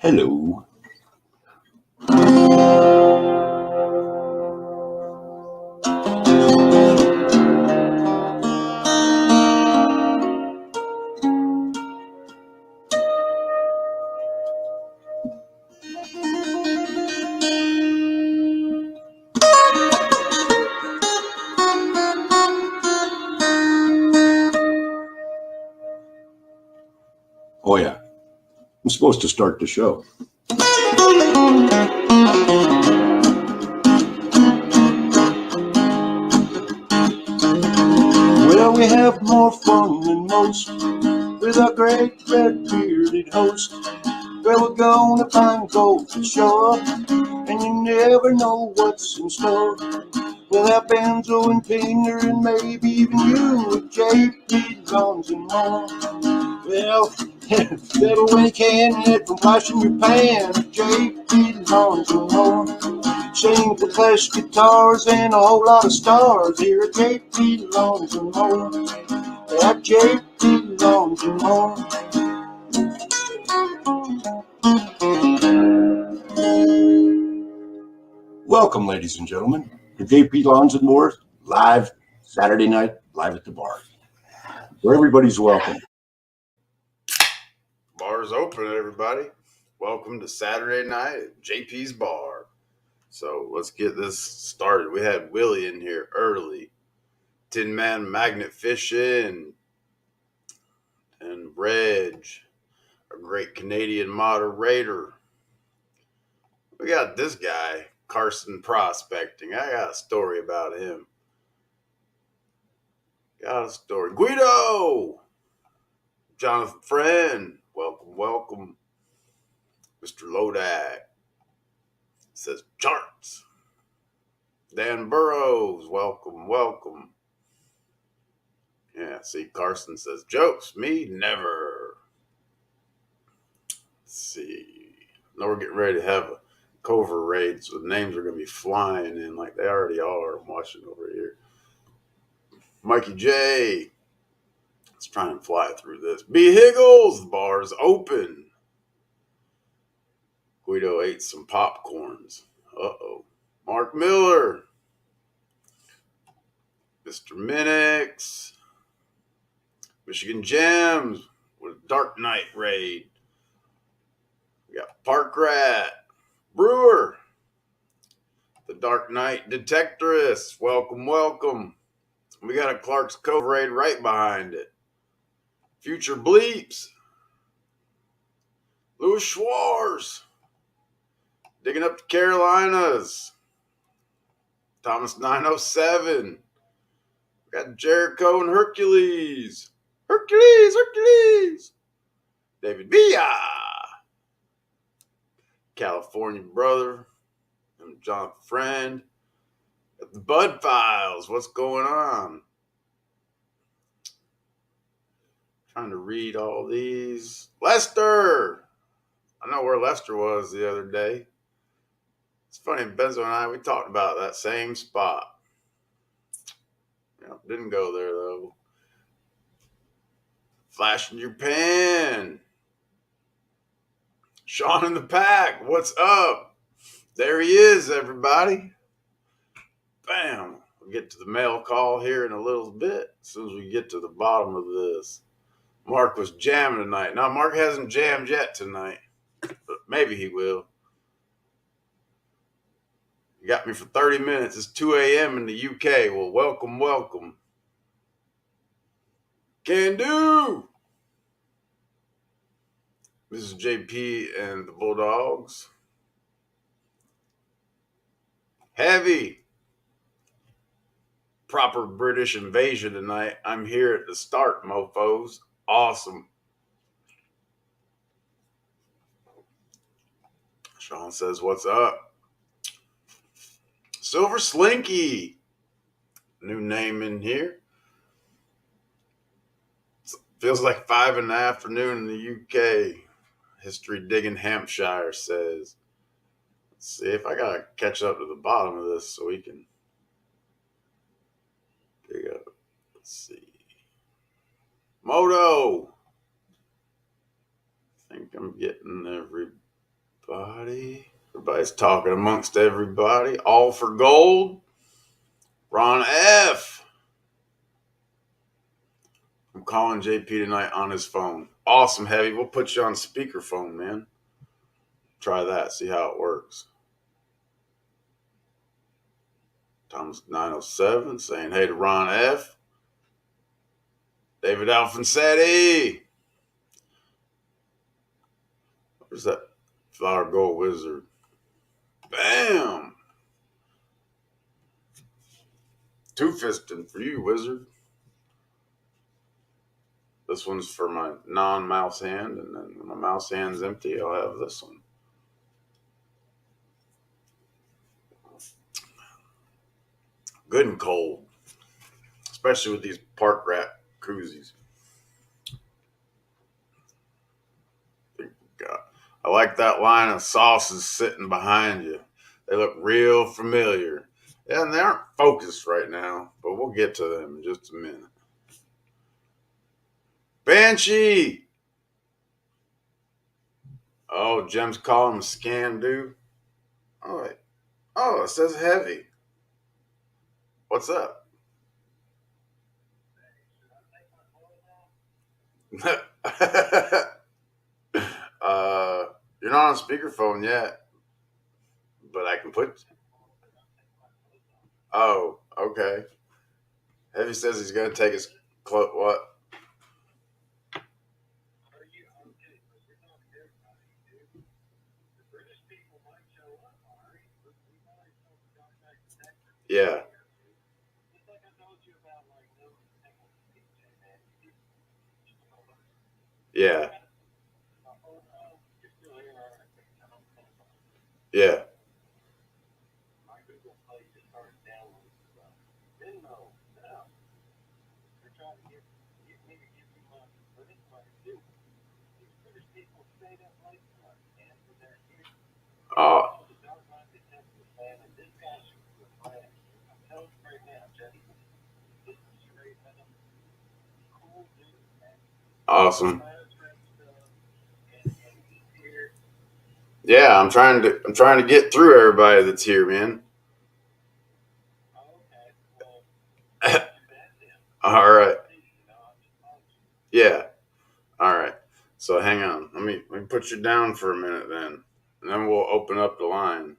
Hello. Oh, yeah. I'm supposed to start the show. Well, we have more fun than most with our great red bearded host. Well, we're gonna find gold for sure, and you never know what's in store. We'll have Benzo and Painter and maybe even you with JP, Lawns&More. Well, better when you can get from flashing your pan. JP, Lawns&More. Sing for clash guitars and a whole lot of stars here at JP, Lawns&More. At JP, Lawns&More. Welcome, ladies and gentlemen, to JP Lawns&More live Saturday night, live at the bar, where everybody's welcome. Bar's open, everybody. Welcome to Saturday night at JP's Bar. So let's get this started. We had Willie in here early. Tin Man Magnet Fishing and Reg, a great Canadian moderator. We got this guy, Carson Prospecting. I got a story about him. Guido! Jonathan Friend, welcome. Mr. Lodak says charts. Dan Burrows, welcome. Yeah, see, Carson says jokes. Me, never. Let's see. Now we're getting ready to have a cover raid, so the names are going to be flying in like they already are. I'm watching over here. Mikey J. Let's try and fly through this. B. Higgles, the bar's open. Guido ate some popcorns. Uh-oh. Mark Miller. Mr. Minix. Michigan Gems with Dark Knight Raid. We got Park Rat. Brewer. The Dark Knight Detectorist. Welcome. We got a Clark's Cove Raid right behind it. Future Bleeps. Louis Schwartz. Digging up the Carolinas. Thomas 907. We got Jericho and Hercules. Hercules. David Villa. California Brother. And Jonathan Friend. At the Bud Files. What's going on? Trying to read all these. Lester. I know where Lester was the other day. It's funny, Benzo and I, we talked about that same spot. Yeah, didn't go there, though. Flash in your pan. Sean in the pack, what's up? There he is, everybody. Bam. We'll get to the mail call here in a little bit, as soon as we get to the bottom of this. Mark was jamming tonight. Now, Mark hasn't jammed yet tonight, but maybe he will. You got me for 30 minutes. It's 2 a.m. in the UK. Well, welcome. Can do. This is JP and the Bulldogs. Heavy. Proper British invasion tonight. I'm here at the start, mofos. Awesome. Sean says, what's up? Silver Slinky. New name in here. Feels like 5 in the afternoon in the UK. History Digging Hampshire says. Let's see if I gotta catch up to the bottom of this so we can dig up. Let's see. Moto. I think I'm getting everybody. Everybody's talking amongst everybody. All for gold. Ron F. I'm calling JP tonight on his phone. Awesome, Heavy. We'll put you on speakerphone, man. Try that. See how it works. Thomas 907 saying hey to Ron F. David Alfonsetti. Where's that Flower Gold Wizard? Bam! Two-fisting for you, Wizard. This one's for my non-mouse hand, and then when my mouse hand's empty, I'll have this one. Good and cold, especially with these park rat koozies. God, I like that line of sauces sitting behind you. They look real familiar. Yeah, and they aren't focused right now, but we'll get to them in just a minute. Banshee! Oh, Jim's calling him a scam dude. Oh, wait. Oh, it says heavy. What's up? You're not on speakerphone yet, but I can put. Oh, okay. Heavy says he's gonna take his what? Yeah. Yeah. Yeah. Oh. Awesome. Yeah, I'm trying to get through everybody that's here, man. All right. Yeah. All right. So hang on. Let me put you down for a minute then. And then we'll open up the line.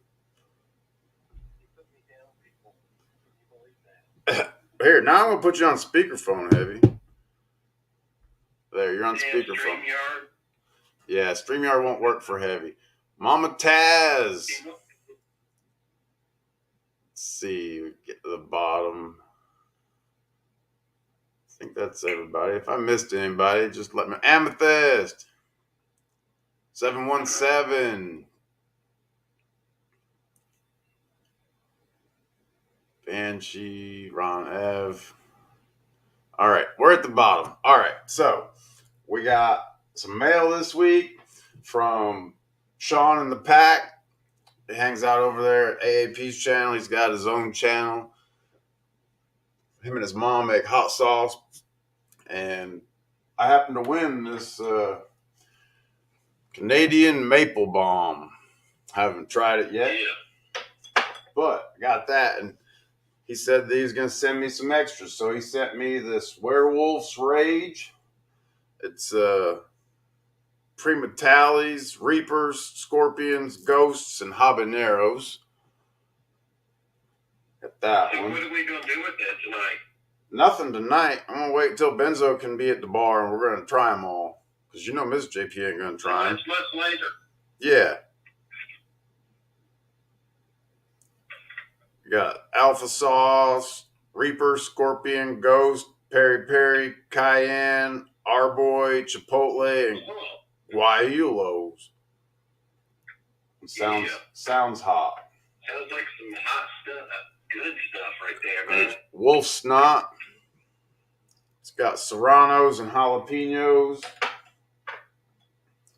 Here, now I'm gonna put you on speakerphone, Heavy. There, you're on speakerphone. Yeah, StreamYard won't work for Heavy. Mama Taz. Let's see, get to the bottom. I think that's everybody. If I missed anybody, just let me. Amethyst 717. Banshee, Ron Ev. All right, we're at the bottom. All right, so we got some mail this week from Sean in the Pack. He hangs out over there at AAP's channel. He's got his own channel. Him and his mom make hot sauce. And I happen to win this Canadian maple bomb. Haven't tried it yet. But I got that. And he said that he's going to send me some extras. So he sent me this Werewolf's Rage. It's Primatales, Reapers, Scorpions, Ghosts, and Habaneros. Got that one. What are we going to do with that tonight? Nothing tonight. I'm going to wait until Benzo can be at the bar, and we're going to try them all. Because you know Miss JP ain't going to try them. Much later. Yeah. You got Alpha Sauce, Reaper, Scorpion, Ghost, Peri Peri, Cayenne, Arboy, Chipotle, and Guayulos. Sounds hot. Sounds like some hot stuff, good stuff right there, man. Wolf Snot. It's got serranos and jalapenos.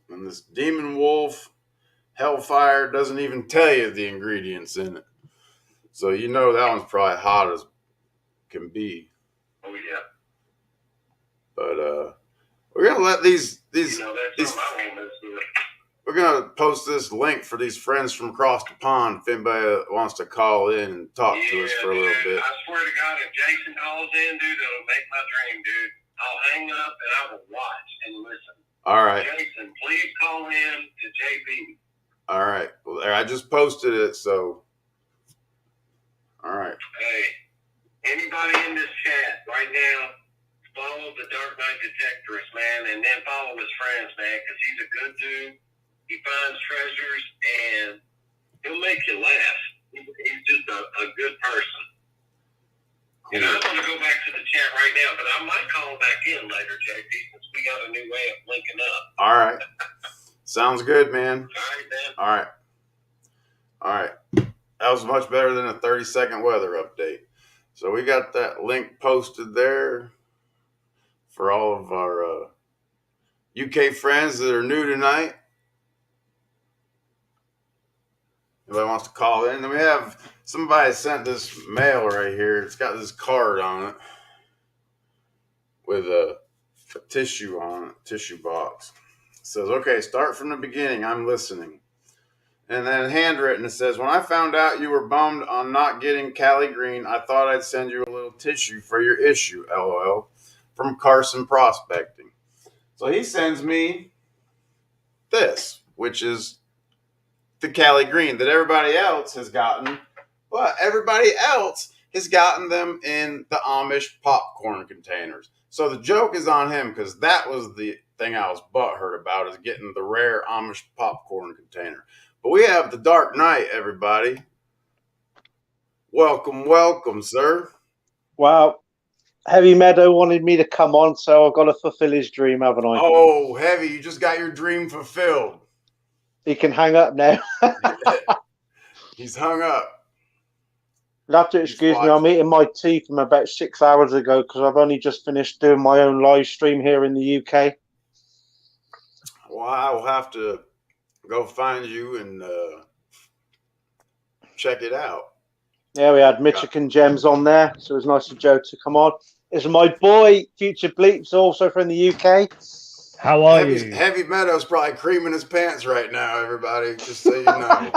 And this Demon Wolf Hellfire doesn't even tell you the ingredients in it. So you know that one's probably hot as can be. Oh yeah. But we're gonna let these we're gonna post this link for these friends from across the pond. If anybody wants to call in and talk to us for a little bit. I swear to God, if Jason calls in, dude, it'll make my dream, dude. I'll hang up and I will watch and listen. All right. Jason, please call in to JP. All right. Well, I just posted it, so. All right. Hey, anybody in this chat right now, follow the Dark Knight Detectorist, man, and then follow his friends, man, because he's a good dude. He finds treasures, and he'll make you laugh. He's just a good person. Cool. And I'm going to go back to the chat right now, but I might call back in later, JP, since we got a new way of linking up. All right. Sounds good, man. All right, man. All right. All right. That was much better than a 30-second weather update. So we got that link posted there for all of our UK friends that are new tonight. Anybody wants to call in? And we have somebody sent this mail right here. It's got this card on it with a tissue on it, tissue box. It says, okay, start from the beginning. I'm listening. And then handwritten, it says, when I found out you were bummed on not getting Cali Green, I thought I'd send you a little tissue for your issue, LOL, from Carson Prospecting. So he sends me this, which is the Cali Green that everybody else has gotten, but everybody else has gotten them in the Amish popcorn containers. So the joke is on him, because that was the thing I was butthurt about, is getting the rare Amish popcorn container. But we have the Dark Knight, everybody. Welcome, welcome, sir. Well, Heavy Meadow wanted me to come on, so I've got to fulfill his dream, haven't I? Oh, Heavy, you just got your dream fulfilled. He can hang up now. He's hung up. You'll have to excuse me. I'm eating my tea from about 6 hours ago because I've only just finished doing my own live stream here in the UK. Well, I will have to go find you and check it out. Yeah, we had Michigan Gems on there, so it was nice of Joe to come on. It's my boy, Future Bleeps, also from the UK. How are you? Heavy Meadow's probably creaming his pants right now, everybody, just so you know.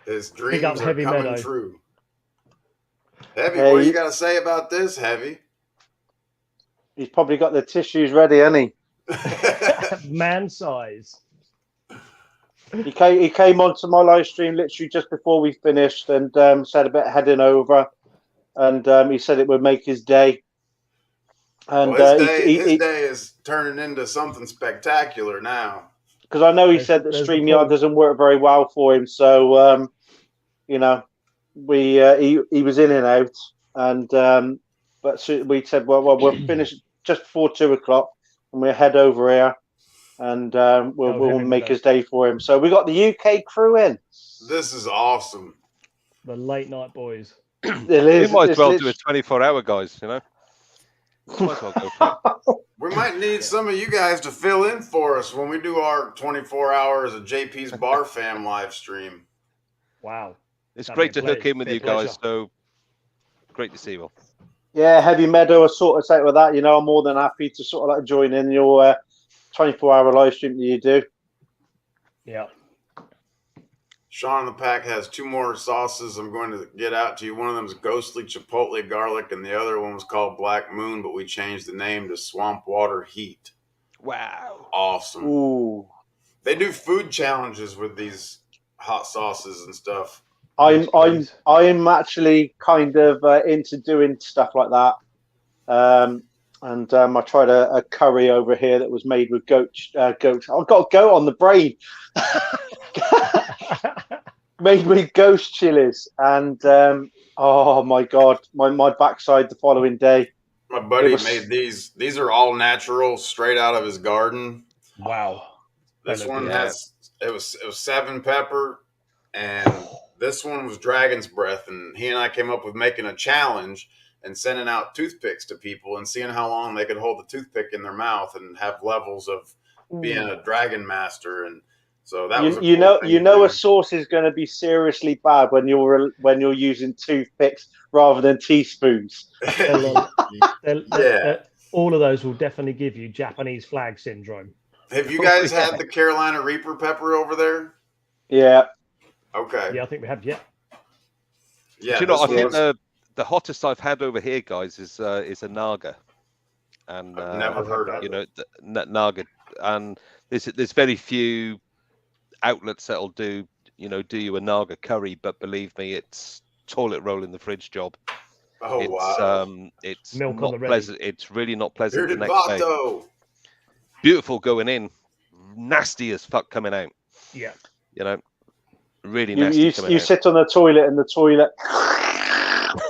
His dreams are coming Meadow. True. Heavy, what do you got to say about this, Heavy? He's probably got the tissues ready, hasn't he? Man size. He came onto my live stream literally just before we finished and said about heading over, and he said it would make his day. And well, his day is turning into something spectacular now. Because I know he said that StreamYard doesn't work very well for him, so you know, he was in and out, and but so we said, well, we'll finish just before 2:00, and we'll head over here, and we'll make his day for him. So we got the UK crew in. This is awesome. The late night boys. We might as well do a 24-hour, guys. You know. We might need some of you guys to fill in for us when we do our 24 hours of JP's Bar Fam live stream. Wow. It's great to hook in with you guys, so great to see you all. Yeah, Heavy Meadow has sorted us out with that. You know, I'm more than happy to sort of like join in your 24-hour live stream that you do. Yeah. Sean in the Pack has 2 more sauces I'm going to get out to you. One of them is Ghostly Chipotle Garlic, and the other one was called Black Moon, but we changed the name to Swamp Water Heat. Wow. Awesome. Ooh. They do food challenges with these hot sauces and stuff. I'm actually kind of into doing stuff like that. And I tried a curry over here that was made with goat. I've got goat on the brain. Made with ghost chilies, and oh my god, my backside the following day. My buddy made these. These are all natural, straight out of his garden. Wow. This one has it was 7 pepper, and this one was dragon's breath. And he and I came up with making a challenge and sending out toothpicks to people and seeing how long they could hold the toothpick in their mouth and have levels of being a dragon master. And so that was a sauce is going to be seriously bad when you're using toothpicks rather than teaspoons. All of those will definitely give you Japanese flag syndrome. Have you guys had the Carolina Reaper pepper over there? Yeah. Okay. Yeah, I think we have. Yeah. Yeah. Do you know? I think was... the hottest I've had over here, guys, is a Naga, and I've never heard of you it. know, Naga, and there's very few outlets that'll do you a Naga curry, but believe me, it's toilet roll in the fridge job. Oh, it's wow. It's Milk not pleasant. It's really not pleasant. Bearded the next day. Beautiful going in, nasty as fuck coming out. Yeah. You know, really nasty coming you out. sit on the toilet and the toilet.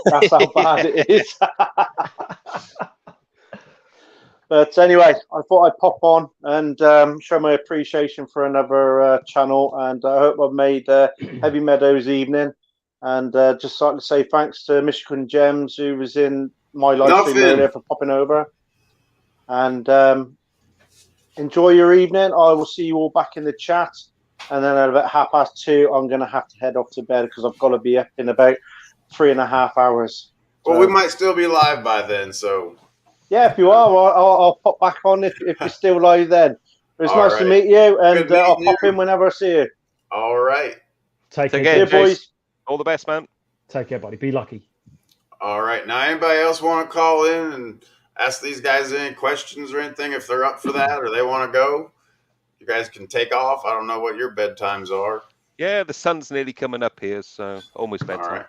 That's how bad it is. But anyway, I thought I'd pop on and show my appreciation for another channel, and I hope I've made Heavy Meadows evening. And just like to say thanks to Michigan Gems, who was in my live stream earlier, for popping over. And enjoy your evening. I will see you all back in the chat. And then at about 2:30, I'm going to have to head off to bed because I've got to be up in about 3.5 hours. Well, we might still be live by then, so... Yeah, if you are, I'll pop back on if you're still live then. It's all nice to meet you, and I'll pop in whenever I see you. All right. Take care, boys. All the best, man. Take care, buddy. Be lucky. All right. Now, anybody else want to call in and ask these guys any questions or anything if they're up for that or they want to go? You guys can take off. I don't know what your bedtimes are. Yeah, the sun's nearly coming up here, so almost bedtime. All right.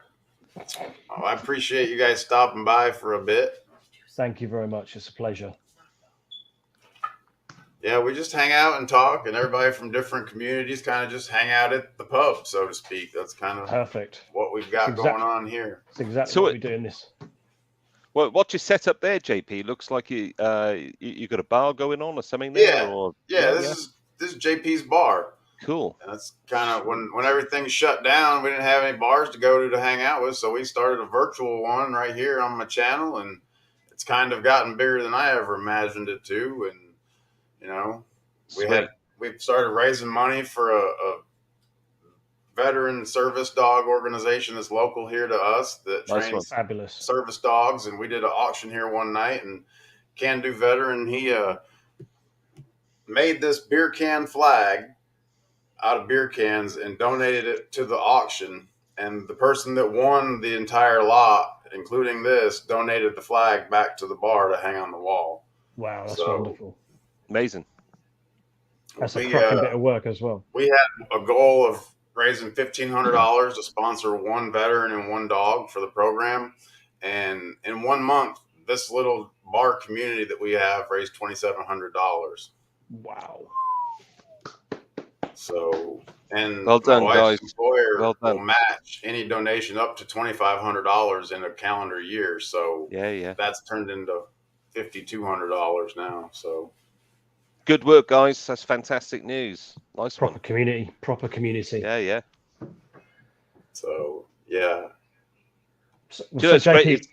Well, I appreciate you guys stopping by for a bit. Thank you very much. It's a pleasure. Yeah, we just hang out and talk, and everybody from different communities kind of just hang out at the pub, so to speak. That's kind of perfect. What we've got going on here. It's exactly what we do in this. Well, what you set up there, JP, looks like you got a bar going on or something there. Yeah. This is JP's bar. Cool. And that's kind of when everything shut down. We didn't have any bars to go to hang out with, so we started a virtual one right here on my channel, and it's kind of gotten bigger than I ever imagined it to. And we've started raising money for a veteran service dog organization that's local here to us that trains service dogs. And we did an auction here one night, and Can Do Veteran, he made this beer can flag out of beer cans and donated it to the auction. And the person that won the entire lot, including this, donated the flag back to the bar to hang on the wall. Wow, that's wonderful. Amazing. That's a cracking bit of work as well. We had a goal of raising $1,500 to sponsor one veteran and one dog for the program. And in 1 month, this little bar community that we have raised $2,700. Wow. So, and well done, my wife's guys. employer will match any donation up to $2,500 in a calendar year. So that's turned into $5,200 now. So good work, guys. That's fantastic news. Nice proper one. Proper community. Yeah. So yeah. So JP,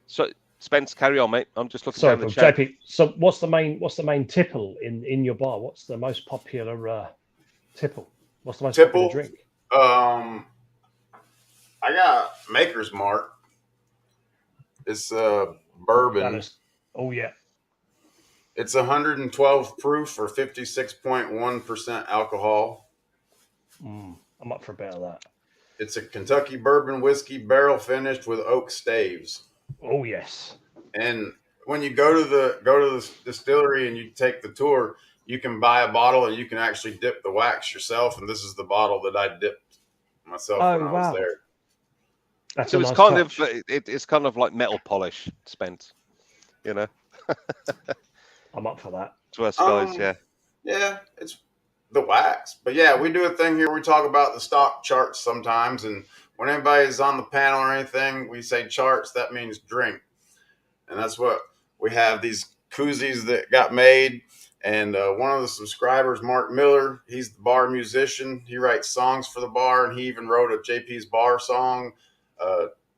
so Spence, carry on, mate. I'm just looking down the chat. JP, so what's the main tipple in your bar? What's the most popular tipple? What's the most popular drink? I got Maker's Mark. It's bourbon. Oh yeah. It's 112 proof or 56.1% alcohol. I'm up for a bit of that. It's a Kentucky bourbon whiskey barrel finished with oak staves. Oh yes. And when you go to the distillery and you take the tour, you can buy a bottle and you can actually dip the wax yourself. And this is the bottle that I dipped myself when I was there. That's so it's nice touch. It's kind of like metal polish, Spence. I'm up for that. To us guys, Yeah, it's the wax. But yeah, we do a thing here. We talk about the stock charts sometimes. And when anybody's on the panel or anything, we say charts, that means drink. And that's what we have, these koozies that got made. And one of the subscribers, Mark Miller, he's the bar musician. He writes songs for the bar, and he even wrote a JP's Bar song,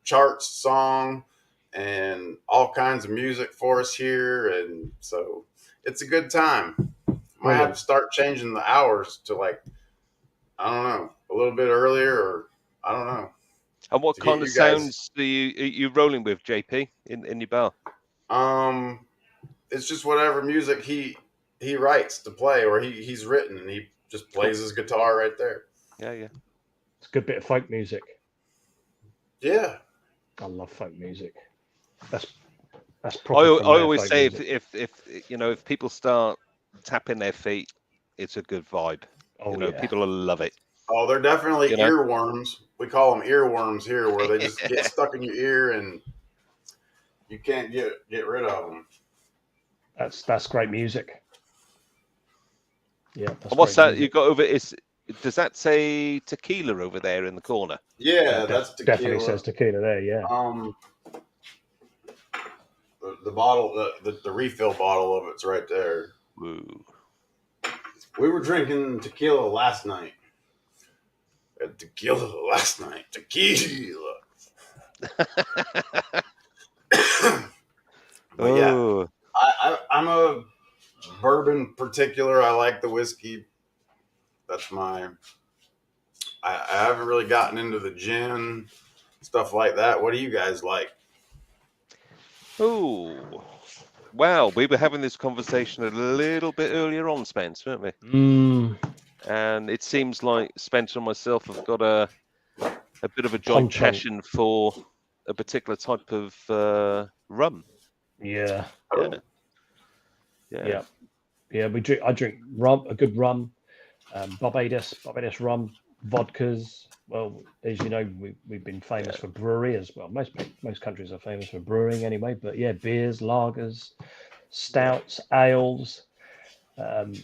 charts song, and all kinds of music for us here. And so it's a good time. Might have to start changing the hours to I don't know, a little bit earlier, or I don't know. And what kind of sounds are you rolling with, JP, in your bar? It's just whatever music he he writes to play, or he's written, and he just plays his guitar right there. Yeah, yeah. It's a good bit of folk music. Yeah. I love folk music. That's I proper from there, always folk say music. if people start tapping their feet, it's a good vibe. Oh yeah. People will love it. Oh, they're definitely You know? earworms. We call them earworms here, where they just get stuck in your ear and you can't get rid of them. That's great music. Yeah. That's And what's great that music. you got over? Does that say tequila over there in the corner? Yeah, that's tequila. Definitely says tequila there. Yeah. The bottle, the refill bottle of it's right there. Woo. We were drinking tequila last night. Tequila. But yeah, I'm a bourbon particular. I like the whiskey. That's I haven't really gotten into the gin, stuff like that. What do you guys like? Oh, wow. We were having this conversation a little bit earlier on, Spence, weren't we? And it seems like Spencer and myself have got a bit of a joint passion for a particular type of rum. Yeah. Yeah. I drink rum, a good rum, Barbados rum, vodkas. Well, as you know, we've been famous for brewery as well. Most countries are famous for brewing anyway. But yeah, beers, lagers, stouts, ales. That's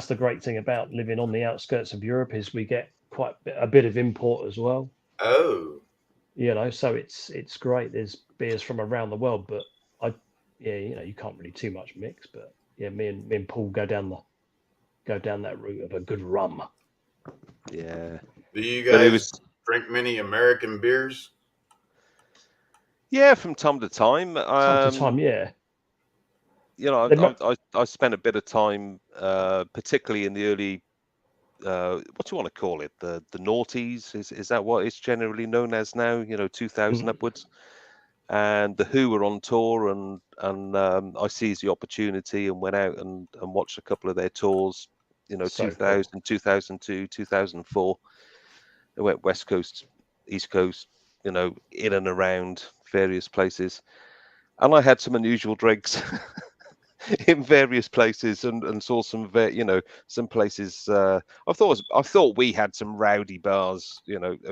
the great thing about living on the outskirts of Europe is we get quite a bit of import as well. Oh, so it's great. There's beers from around the world, but you can't really too much mix. But yeah, me and Paul go down that route of a good rum. Yeah. Do you guys drink many American beers? Yeah, from time to time. Yeah. I spent a bit of time, particularly in the early, what do you want to call it? The noughties, is that what it's generally known as now? 2000 upwards. And the Who were on tour, and I seized the opportunity and went out and watched a couple of their tours. 2000, cool. 2002, 2004. I went West Coast, East Coast, in and around various places, and I had some unusual drinks. In various places, and saw some some places. I thought we had some rowdy bars,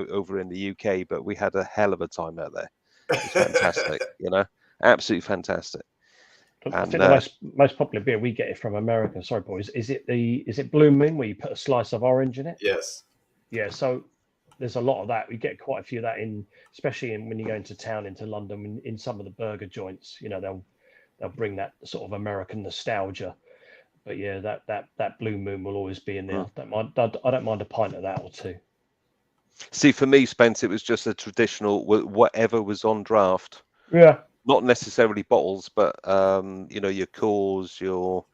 over in the UK, but we had a hell of a time out there. It's fantastic, absolutely fantastic. I think the most popular beer we get it from America. Sorry, boys. Is it Blue Moon where you put a slice of orange in it? Yes. Yeah. So there's a lot of that. We get quite a few of that especially when you go into town, into London, in some of the burger joints. They'll bring that sort of American nostalgia. But yeah, that Blue Moon will always be in there. I don't mind a pint of that or two. See, for me, Spence, it was just a traditional whatever was on draft. Yeah. Not necessarily bottles, but your Coors, your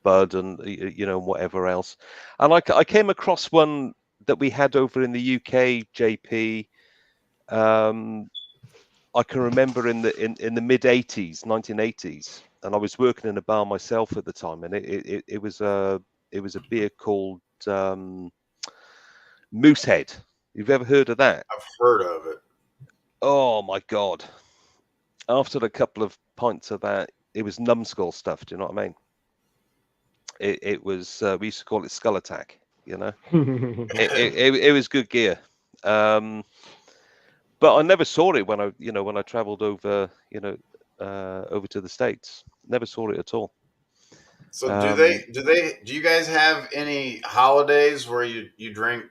Bud, and whatever else. And I came across one that we had over in the UK, JP. I can remember in the mid 80s, 1980s, and I was working in a bar myself at the time, and it was a beer called Moosehead. You've ever heard of that? I've heard of it. Oh my God. After a couple of pints of that, it was numbskull stuff. Do you know what I mean? It was, we used to call it Skull Attack, it was good gear. But I never saw it when I traveled over, over to the States. Never saw it at all. So do you guys have any holidays where you drink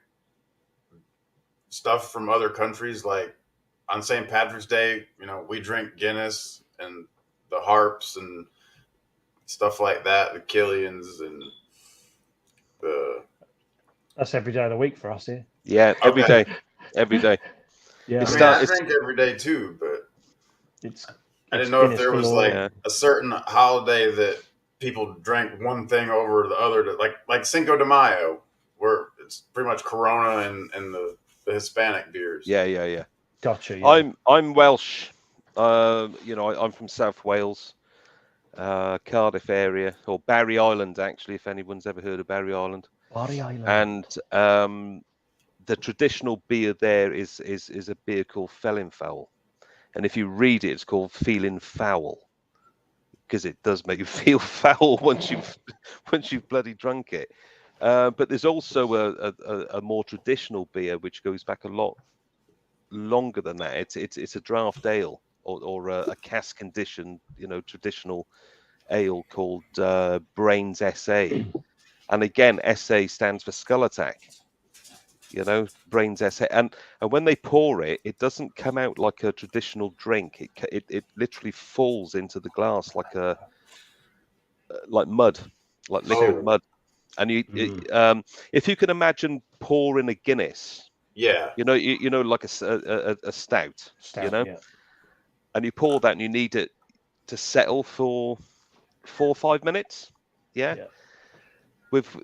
stuff from other countries? Like on St. Patrick's Day, we drink Guinness and the Harps and stuff like that, the Killians and the. That's every day of the week for us here. Yeah, every day. Yeah, I drink every day too, but I didn't know if there was a certain holiday that people drank one thing over the other, like Cinco de Mayo, where it's pretty much Corona and the Hispanic beers. Yeah. Gotcha. Yeah. I'm Welsh. I'm from South Wales. Cardiff area, or Barry Island, actually, if anyone's ever heard of Barry Island. Barry Island. And the traditional beer there is a beer called Felin Foul. And if you read it, it's called Feeling Foul, because it does make you feel foul once you've bloody drunk it. But there's also a more traditional beer which goes back a lot longer than that. It's a draft ale or a cask conditioned, traditional ale called Brains SA. And again, SA stands for Skull Attack. Brains SA, and when they pour it, it doesn't come out like a traditional drink. It literally falls into the glass like mud, like liquid mud. And if you can imagine pouring a Guinness, like a stout, yeah. and you pour that, and you need it to settle for 4 or 5 minutes, yeah. With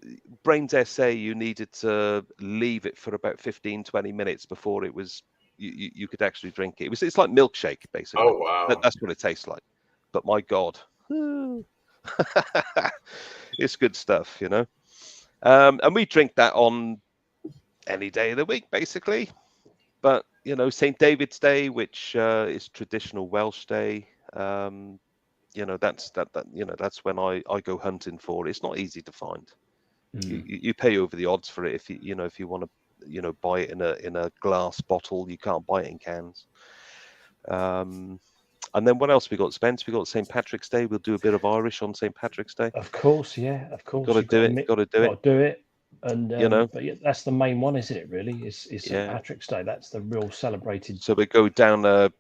Brains SA, you needed to leave it for about 15-20 minutes before it was you could actually drink it. It's like milkshake, basically. Oh wow, that's what it tastes like. But my God, it's good stuff, And we drink that on any day of the week, basically. But St. David's Day, which is traditional Welsh day, that's when I go hunting for it. It's not easy to find. You pay over the odds for it if you want to buy it in a glass bottle. You can't buy it in cans. And then what else we got, Spence? We got St. Patrick's Day. We'll do a bit of Irish on St. Patrick's Day. Of course, yeah, of course. Got to do it. Got to do it. And but yeah, that's the main one, isn't it? Really, is St. Patrick's Day. That's the real celebrated. So we go down a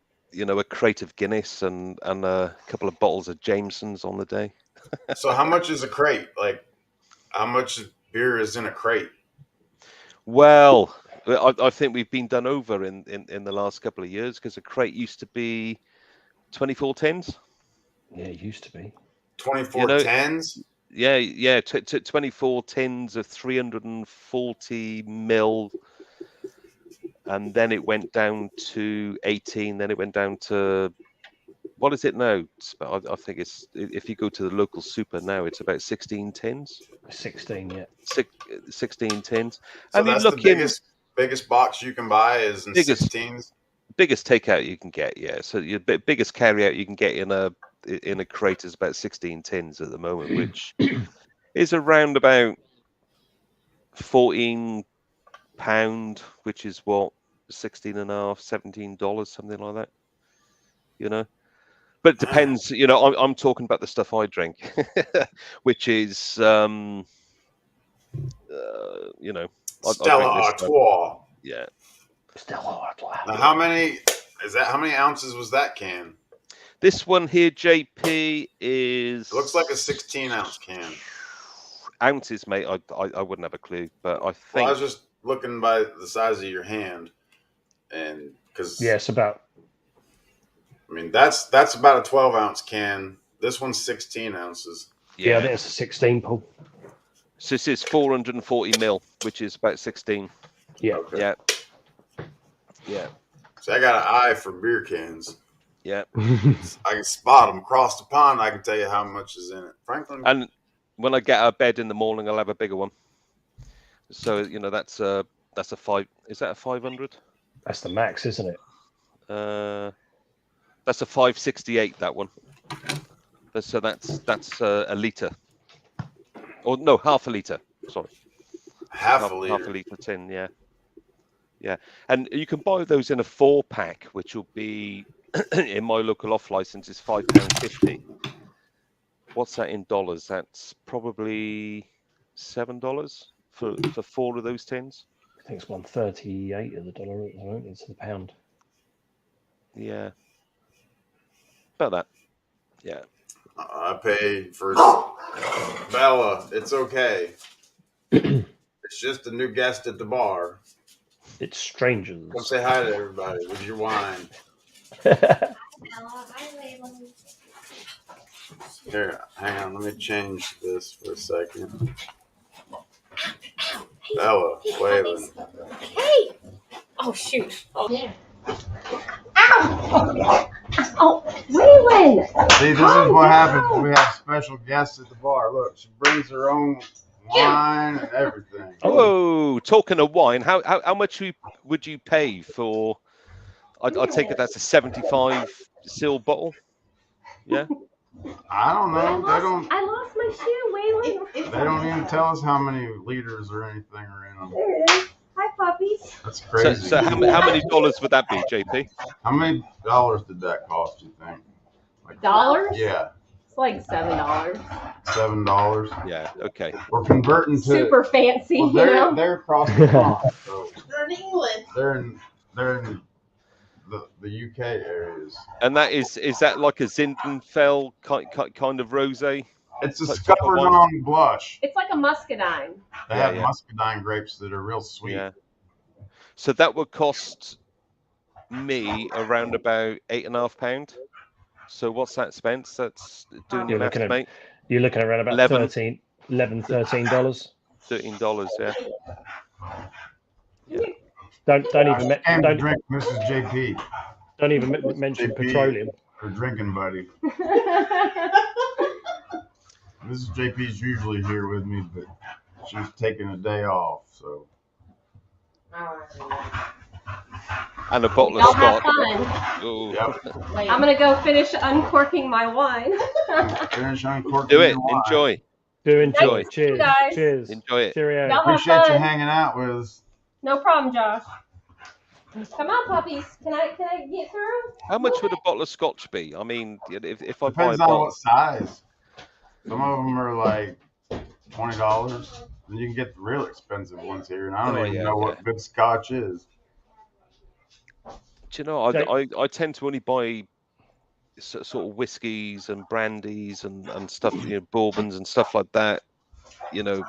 crate of Guinness and a couple of bottles of Jameson's on the day. So how much is a crate? Like, how much beer is in a crate? Well, I think we've been done over in the last couple of years, because a crate used to be 24 tins. Yeah, it used to be 24 tins. Yeah. 24 tins of 340 mil, and then it went down to 18. Then it went down to, what is it now? I think it's, if you go to the local super now, it's about 16 tins. 16, yeah. 16 tins. So and that's the biggest box you can buy is in 16s. Biggest takeout you can get, yeah. So your biggest carryout you can get in a crate is about 16 tins at the moment, which is around about £14, which is what, $16.5, $17, something like that. But it depends. I'm talking about the stuff I drink, which is Stella Artois. Yeah. Stella Artois. Now, how many ounces was that can? This one here, JP, is... It looks like a 16-ounce can. Ounces, mate, I wouldn't have a clue, but I think... Well, I was just looking by the size of your hand, and because... Yeah, it's about... I mean, that's about a 12-ounce can. This one's 16 ounces. Yeah, that's a 16, Paul. So this is 440 mil, which is about 16. Yeah. Okay. Yeah. So I got an eye for beer cans. Yeah. I can spot them across the pond. I can tell you how much is in it. Franklin. And when I get out of bed in the morning, I'll have a bigger one. So that's a 5. Is that a 500? That's the max, isn't it? That's a 568. That one. So that's a liter. Or no, half a liter. Sorry. Half a liter. Half a liter tin. Yeah. Yeah, and you can buy those in a 4-pack, which will be in my local off license is £5.50. What's that in dollars? That's probably $7 for 4 of those tins. I think it's 138 of the dollar at the moment into the pound. Yeah, about that. Yeah. I pay for Bella. It's okay. It's just a new guest at the bar. It's strangers. Come say hi to everybody with your wine. Here, hang on. Let me change this for a second. Bella, Waylon. Hey! Oh, shoot. Oh, yeah. Ow! Oh, Waylon! See, this is what happens when we have special guests at the bar. Look, she brings her own wine and everything. Whoa! Talking of wine, how much would you pay for? I take it that's a 75 sil bottle. Yeah. I don't know. I lost my shoe, Waylon. They don't even tell us how many liters or anything are in them. There it is. Hi, puppies. That's crazy. So how many dollars would that be, JP? How many dollars did that cost, you think? Like, Dollars? yeah. It's like $7. $7. Yeah. Okay. We're converting to Super fancy, well, they're across the pond. So They're in England. they're in the UK areas. And that is that like a Zinfandel kind of rosé? It's a Type of wine? Scuppernong blush. It's like a muscadine. They have muscadine grapes that are real sweet. Yeah. So that would cost me around about £8.50. So what's that, Spence? That's doing your maths, mate. You're looking around about $13. $13, yeah. Don't even drink Mrs. JP. Don't even mention JP, petroleum. Her drinking buddy. Mrs. JP's usually here with me, but she's taking a day off, so. And a bottle of Y'all have scotch. fun. Yep. I'm gonna go finish uncorking my wine. Finish uncorking Do it. your wine. Enjoy. Do enjoy. Thanks, Cheers. guys. Cheers. Enjoy it. Cheerio. Y'all have Appreciate you fun. hanging out with us. No problem, Josh. Come on, puppies. Can I get through? How much would a bottle of scotch be? I mean, if I buy a Depends on bottle, what size. Some of them are like $20. And you can get the real expensive ones here, and I don't even know what good scotch is. do you know, I tend to only buy sort of whiskies and brandies and stuff, you know, bourbons and stuff like that, you know,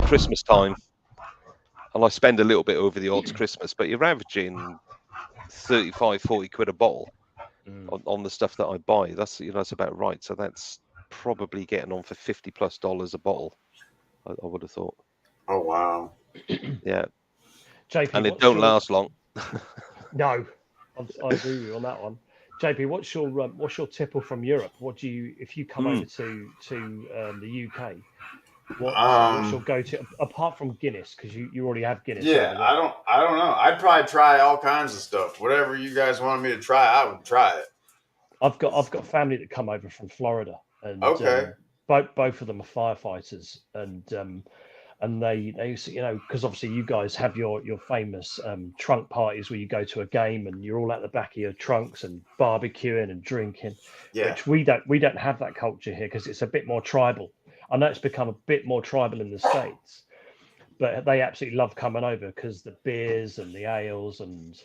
Christmas time. And I spend a little bit over the odds Christmas, but you're averaging 35, 40 quid a bottle on the stuff that I buy. That's, you know, that's about right. So that's probably getting on for $50+ a bottle, I would have thought. Oh, wow. Yeah. JP, And it don't last long. No, I agree with you on that one. JP, what's your tipple from Europe? What do you, if you come over to the UK, what's your go-to apart from Guinness? Because you already have Guinness. Yeah, I don't know. I'd probably try all kinds of stuff. Whatever you guys wanted me to try, I would try it. I've got family that come over from Florida, and both of them are firefighters, and they you know, because obviously you guys have your famous trunk parties where you go to a game and you're all at the back of your trunks and barbecuing and drinking, which we don't have that culture here because it's a bit more tribal. I know it's become a bit more tribal in the States, but they absolutely love coming over because the beers and the ales, and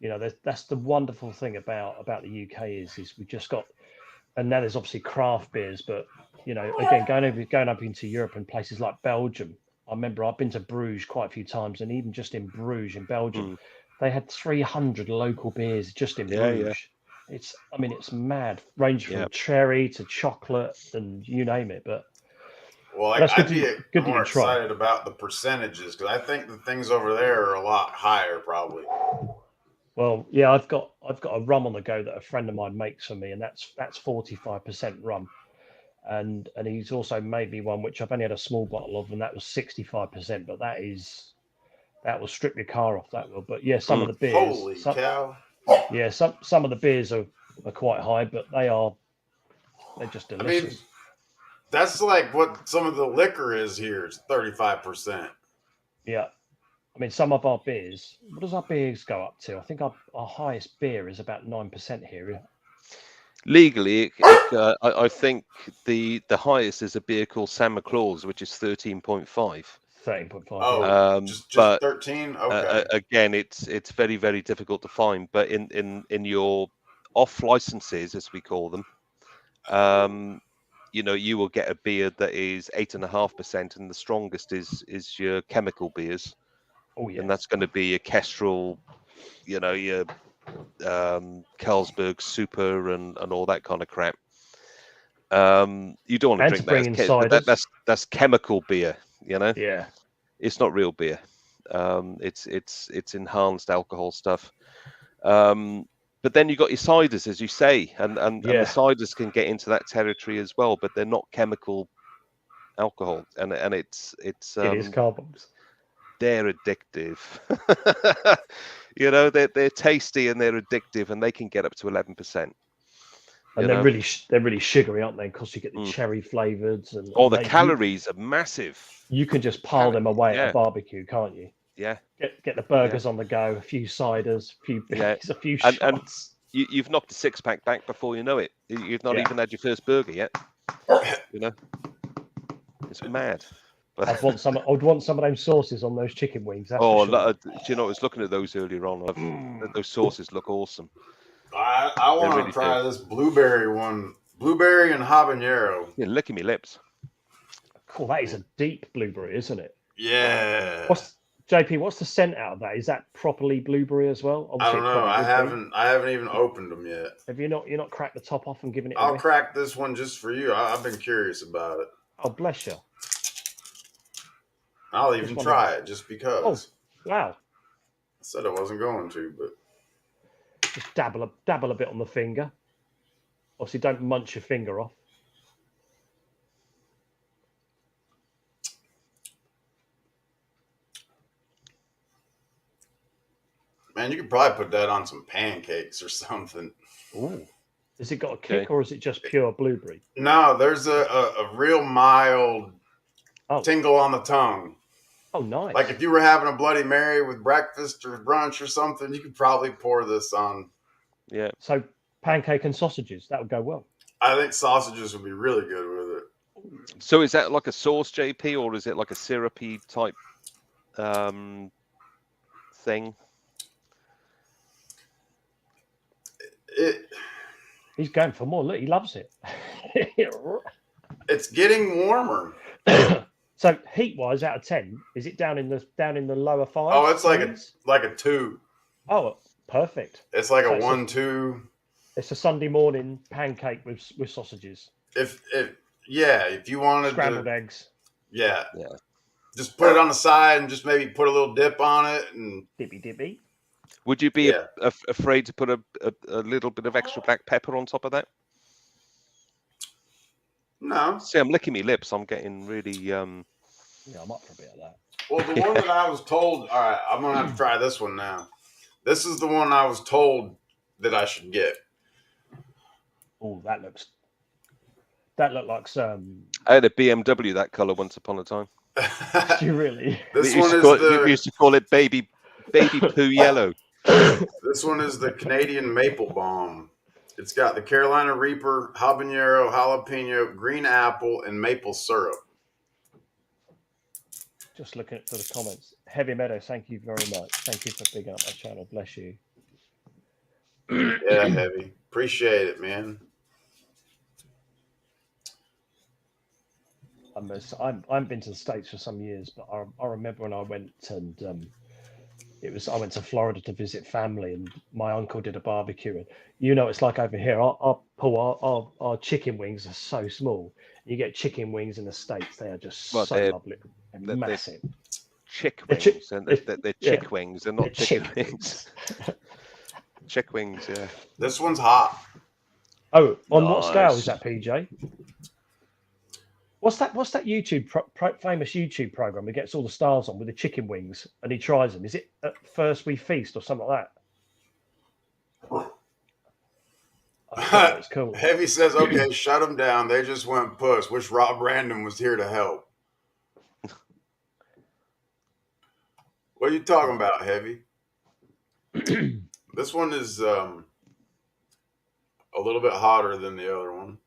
you know, that's the wonderful thing about the UK is we just got, and now there's obviously craft beers, but you know, again, going up into Europe and places like Belgium. I remember I've been to Bruges quite a few times, and even just in Bruges in Belgium, they had 300 local beers just in Bruges. Yeah. It's mad, ranging from cherry to chocolate and you name it. But well, I'd be more excited about the percentages because I think the things over there are a lot higher, probably. Well, yeah, I've got a rum on the go that a friend of mine makes for me, and that's 45% rum. And he's also made me one which I've only had a small bottle of, and that was 65%. But that will strip your car off. That will. But yeah, some of the beers. Holy cow! Yeah, some of the beers are quite high, but they're just delicious. I mean, that's like what some of the liquor is here. It's 35%. Yeah, I mean, some of our beers. What does our beers go up to? I think our highest beer is about 9% here. Yeah? Legally, I think the highest is a beer called Santa Claus, which is 13.5. 13.5. Oh, just 13. Okay. Again, it's very, very difficult to find. But in your off licenses, as we call them, you know, you will get a beer that is 8.5%, and the strongest is your chemical beers. Oh yeah. And that's going to be your Kestrel, you know, your Carlsberg Super and all that kind of crap. You don't want to drink that. That's chemical beer, you know. Yeah, it's not real beer. It's enhanced alcohol stuff. But then you got your ciders, as you say, and the Yeah. ciders can get into that territory as well, but they're not chemical alcohol, and it's It is car bombs. they're addictive. You know, they're tasty and they're addictive, and they can get up to 11%. And they're really sugary, aren't they? Because you get the cherry flavoured and the calories are massive. You can just pile them away at a barbecue, can't you? Yeah. Get the burgers on the go, a few ciders, a few beers, a few shots. And you've knocked a 6-pack back before you know it. You've not even had your first burger yet. You know, it's mad. I'd want some of those sauces on those chicken wings. That's do you know? I was looking at those earlier on. Those sauces look awesome. I want to try this blueberry one, blueberry and habanero. You're licking me lips. Cool. That is a deep blueberry, isn't it? Yeah. What's the scent out of that? Is that properly blueberry as well? Obviously, I don't know. I haven't even opened them yet. Have you not? You're not cracked the top off and given it? I'll crack this one just for you. I've been curious about it. Oh, bless you. I'll even try it just because. Oh, wow. I said I wasn't going to, but just dabble a bit on the finger. Obviously, don't munch your finger off. Man, you could probably put that on some pancakes or something. Ooh. Has it got a kick or is it just pure blueberry? No, there's a real mild tingle on the tongue. Oh, nice. Like if you were having a Bloody Mary with breakfast or brunch or something, you could probably pour this on. Yeah. So pancake and sausages, that would go well. I think sausages would be really good with it. So is that like a sauce, JP, or is it like a syrupy type thing? He's going for more. Look, he loves it. It's getting warmer. So heat-wise, out of 10, is it down in the lower 5? Oh, it's like a 2. Oh, perfect. It's like a 1-2. It's a Sunday morning pancake with sausages. If you wanted scrambled eggs. Yeah. Just put it on the side and just maybe put a little dip on it and dippy. Would you be afraid to put a little bit of extra black pepper on top of that? No. See, I'm licking my lips. I'm getting really. Yeah, I'm up for a bit of that. Well, the one that I was told. All right, I'm gonna have to try this one now. This is the one I was told that I should get. Oh, that looked like some. I had a BMW that color once upon a time. Did you really? This we one we used to call it baby poo yellow. This one is the Canadian Maple Bomb. It's got the Carolina Reaper, habanero, jalapeno, green apple, and maple syrup. Just looking for the comments. Heavy Meadow, thank you very much. Thank you for bigging up my channel. Bless you. Yeah, Heavy. Appreciate it, man. I haven't been to the States for some years, but I remember when I went and I went to Florida to visit family, and my uncle did a barbecue. And it's like over here. Our chicken wings are so small. You get chicken wings in the States; they are just so lovely and massive. Chick wings, and they're chick wings. They're not chicken wings. Chick wings, yeah. This one's hot. Oh, on what scale is that, PJ? What's that YouTube famous YouTube program that gets all the stars on with the chicken wings and he tries them? Is it At First We Feast or something like that? It's cool. Heavy says, "Okay, shut them down. They just went puss. Wish Rob Brandon was here to help." What are you talking about, Heavy? This one is a little bit hotter than the other one.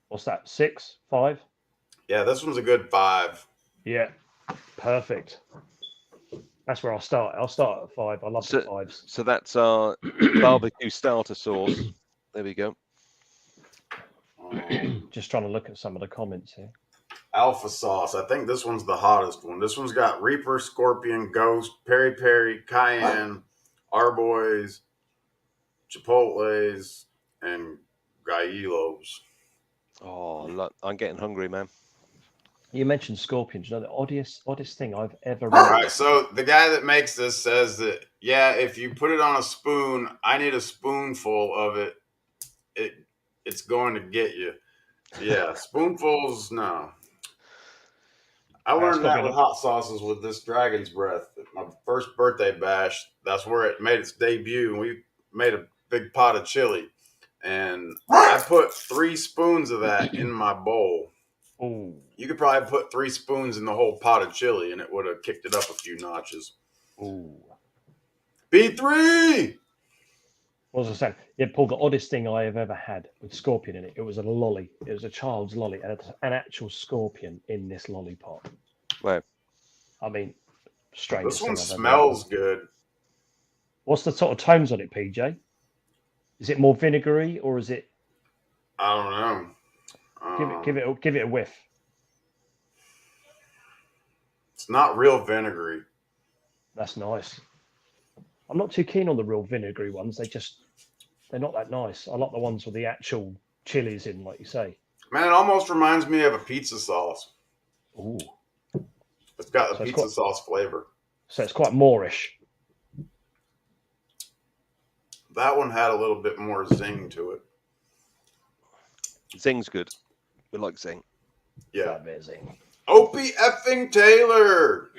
What's that? 6, 5? Yeah, this one's a good 5. Yeah, perfect. That's where I'll start. I'll start at 5. I love the 5s. So that's our barbecue starter sauce. There we go. Just trying to look at some of the comments here. Alpha sauce. I think this one's the hottest one. This one's got Reaper, Scorpion, Ghost, Peri Peri, Cayenne, Arboys, Chipotles, and Gallos. Oh, look, I'm getting hungry, man. You mentioned scorpions. You know, the oddest thing I've ever All read. right, so the guy that makes this says that, yeah, if you put it on a spoon, I need a spoonful of it. It's going to get you. So yeah, spoonfuls, no. I It's learned got to that be with hot sauces with this Dragon's Breath. My first birthday bash, that's where it made its debut. And we made a big pot of chili. And I put 3 spoons of that in my bowl. oh, You could probably put 3 spoons in the whole pot of chili and it would have kicked it up a few notches. oh. B3! What was I saying? Yeah, Paul, the oddest thing I have ever had with scorpion in it. It was a lolly. It was a child's lolly, and an actual scorpion in this lollipop. Wow. I mean, strangest This one thing I've smells ever good. What's the sort of tones on it, PJ? Is it more vinegary or is it? I don't know. Give it a whiff. It's not real vinegary. That's nice. I'm not too keen on the real vinegary ones. They're not that nice. I like the ones with the actual chilies in, like you say. Man, it almost reminds me of a pizza sauce. Ooh. It's got the pizza sauce flavor. So it's quite Moorish. That one had a little bit more zing to it. Zing's good. We like zing. Yeah. Quite a bit of zing. Opie effing Taylor.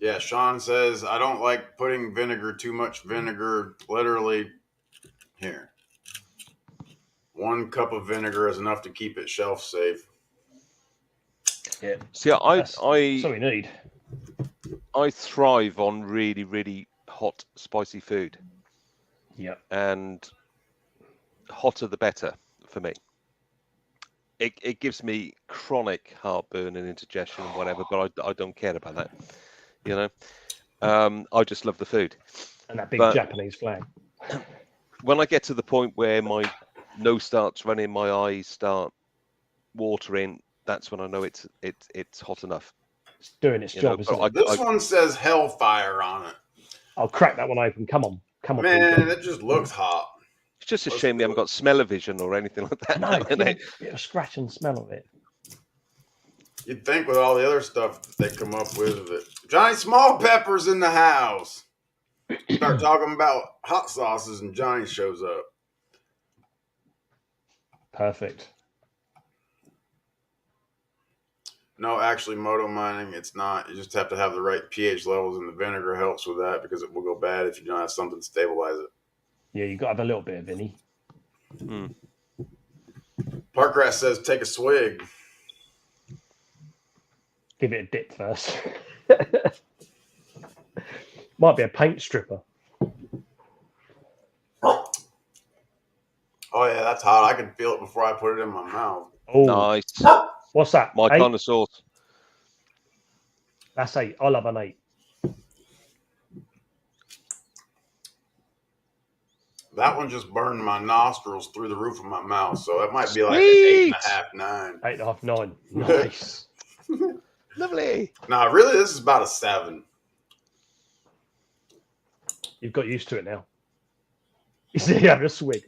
Yeah, Sean says, I don't like putting too much vinegar. Literally, here. 1 cup of vinegar is enough to keep it shelf safe. Yeah. See, That's what we need. I thrive on really, really hot, spicy food. Yeah. And hotter the better for me. It gives me chronic heartburn and indigestion and whatever, but I don't care about that. You know, I just love the food. And that big Japanese flag. When I get to the point where my nose starts running, my eyes start watering, that's when I know it's hot enough. It's doing its job, isn't it? This one says Hellfire on it. I'll crack that one open. Come on. Man, it just looks hot. It's just a shame we haven't got smell-o-vision or anything like that. No, bit of scratch and smell of it. You'd think with all the other stuff that they come up with that Johnny Small Pepper's in the house. Start talking about hot sauces and Johnny shows up. Perfect. No, actually, moto mining, it's not. You just have to have the right pH levels, and the vinegar helps with that because it will go bad if you don't have something to stabilize it. Yeah, you got to have a little bit of Vinny. Parkgrass says, take a swig. Give it a dip first. Might be a paint stripper. Oh, yeah, that's hot. I can feel it before I put it in my mouth. Oh, nice. What's that? My 8? kind of sauce. That's 8. I love an 8. That one just burned my nostrils through the roof of my mouth, so that might be like an 8.5, 9. 8.5, 9. Nice. Lovely. Nah, really, this is about a 7. You've got used to it now. You see, you have a swig.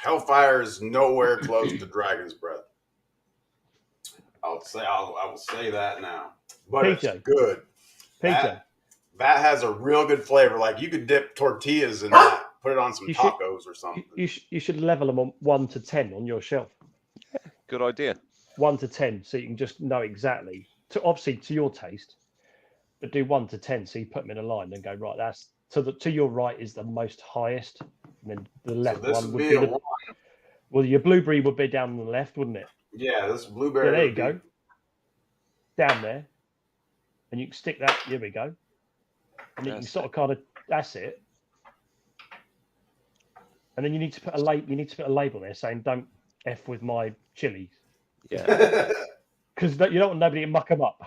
Hellfire is nowhere close to Dragon's Breath. I will say that now. But PJ. It's good. PJ. That has a real good flavor. Like you could dip tortillas in that, put it on some tacos or something. You should level them on 1 to 10 on your shelf. Good idea. 1 to 10, so you can just know exactly. Obviously to your taste, but do 1 to 10, so you put them in a line and go right. That's to your right is the most highest, and then the left one would be the. Well, your blueberry would be down on the left, wouldn't it? Yeah, this blueberry. Yeah, there you go. Down there, and you can stick that. Here we go. And then you can sort of kind of. That's it. And then you need to put a label there saying "Don't f with my chilies." Yeah. Because you don't want nobody to muck them up.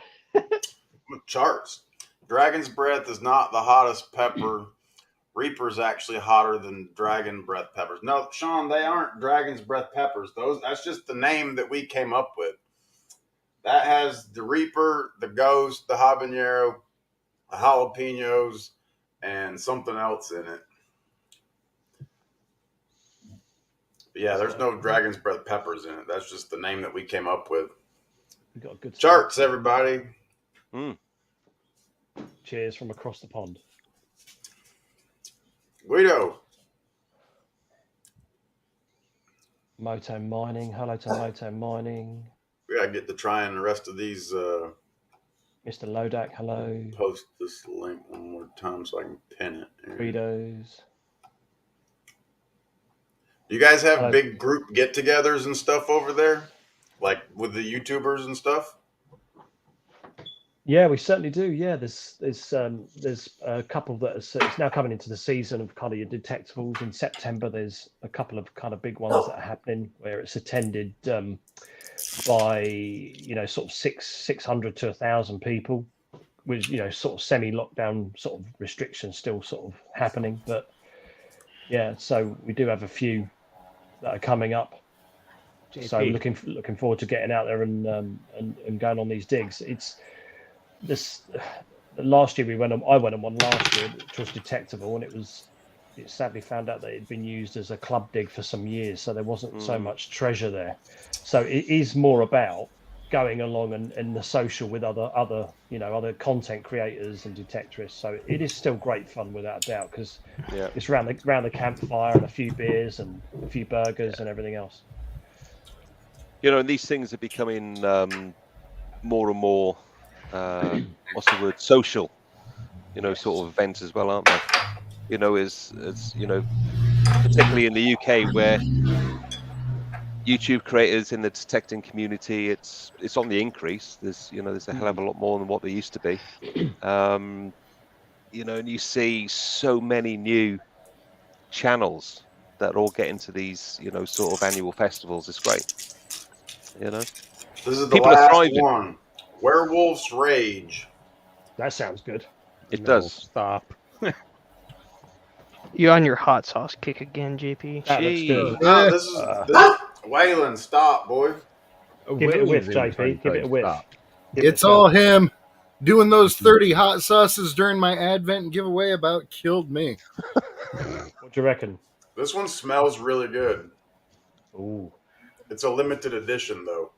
Charts. Dragon's Breath is not the hottest pepper. Reaper's actually hotter than Dragon Breath peppers. No, Sean, they aren't Dragon's Breath peppers. That's just the name that we came up with. That has the Reaper, the Ghost, the Habanero, the jalapenos, and something else in it. But yeah, there's no dragon's breath peppers in it. That's just the name that we came up with. We got a good Charts, everybody. Cheers from across the pond. Guido. Moto Mining. Hello to Moto Mining. We gotta get to trying the rest of these. Mr. Lodak, hello. Post this link one more time so I can pin it. Guidos. Do you guys have big group get-togethers and stuff over there, like with the YouTubers and stuff? Yeah, we certainly do. Yeah, there's a couple that it's now coming into the season of kind of your detectables. In September, there's a couple of kind of big ones that are happening where it's attended by sort of 600 to 1,000 people, with sort of semi-lockdown sort of restrictions still sort of happening. But yeah, so we do have a few that are coming up. JP. So looking forward to getting out there and going on these digs. It's this last year I went on one last year, which was detectable, and it sadly found out that it had been used as a club dig for some years, so there wasn't so much treasure there. So it is more about going along and the social with other content creators and detectorists. So it is still great fun without a doubt, because it's around the campfire and a few beers and a few burgers and everything else. And these things are becoming more and more what's the word, social, sort of events as well, aren't they? As particularly in the UK, where YouTube creators in the detecting community, it's on the increase. There's a hell of a lot more than what there used to be. And you see so many new channels that all get into these, sort of annual festivals. It's great. This is the People are last thriving. one. Werewolf's Rage. That sounds good. It does. Stop. You on your hot sauce kick again, JP? That looks good. No, this is Waylon, stop, boy. Give it a whiff, JP. Give it a whiff. It's all him. Doing those 30 hot sauces during my Advent giveaway about killed me. What do you reckon? This one smells really good. Ooh. It's a limited edition, though.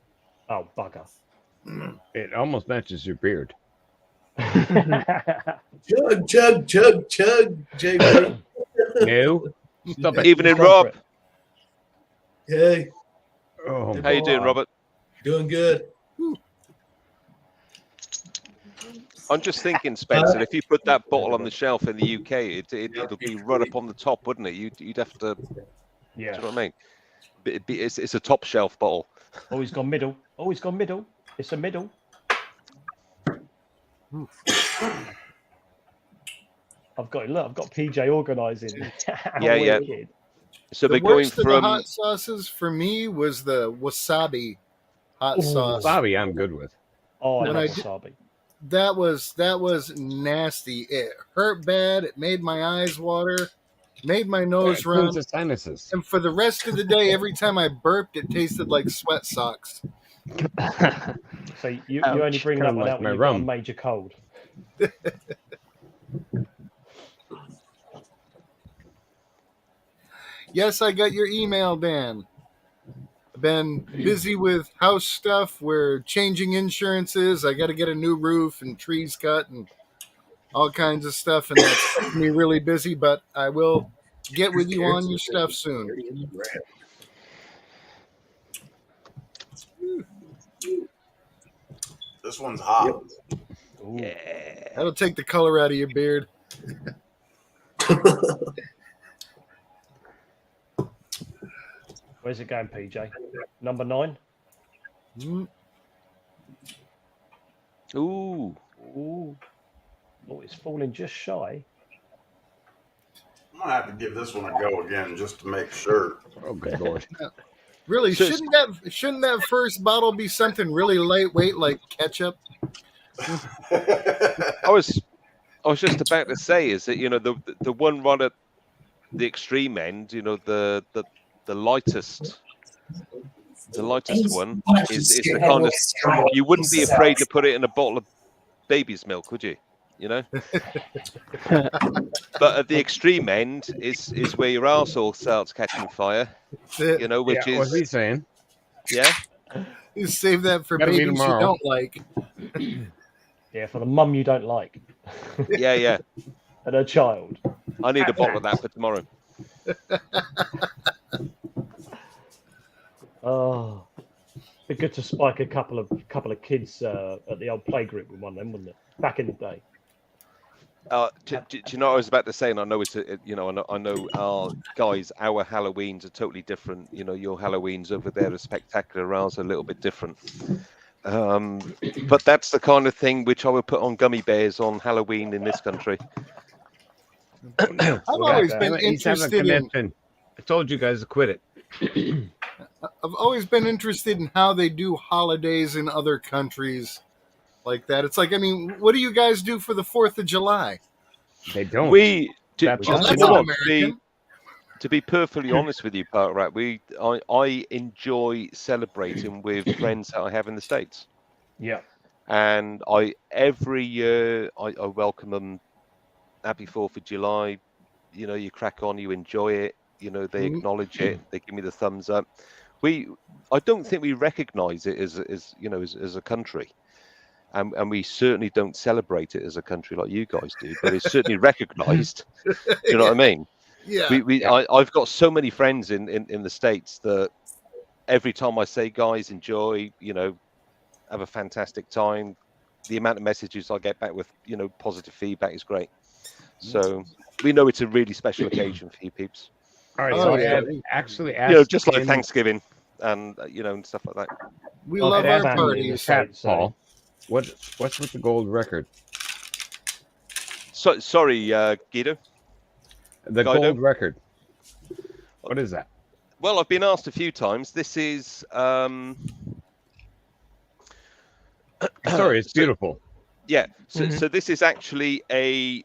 Oh, bugger. It almost matches your beard. Chug, chug, chug, chug, JP. No. Stop it. Evening, Rob. Hey, Oh, How you doing, Robert? doing good. I'm just thinking, Spencer, if you put that bottle on the shelf in the UK, it'll be right up on the top, wouldn't it? You'd have to. Yeah. Do you know what I mean? It's a top shelf bottle. Oh, he's gone middle. Oh, he's gone middle. It's a middle. I've got PJ organising. Yeah. So The we're going worst of the from. hot sauces for me was the wasabi hot sauce. Bobby, I'm good with. Oh, I When love I wasabi. That was nasty. It hurt bad. It made my eyes water. Made my nose run. The sinuses. And for the rest of the day, every time I burped, it tasted like sweat socks. So you only bring that Kinda one like out my when you've got a rum. major cold. Yes, I got your email, Dan. I've been busy with house stuff. We're changing insurances. I got to get a new roof and trees cut and all kinds of stuff, and that's keeping me really busy. But I will get with you on your stuff soon. This one's hot. Yeah. That'll take the color out of your beard. Where's it going, PJ? Number 9? Mm. Ooh. Ooh. Oh, it's falling just shy. I'm gonna have to give this one a go again just to make sure. Oh, good lord. Really, So- shouldn't that first bottle be something really lightweight like ketchup? I was just about to say is that the one right at the extreme end, the lightest one is the kind of, you wouldn't be afraid to put it in a bottle of baby's milk, would you? you know. But at the extreme end is where your arsehole starts catching fire, you know, which Yeah, what's is he saying? yeah. You save that for Gotta be babies you tomorrow. don't like. Yeah, for the mum you don't like Yeah. and her child. I need a bottle of that for tomorrow. Oh, be good to spike a couple of kids at the old playgroup with one of them, wouldn't it? Back in the day. Do you know what I was about to say? And I know I know our guys, our Halloweens are totally different. You know, your Halloweens over there are spectacular. Ours are a little bit different. But that's the kind of thing which I would put on gummy bears on Halloween in this country. I've always been He's having a interested in. connection. I told you guys to quit it. I've always been interested in how they do holidays in other countries like that. It's like, I mean, what do you guys do for the 4th of July? They don't. Do you That's know not what? American. To be perfectly honest with you, Park Rat, I enjoy celebrating with friends that I have in the States. Yeah. And every year I welcome them. Happy 4th of July. You know, you crack on, you enjoy it. You know, they acknowledge it. They give me the thumbs up. I don't think we recognise it as a country, and we certainly don't celebrate it as a country like you guys do. But it's certainly recognised. Do you know what I mean? Yeah. I've got so many friends in the States that every time I say, guys, enjoy, you know, have a fantastic time, the amount of messages I get back with, you know, positive feedback is great. So we know it's a really special occasion for you peeps. All right, Oh, so yeah. I actually asked, You know, just like Thanksgiving and you know, and stuff like that. We Well, love that's our family in the parties. States, so- Paul, what's with the gold record? So sorry, Guido. The Guido? gold record. What is that? Well, I've been asked a few times. This is Sorry, it's beautiful. Yeah. So this is actually a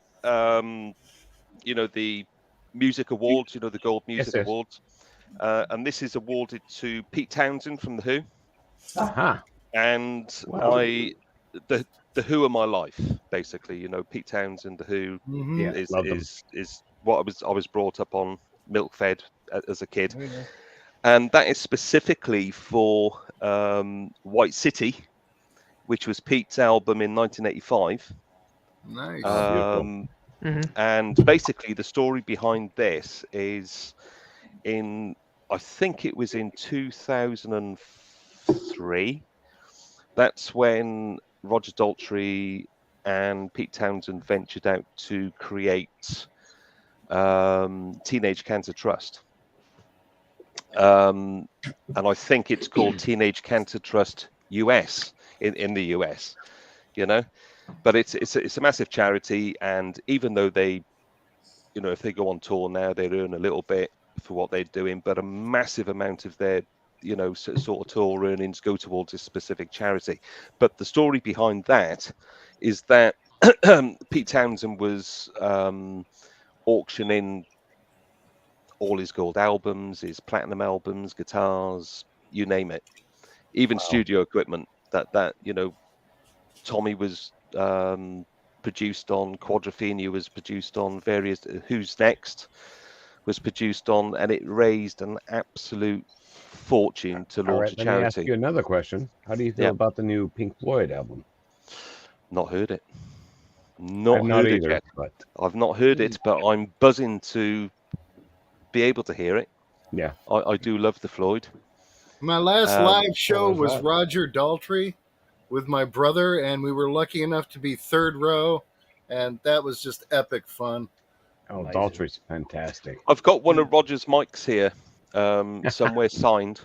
you know, the music awards, you know, the gold music Yes. awards. And this is awarded to Pete Townsend from The Who. Aha. And Wow. the Who are my life, basically. You know, Pete Townsend, The Who Yeah, love them. is what I was brought up on, milk fed as a kid. Oh, yeah. And that is specifically for White City, which was Pete's album in 1985. Nice. And basically the story behind this is I think it was in 2003. That's when Roger Daltrey and Pete Townsend ventured out to create Teenage Cancer Trust. And I think it's called Teenage Cancer Trust US in the US, you know. But it's a massive charity, and even though they, you know, if they go on tour now, they earn a little bit for what they're doing, but a massive amount of their, you know, sort of tour earnings go towards this specific charity. But the story behind that is that Pete Townsend was auctioning all his gold albums, his platinum albums, guitars, you name it, even studio equipment that you know, Tommy was produced on, Quadrophenia was produced on, various Who's Next was produced on, and it raised an absolute fortune to All launch right, a let me ask charity. you another question. How do you feel about the new Pink Floyd album? Not heard it. Not I've heard it either, yet. but I've not heard it, but I'm buzzing to be able to hear it. yeah, I do love the Floyd. My last live show was was that? Roger Daltrey with my brother, and we were lucky enough to be third row, and that was just epic fun. oh, Amazing. Daltrey's fantastic. I've got one of Roger's mics here, somewhere signed.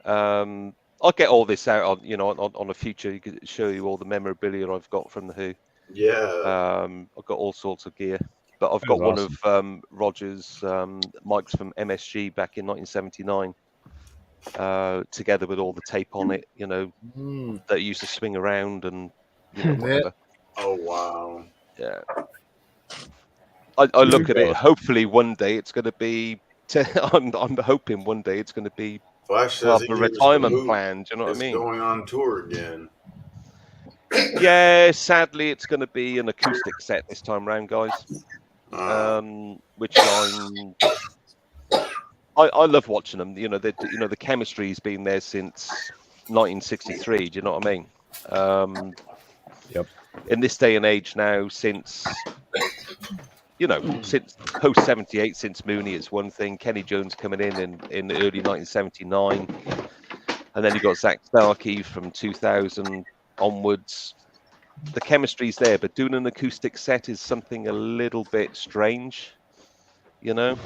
I'll get all this out on, you know, on a future. You could show you all the memorabilia I've got from the Who. Yeah. I've got all sorts of gear, but I've That got is one awesome. of Roger's mics from MSG back in 1979, together with all the tape on it, you know, that used to swing around and, you know, whatever. Oh wow. Yeah. I look at it. Hopefully, one day it's going to be. I'm hoping one day it's going to be Flash part says of a he hears retirement the Who plan. Do you know what I is mean? going on tour again. Yeah, sadly, it's going to be an acoustic set this time round, guys. Which I love watching them. You know, the chemistry's been there since 1963. Do you know what I mean? Yep. In this day and age now, since post 78, since Mooney, it's one thing. Kenny Jones coming in early 1979, and then you got Zach Starkey from 2000 onwards. The chemistry's there, but doing an acoustic set is something a little bit strange, you know.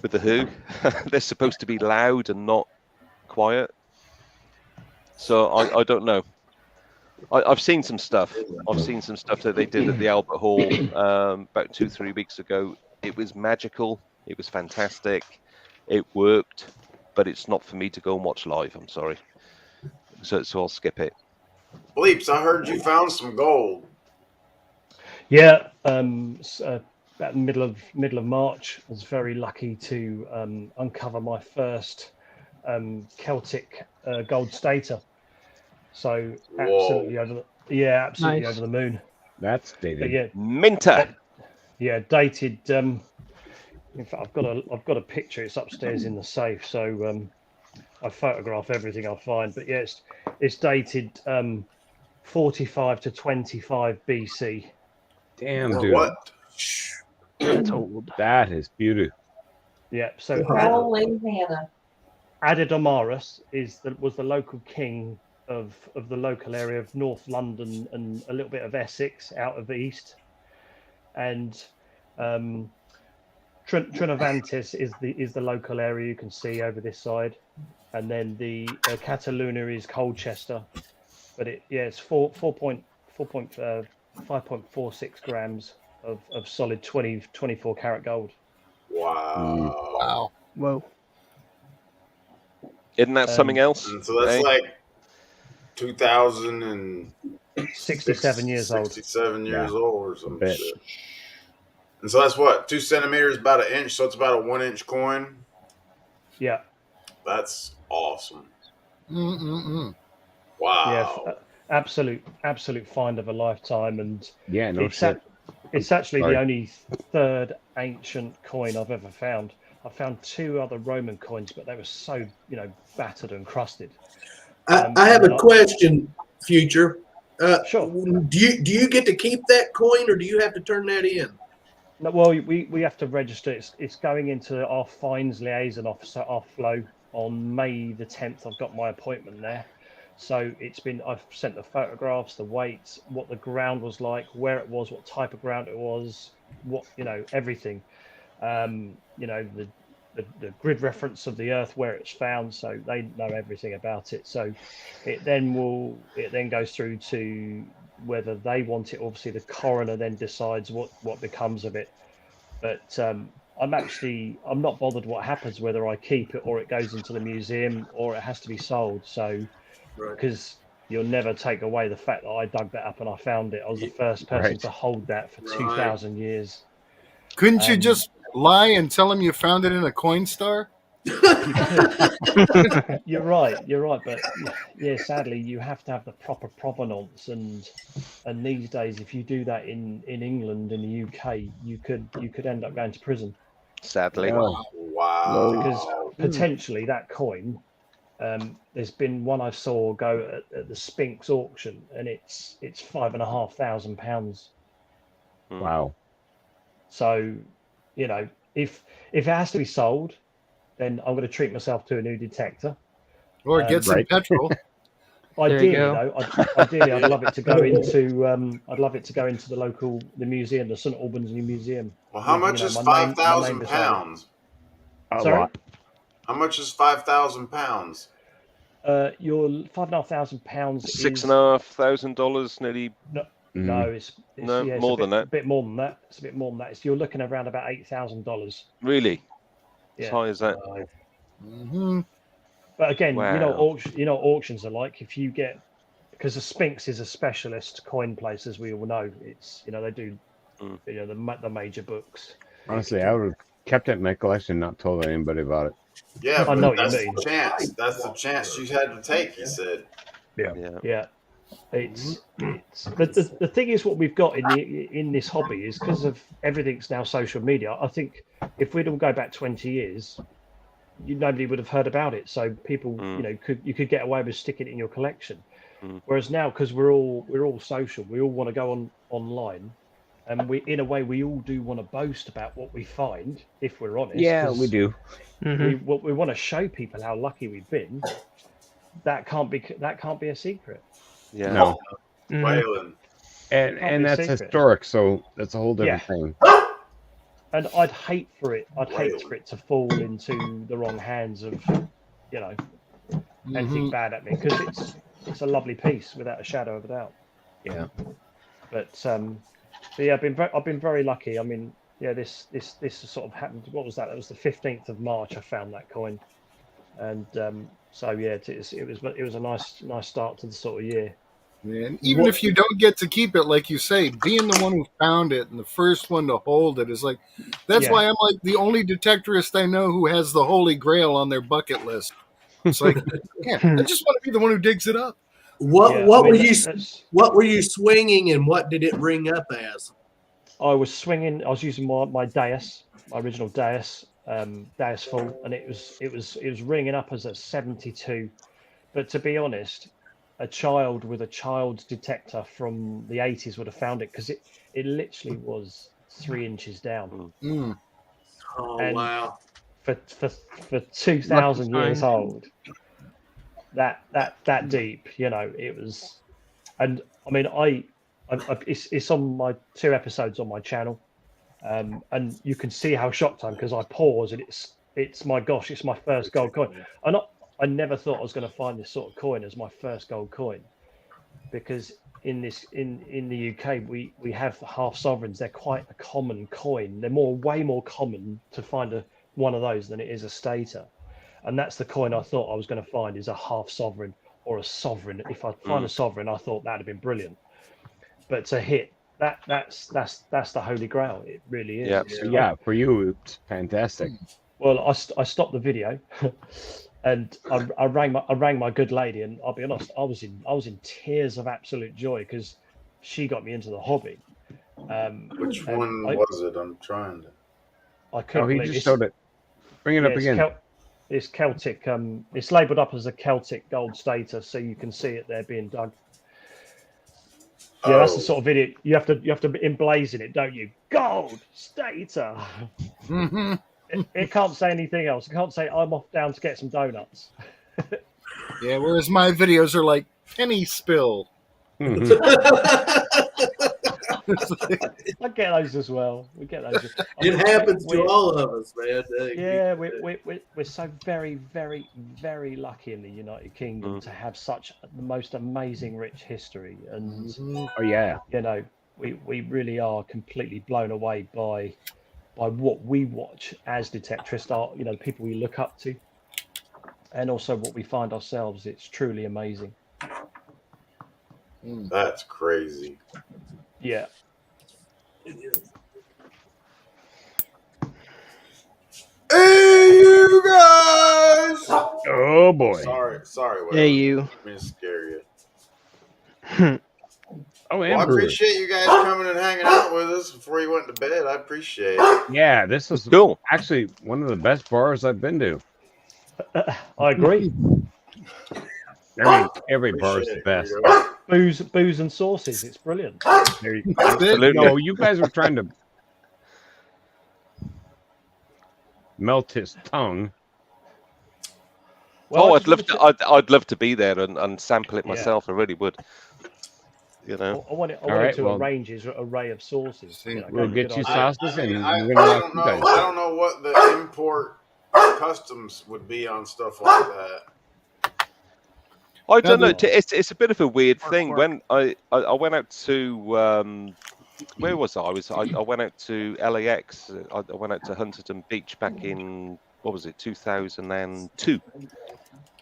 With the Who, they're supposed to be loud and not quiet. So I don't know. I've seen some stuff. I've seen some stuff that they did at the Albert Hall about 2-3 weeks ago. It was magical. It was fantastic. It worked, but it's not for me to go and watch live. I'm sorry. So I'll skip it. Bleeps, I heard you found some gold. Yeah, about middle of March, I was very lucky to uncover my first Celtic gold stater. So absolutely over the moon. That's dated. But yeah, Minter. Yeah, dated. In fact, I've got a picture. It's upstairs in the safe. So I photograph everything I find. But yeah, it's dated 45 to 25 BC. Damn, dude. What? That's old. That is beautiful. Yeah. So Holy Hannah. Adedomarus was the local king of the local area of North London and a little bit of Essex out of the east, and Trinovantes is the local area you can see over this side, and then the Cataluna is Colchester, but it's 5.46 grams of solid 24 karat gold. Wow. Whoa. Isn't that something else? So that's like 2,067 years old. 67 years old or some Bet. shit. And so that's what, 2 centimeters, about an inch. So it's about a 1 inch coin. Yeah. That's awesome. Mm-mm-mm. Wow. Yeah, absolute find of a lifetime, and Yeah, no shit. It's actually Sorry. the only third ancient coin I've ever found. I found 2 other Roman coins, but they were so battered and crusted. I have a question, Future. Sure. Do you get to keep that coin, or do you have to turn that in? No, well, we have to register. It's going into our fines liaison officer, our flow, on May the 10th. I've got my appointment there. So I've sent the photographs, the weights, what the ground was like, where it was, what type of ground it was, everything. The grid reference of the earth where it's found, so they know everything about it. So it then goes through to whether they want it. Obviously, the coroner then decides what becomes of it. But I'm not bothered what happens, whether I keep it or it goes into the museum or it has to be sold. So because you'll never take away the fact that I dug that up and I found it. I was the first person to hold that for 2,000 years. Couldn't you just lie and tell them you found it in a coin star? You're right, but yeah, sadly you have to have the proper provenance, and these days if you do that in England, in the UK, you could end up going to prison. Sadly. Wow. Because potentially that coin, there's been one I saw go at the Spinks auction, and it's £5,500. Wow. So, if it has to be sold, then I'm going to treat myself to a new detector, or get some petrol. Ideally, I'd love it to go into the museum, the St Albans New Museum. Well, how much is 5,000 pounds? Sorry? How much is 5,000 pounds? Your £5,500 $6,500, nearly. No, it's more than that. A bit more than that. It's a bit more than that. You're looking around about $8,000. Really? As high as that? Mm-hmm. But again, wow. Auctions are like, if you get, because the Spinks is a specialist coin place, as we all know. It's they do the major books. Honestly, I would have kept it in my collection, not told anybody about it. Yeah, I know what that's you mean. the chance. That's the chance you had to take. He said. Yeah. It's the thing is, what we've got in this hobby is because of everything's now social media. I think if we'd all go back 20 years, nobody would have heard about it. So people, you could get away with sticking it in your collection. Whereas now, because we're all social, we all want to go online, and in a way we all do want to boast about what we find. If we're honest, Yeah, we do. we want to show people how lucky we've been. That can't be a secret. Yeah. No. Whalen. And that's secret. historic, so that's a whole different thing. And I'd hate for it to fall into the wrong hands of, anything bad at me, because it's a lovely piece without a shadow of a doubt. Yeah. But yeah, I've been very lucky. I mean, yeah, this sort of happened. What was that? It was the 15th of March. I found that coin, and so yeah, it was a nice start to the sort of year. And even if you don't get to keep it, like you say, being the one who found it and the first one to hold it is like, that's why I'm like the only detectorist I know who has the Holy Grail on their bucket list. It's like, yeah, I just want to be the one who digs it up. What were you swinging, and what did it ring up as? I was swinging. I was using my dais, my original dais, dais full, and it was ringing up as a 72. But to be honest, a child with a child's detector from the 80s would have found it, because it literally was 3 inches down. Oh, and wow! For 2,000 years old, that deep, it was. And I mean, it's on my 2 episodes on my channel, and you can see how shocked I am, because I pause and it's my gosh, it's my first gold coin. I never thought I was going to find this sort of coin as my first gold coin, because in the UK we have half sovereigns. They're quite a common coin. They're way more common to find one of those than it is a stater, and that's the coin I thought I was going to find, is a half sovereign or a sovereign. If I find a sovereign, I thought that'd have been brilliant. But to hit that's the Holy Grail. It really is. Yeah, for you it's fantastic. Well, I stopped the video. And I rang my good lady, and I'll be honest, I was in tears of absolute joy, because she got me into the hobby. Which one was it? I'm trying to. I couldn't believe he just showed it. Bring it up again. It's Celtic. It's labelled up as a Celtic gold stater, so you can see it there being dug. Yeah, that's the sort of video you have to emblazon it, don't you? Gold stater. It can't say anything else. It can't say I'm off down to get some donuts. Yeah, whereas my videos are like penny spill. I get those as well. We get those. It happens to all of us, man. Yeah, we're so very, very, very lucky in the United Kingdom to have such the most amazing, rich history. And we really are completely blown away by what we watch as detectorists, are people we look up to, and also what we find ourselves. It's truly amazing. That's crazy. Yeah. Hey, you guys! Oh boy. Sorry. Hey, you. I didn't mean to scare you. Oh, I appreciate you guys coming and hanging out with us before you went to bed. I appreciate it. Yeah, this is cool. Actually one of the best bars I've been to. I agree. I mean, every bar is the best. Booze and sauces. It's brilliant. Absolutely. No, you guys are trying to melt his tongue. Well, I'd love to be there and sample it myself. I really would. I wanted to arrange his array of sauces. We'll get you sauces, and I don't know what the import customs would be on stuff like that. I don't know. It's a bit of a weird thing. When I went out to where was I? I went out to LAX. I went out to Huntington Beach back in 2002,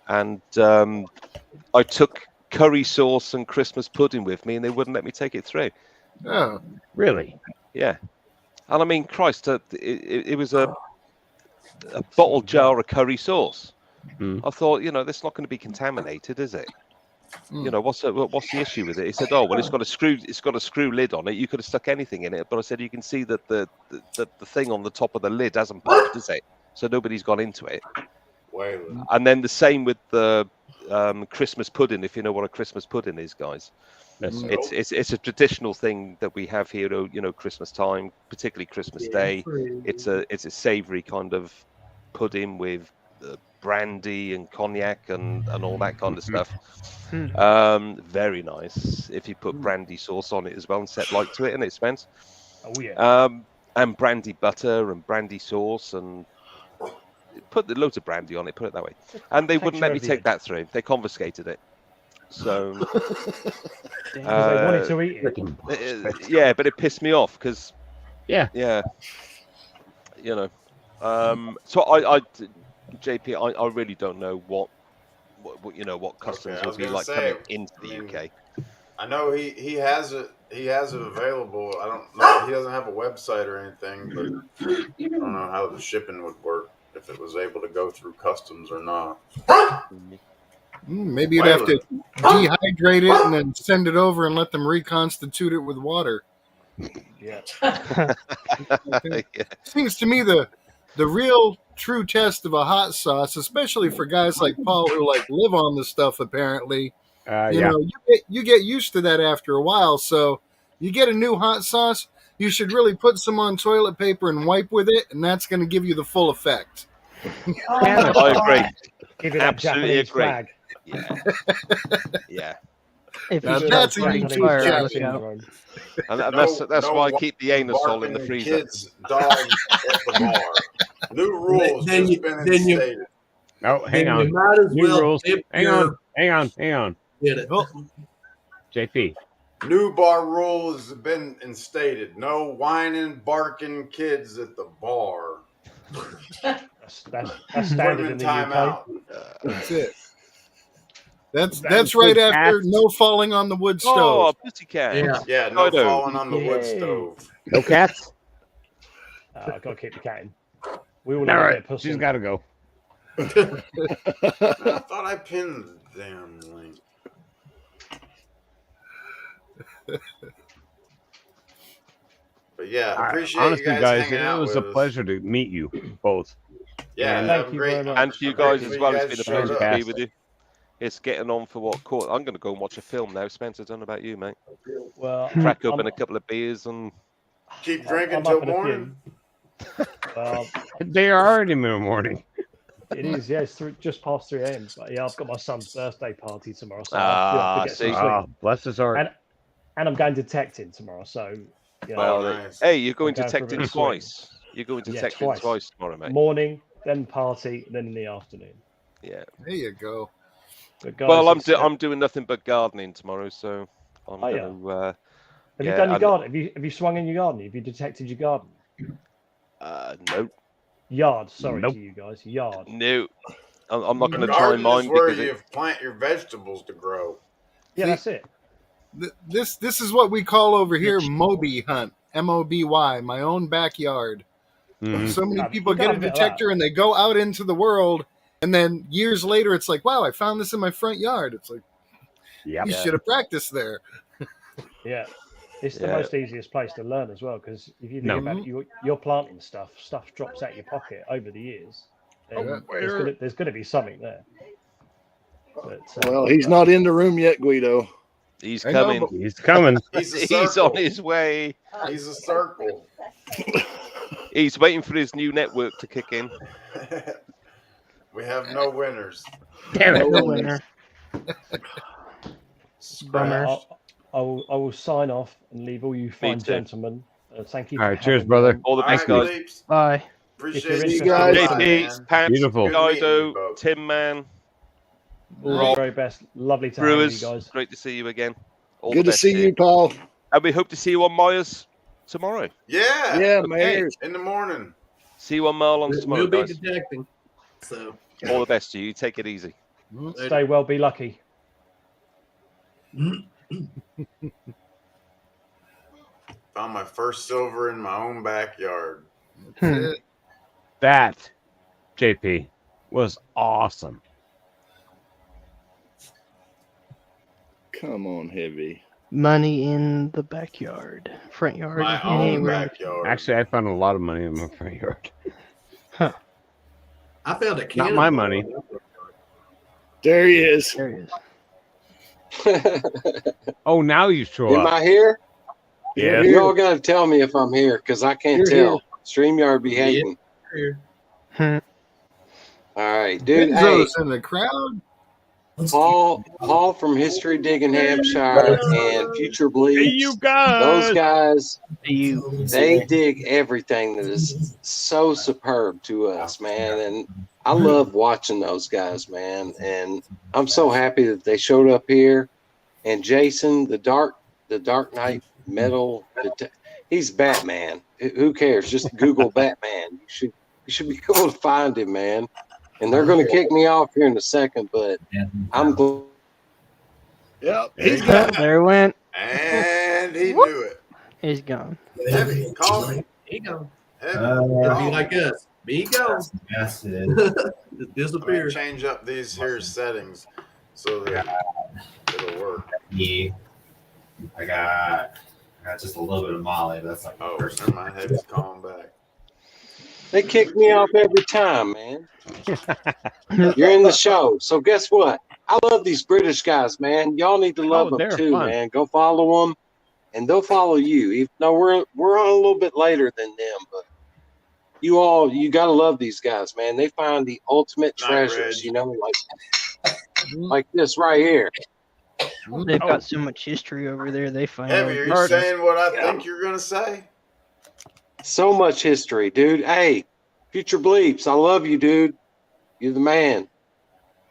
and I took curry sauce and Christmas pudding with me, and they wouldn't let me take it through. Oh, really? Yeah. And I mean, Christ, it was a bottle jar of curry sauce. I thought, that's not going to be contaminated, is it? You know, what's the issue with it? He said, oh, well, it's got a screw lid on it. You could have stuck anything in it. But I said, you can see that the thing on the top of the lid hasn't popped, is it? So nobody's gone into it. And then the same with the Christmas pudding, if you know what a Christmas pudding is, guys. It's a traditional thing that we have here, you know, Christmas time, particularly Christmas Day. It's a savoury kind of pudding with brandy and cognac and all that kind of stuff. Very nice if you put brandy sauce on it as well and set light to it, and it Spence. Oh yeah. And brandy butter and brandy sauce, and put loads of brandy on it, put it that way. And they wouldn't let me take that through. They confiscated it. So they wanted to eat it. Yeah, but it pissed me off because yeah, you know. So I JP, I really don't know what you know what customs would be like coming into the UK. I know he has it available. I don't know, he doesn't have a website or anything, but I don't know how the shipping would work, if it was able to go through customs or not. Maybe you'd have to dehydrate it and then send it over and let them reconstitute it with water. Yeah. Seems to me the real true test of a hot sauce, especially for guys like Paul who like live on the stuff apparently, you know, you get used to that after a while. So you get a new hot sauce, you should really put some on toilet paper and wipe with it, and that's going to give you the full effect. I agree. Give it Absolutely that Japanese agree. flag. Yeah. Now that's a YouTube channel. And that's why I keep the anus hole in the freezer. Kids, dogs at the bar. New rules just been instated. Oh, hang on. You might as New well rules. dip Hang on. Get it. JP. New bar rules have been instated. No whining, barking kids at the bar. That's standard in the UK. That's it. That's right after no falling on the wood stove. Oh, pussycat. Yeah, no falling on the wood stove. No cats? I've got to keep the cat in. We all All know right, pussy. she's got to go. I thought I pinned the damn link. But yeah, I appreciate honestly, you guys it hanging out was with a us. pleasure to meet you both. Yeah, thank you very much. And to you guys as well, it's been a pleasure to be Fantastic. with you. It's getting on for what quarter. I'm going to go and watch a film now. Spencer, I don't know about you, mate. Well, Crack open a couple of beers and keep drinking I'm till up in a morning. Well, They are already in the morning. it is, yeah. It's just past 3 a.m. But yeah, I've got my son's birthday party tomorrow, so I do have to get some sleep. Oh, bless his heart. And I'm going detecting tomorrow, so you know, well, nice. hey, you're going I'm going for a detecting bit of sweating. twice. You're going Yeah, detecting twice. twice tomorrow, mate. Morning, then party, then in the afternoon. Yeah. There you go. But guys, Well, it's, I'm doing nothing but gardening tomorrow, so I'm Oh, going yeah. to. have you done your garden? Have you swung in your garden? Have you detected your garden? No. Yard, sorry Nope. to you guys. Yard. No. I'm not going to try Garden mine is where because you plant your vegetables to grow. Yeah, See, that's it. This is what we call over here Moby hunt. MOBY, my own backyard. Mhm. So many Yeah, people you get a gotta get detector and they go out into the world, and then years later it's like, wow, I found this in my front yard. It's like, Yep. you should have practiced there. Yeah. It's the Yeah. most easiest place to learn as well, because if you think No. about it, you're planting stuff drops out your pocket over the years. Then there's going to be something there. But, Well, he's not in the room yet, Guido. he's I know, coming. but- He's coming. He's a He's circle. on his way. He's a circle. He's waiting for his new network to kick in. We have no winners. Damn it. No winner. Scratch. I will sign off and leave all you fine too. gentlemen. Thank you. All for right, cheers, having me brother. on. All the All best, right, guys. peeps. Bye. Appreciate If you you're guys. interested- JP, Pants, Beautiful. Good meeting you Guido, both. Tim Man, All Rob, the very best. Lovely to have you Brewers. guys. Great to see you again. All Good the to best see to you, Paul. And we hope to see you on Myers tomorrow. Yeah. Yeah, Okay. Mayor. In the morning. See you on Marlon's tomorrow, We'll be guys. detecting. So All the best to you. Take it easy. Stay well, be lucky. Found my first silver in my own backyard. That, JP, was awesome. Come on, Heavy. Money in the backyard, front yard, My own anywhere. backyard. Actually, I found a lot of money in my front yard. Huh. I found a Not cannon. my money. There he is. There he is. Oh, now you show Am up. I here? Yeah. Y'all got to tell me if I'm here because I can't You're tell. StreamYard be hating. Here. Hmm. All right, dude. Hey, Benzo's in the crowd. Paul from History Digging Hampshire and Future Bleeds. Hey, you guys. Those guys, You. they dig everything that is so superb to us, man. And I love watching those guys, man. And I'm so happy that they showed up here. And Jason, the Dark Knight Metal, he's Batman. Who cares? Just Google Batman. You should be able to find him, man. And they're going to kick me off here in a second, but I'm glad. Yep, he's got it. There he went. And he knew it. He's gone. Heavy, call me. He go. Heavy, It'll call be me. like us. Me go. Yes, it is. Just I'm gonna disappear. change up these here settings so that it'll work. Yeah. I got just a little bit of Molly. That's like Oh, never mind. Heavy's calling back. They kick me off every time, man. You're in the show. So guess what? I love these British guys, man. Y'all need to love them they're too, fun. man. Go follow them, and they'll follow you. Even though we're on a little bit later than them, but you gotta love these guys, man. They find the ultimate Night, treasures, Reg. you know, like this right here. They've got so much history over there. They find. Heavy, are you out. saying what I think you're gonna say? So much history, dude. Hey, Future Bleeps, I love you, dude. You're the man.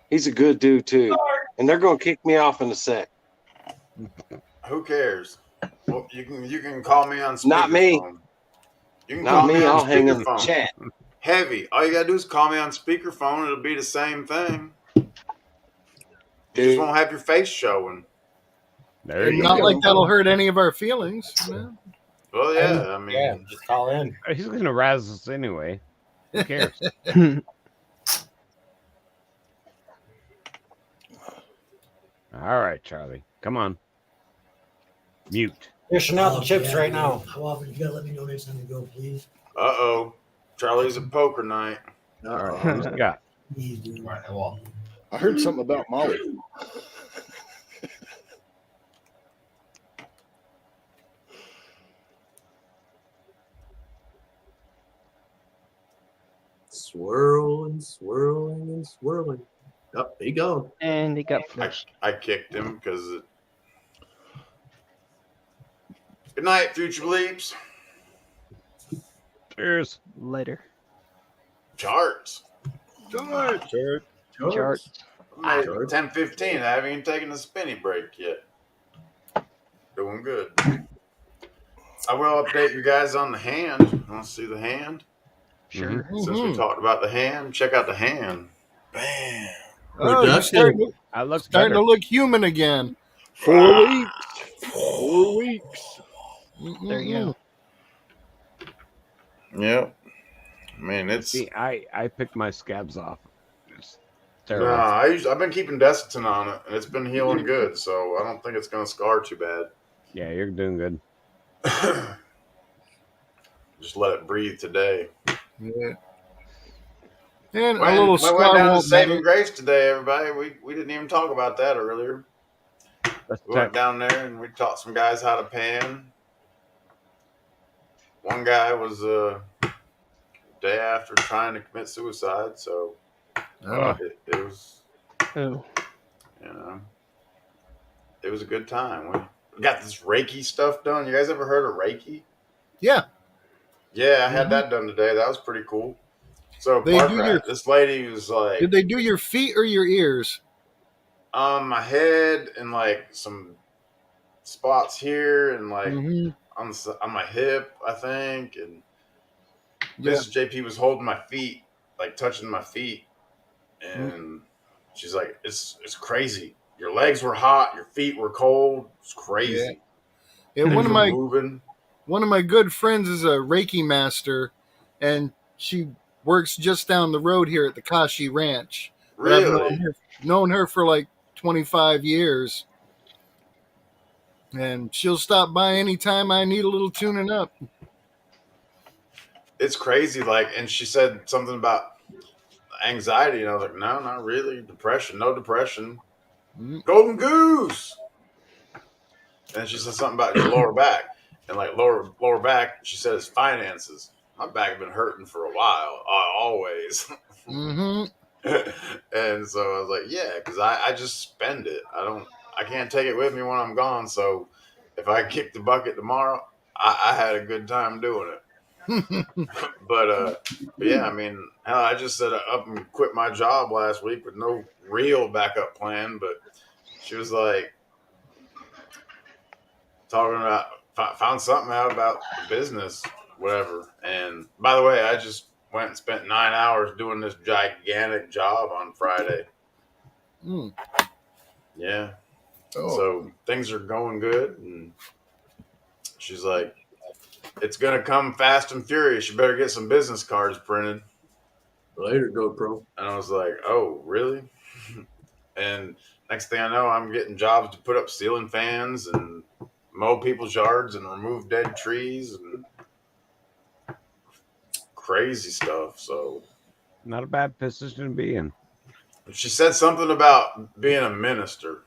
He's a good dude too, and they're gonna kick me off in a sec. Who cares? Well, you can call me on speakerphone. Not me. You can Not call me. me on I'll hang in the speakerphone. chat. Heavy. All you gotta do is call me on speakerphone. It'll be the same thing. You Dude. just won't have your face showing. There you Not go. like that'll hurt any of our feelings. You know? Well, yeah. I mean, yeah, just call in. He's going to razz us anyway. Who cares? All right, Charlie. Come on. Mute. Dishing out the chips right now. How often you gotta let me know next time you go, please? uh-oh. Charlie's a poker night. All right. Who's got? Please, dude. Right, well, I heard something about Molly. Swirling, swirling, and swirling. Oh, he gone. And he got flushed. I kicked him because it... Good night, Future Leaps. Cheers. Later. Charts. Charts. Charts. I'm at 10:15. I haven't even taken a spinny break yet. Doing good. I will update you guys on the hand. Want to see the hand? Sure. Since we talked about the hand, check out the hand. Bam. Oh, you're starting, I look starting better. to look human again. 4 weeks. 4 weeks. There you go. Yep. I mean, it's... See, I picked my scabs off. It's No, terrible. I've been keeping Desitin on it, and it's been healing good, so I don't think it's going to scar too bad. Yeah, you're doing good. Just let it breathe today. Yeah. And Went, a little went scar down to won't Saving matter. Grace today, everybody. We didn't even talk about that earlier. Let's We went check. down there and we taught some guys how to pan. One guy was day after trying to commit suicide, so it was, Oh. you know, it was a good time. We got this Reiki stuff done. You guys ever heard of Reiki? Yeah. Yeah, I had that done today. That was pretty cool. So They Park do Rat, your- this lady was like, Did they do your feet or your ears? my head and like some spots here and like on my hip, I think. And Mrs. JP was holding my feet, like touching my feet, and she's like, "It's crazy. Your legs were hot, your feet were cold. It's crazy." Yeah, Things one of were my moving. one of my good friends is a Reiki master, and she works just down the road here at the Kashi Ranch. But I've Really? known her for like 25 years. And she'll stop by anytime I need a little tuning up. It's crazy. Like, and she said something about anxiety, and I was like, no, not really. Depression, no depression. Golden goose. And she said something about your lower back, and like lower back. She said it's finances. My back had been hurting for a while, always. Mm-hmm. And so I was like, yeah, because I just spend it. I can't take it with me when I'm gone. So if I kick the bucket tomorrow, I had a good time doing it. But yeah, I mean, hell, I just set up and quit my job last week with no real backup plan. But she was like talking about found something out about the business, whatever. And by the way, I just went and spent 9 hours doing this gigantic job on Friday. Mm. Yeah. Oh. So things are going good. And she's like, it's going to come fast and furious. You better get some business cards printed. Later, GoPro. And I was like, oh, really? And next thing I know, I'm getting jobs to put up ceiling fans and mow people's yards and remove dead trees and crazy stuff. So not a bad position to be in. She said something about being a minister.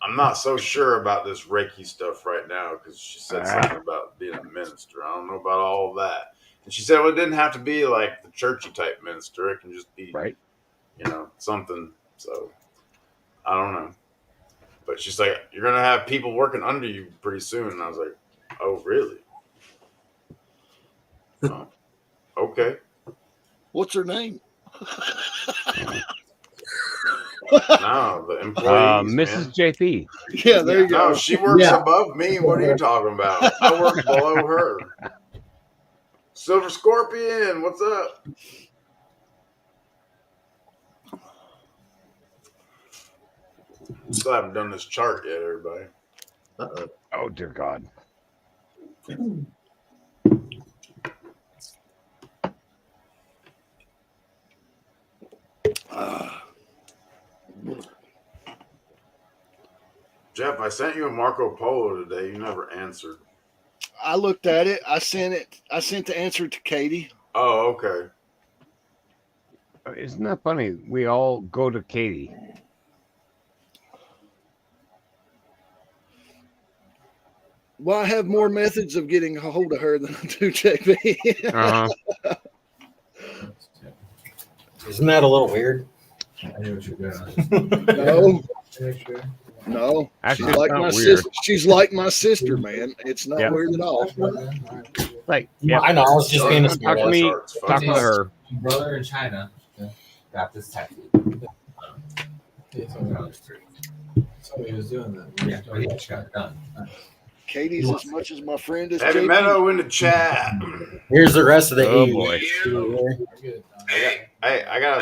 I'm not so sure about this Reiki stuff right now because she said something about being a minister. I don't know about all of that. And she said, well, it didn't have to be like the churchy type minister. It can just be, right, something. So I don't know. But she's like, you're going to have people working under you pretty soon. And I was like, oh, really? Oh, okay. What's her name? No, the employees, Mrs. man. JP. Yeah, there you go. No, she works above me. What are you talking about? I work below her. Silver Scorpion, what's up? Still haven't done this chart yet, everybody. Uh-oh. Oh, dear God. Jeff, I sent you a Marco Polo today. You never answered. I looked at it. I sent the answer to Katie. Oh, okay. Isn't that funny? We all go to Katie. Well, I have more methods of getting a hold of her than I do JP. Uh-huh. Isn't that a little weird? No. No, Actually, she's like my sister. She's like my sister, man. It's not weird at all. Like, I know. I was just being a talk to me. Talk to her. Brother in China got this tattoo. So he was doing that. Yeah, but he just got it done. Katie's as much as my friend is. Heavy JP. Meadow in the chat. Here's the rest of the Oh E. boy. I gotta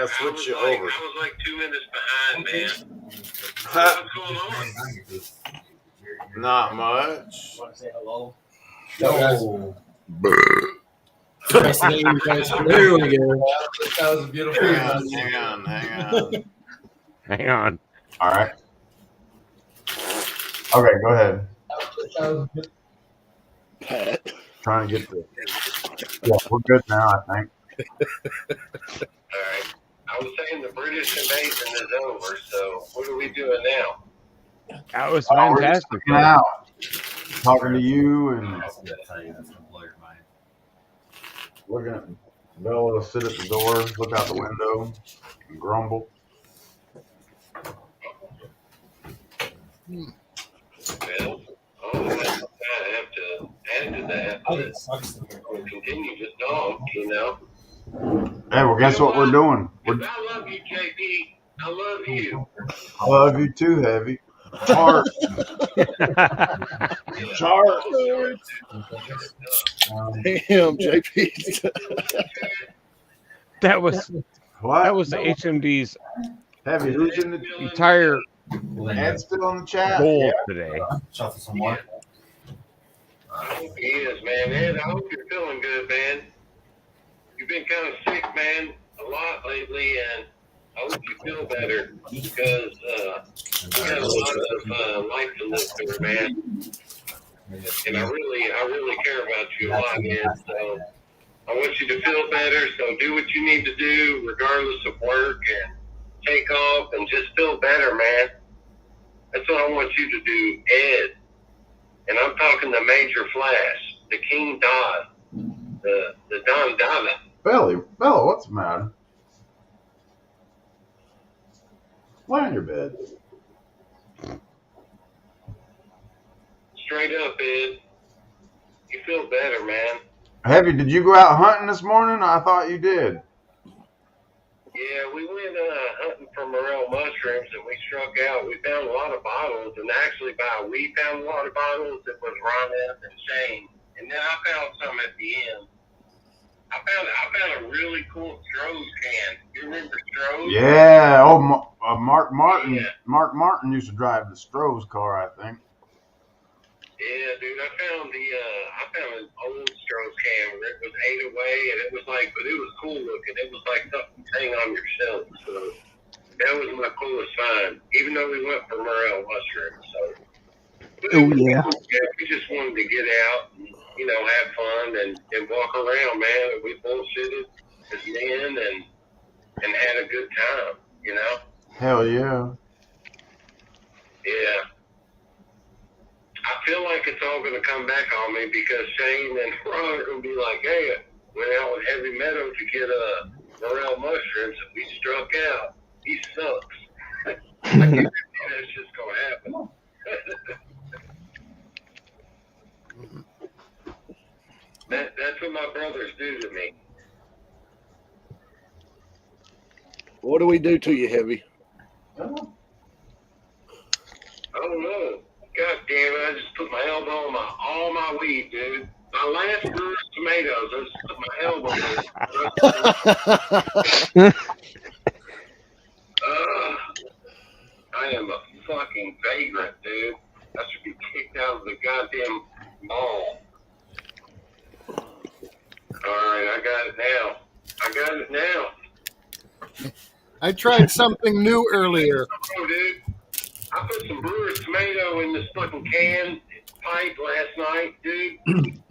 switch you over. I was like 2 minutes behind, man. What's going on? Not much. Want to say hello? No. There we go. That was a beautiful. Hang on. Hang on. All right. Okay, go ahead. Pat. Trying to get the. Yeah, we're good now, I think. All right. I was saying the British invasion is over, so what are we doing now? That was We're just fantastic. hanging out, talking to you, and looking at Bella will sit at the door, look out the window, and grumble. Well, I have to add to that. But continue to talk, Hey, well, guess what we're doing? I love you, JP. I love you. I love you too, Heavy. Chart. Chart. Damn, JP. That was What? that was the HMD's Heavy, who's in the entire Ed's still on the chat? goal today. Shuffle some more. I hope he is, man. Ed, I hope you're feeling good, man. You've been kind of sick, man, a lot lately, and hope you feel better because you got a lot of life to live through, man. And I really care about you a lot, man. So I want you to feel better. So do what you need to do, regardless of work, and take off and just feel better, man. That's what I want you to do, Ed. And I'm talking the Major Flash, the King Dodd, the Don Dada. Bella, what's the matter? Lie on your bed. Straight up, Ed. You feel better, man. Heavy, did you go out hunting this morning? I thought you did. Yeah, we went hunting for morel mushrooms, and we struck out. We found a lot of bottles, and actually we found a lot of bottles. It was Ron and Shane, and then I found some at the end. I found a really cool Stroh's can. You remember Stroh's? Yeah. Oh, Mark Martin. Yeah. Mark Martin used to drive the Stroh's car, I think. Yeah, dude. I found an old Stroh's can where it was 8 away, and it was cool looking. It was like something to hang on your shelf. So that was my coolest find, even though we went for morel mushrooms. So. We just wanted to get out and, have fun and walk around, man. And we bullshitted as men and had a good time, Hell yeah. Yeah. I feel like it's all going to come back on me because Shane and Ron are going to be like, hey, went out with Heavy Meadow to get morel mushrooms and we struck out. He sucks. I can't believe that's just going to happen. That's what my brothers do to me. What do we do to you, Heavy? I don't know. God damn it! I just put my elbow on all my weed, dude. My last brewer's tomatoes. I just put my elbow in. I am a fucking vagrant, dude. I should be kicked out of the goddamn mall. All right, I got it now. I tried something new earlier. Oh, dude. I put some brewer's tomato in this fucking can pipe last night, dude. And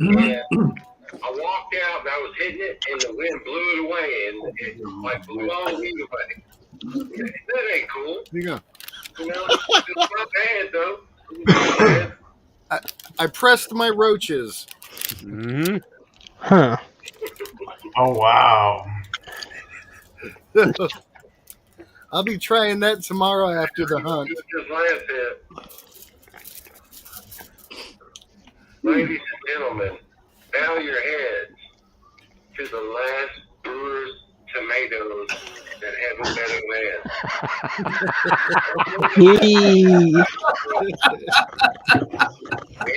I walked out and I was hitting it and the wind blew it away and it blew all the weed away. That ain't cool. Here you go. It's not bad though. It's not bad. I pressed my roaches. Mm-hmm. Huh. Oh, wow. I'll be trying that tomorrow after the hunt. Ladies and gentlemen, bow your heads to the last brewer's tomatoes that haven't been away.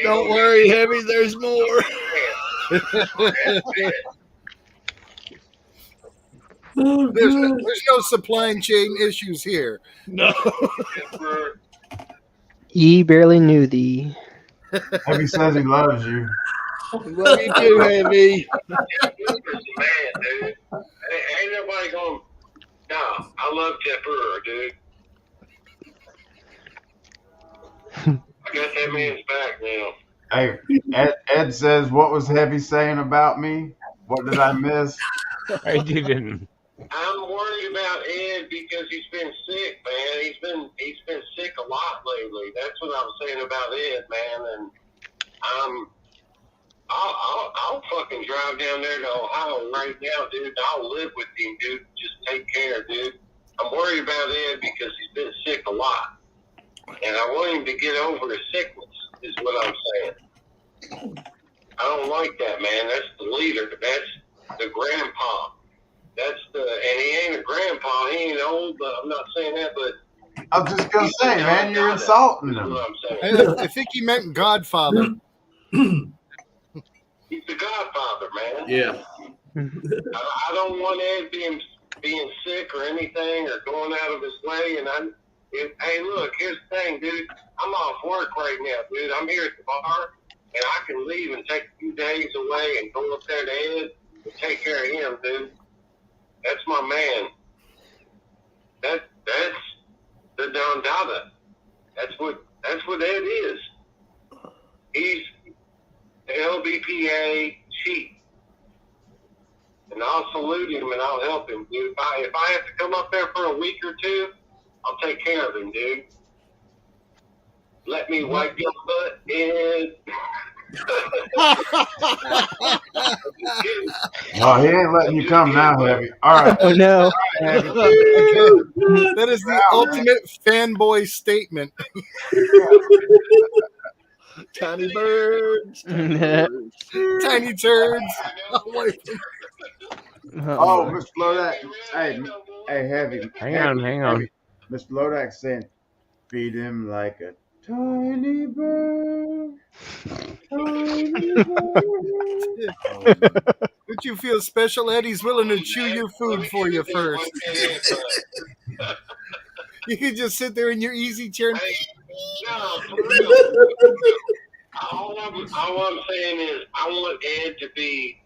Don't worry, Heavy, there's more. There's no supply chain issues here. No. Ye barely knew thee. Heavy says he loves you. Love you too, Heavy. Man, dude. Ain't nobody going, no, I love Jeff Brewer, dude. I got that man's back now. Hey, Ed says, what was Heavy saying about me? What did I miss? I didn't. I'm worried about Ed because he's been sick, man. He's been sick a lot lately. That's what I'm saying about Ed, man. And I'll fucking drive down there to Ohio right now, dude. I'll live with him, dude. Just take care, dude. I'm worried about Ed because he's been sick a lot, and I want him to get over his sickness. Is what I'm saying. I don't like that, man. That's the leader. That's the grandpa. And he ain't a grandpa. He ain't old, but I'm not saying that, but I was just going to say, man, you're insulting him. I think he meant Godfather. He's the Godfather, man. Yeah. I don't want Ed being sick or anything or going out of his way. And hey, look, here's the thing, dude. I'm off work right now, dude. I'm here at the bar, and I can leave and take a few days away and go up there to Ed and take care of him, dude. That's my man. That's the Don Dada. That's what Ed is. He's the LBPA chief. And I'll salute him and I'll help him, dude. If I have to come up there for a week or two, I'll take care of him, dude. Let me wipe your butt, Ed. Oh, he ain't letting you come now, Heavy. All right. Oh no. That is the ultimate fanboy statement. Tiny birds. Tiny turds. Oh, Mr. Lodak. Hey, Heavy. Hang on. Mr. Lodak saying, feed him like a tiny bird. Tiny bird. Don't you feel special, Ed? He's willing to chew your food for you first. You can just sit there in your easy chair. No, for real. All I'm saying is I want Ed to be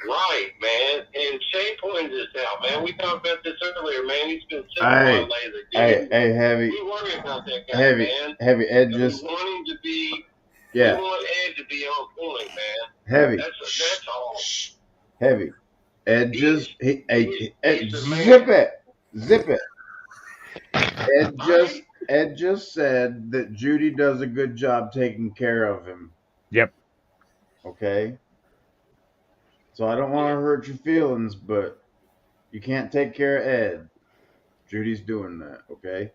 right, man. And Shane pointed this out, man. We talked about this earlier, man. He's been sick lately. Hey, Heavy. We worry about that guy, man. Heavy, Ed just. We want him to be. Yeah. We want Ed to be on point, man. Heavy. That's all. Heavy. Ed just. Zip it. Ed just said that Judy does a good job taking care of him. Yep. Okay. So I don't want to hurt your feelings, but you can't take care of Ed. Judy's doing that, okay?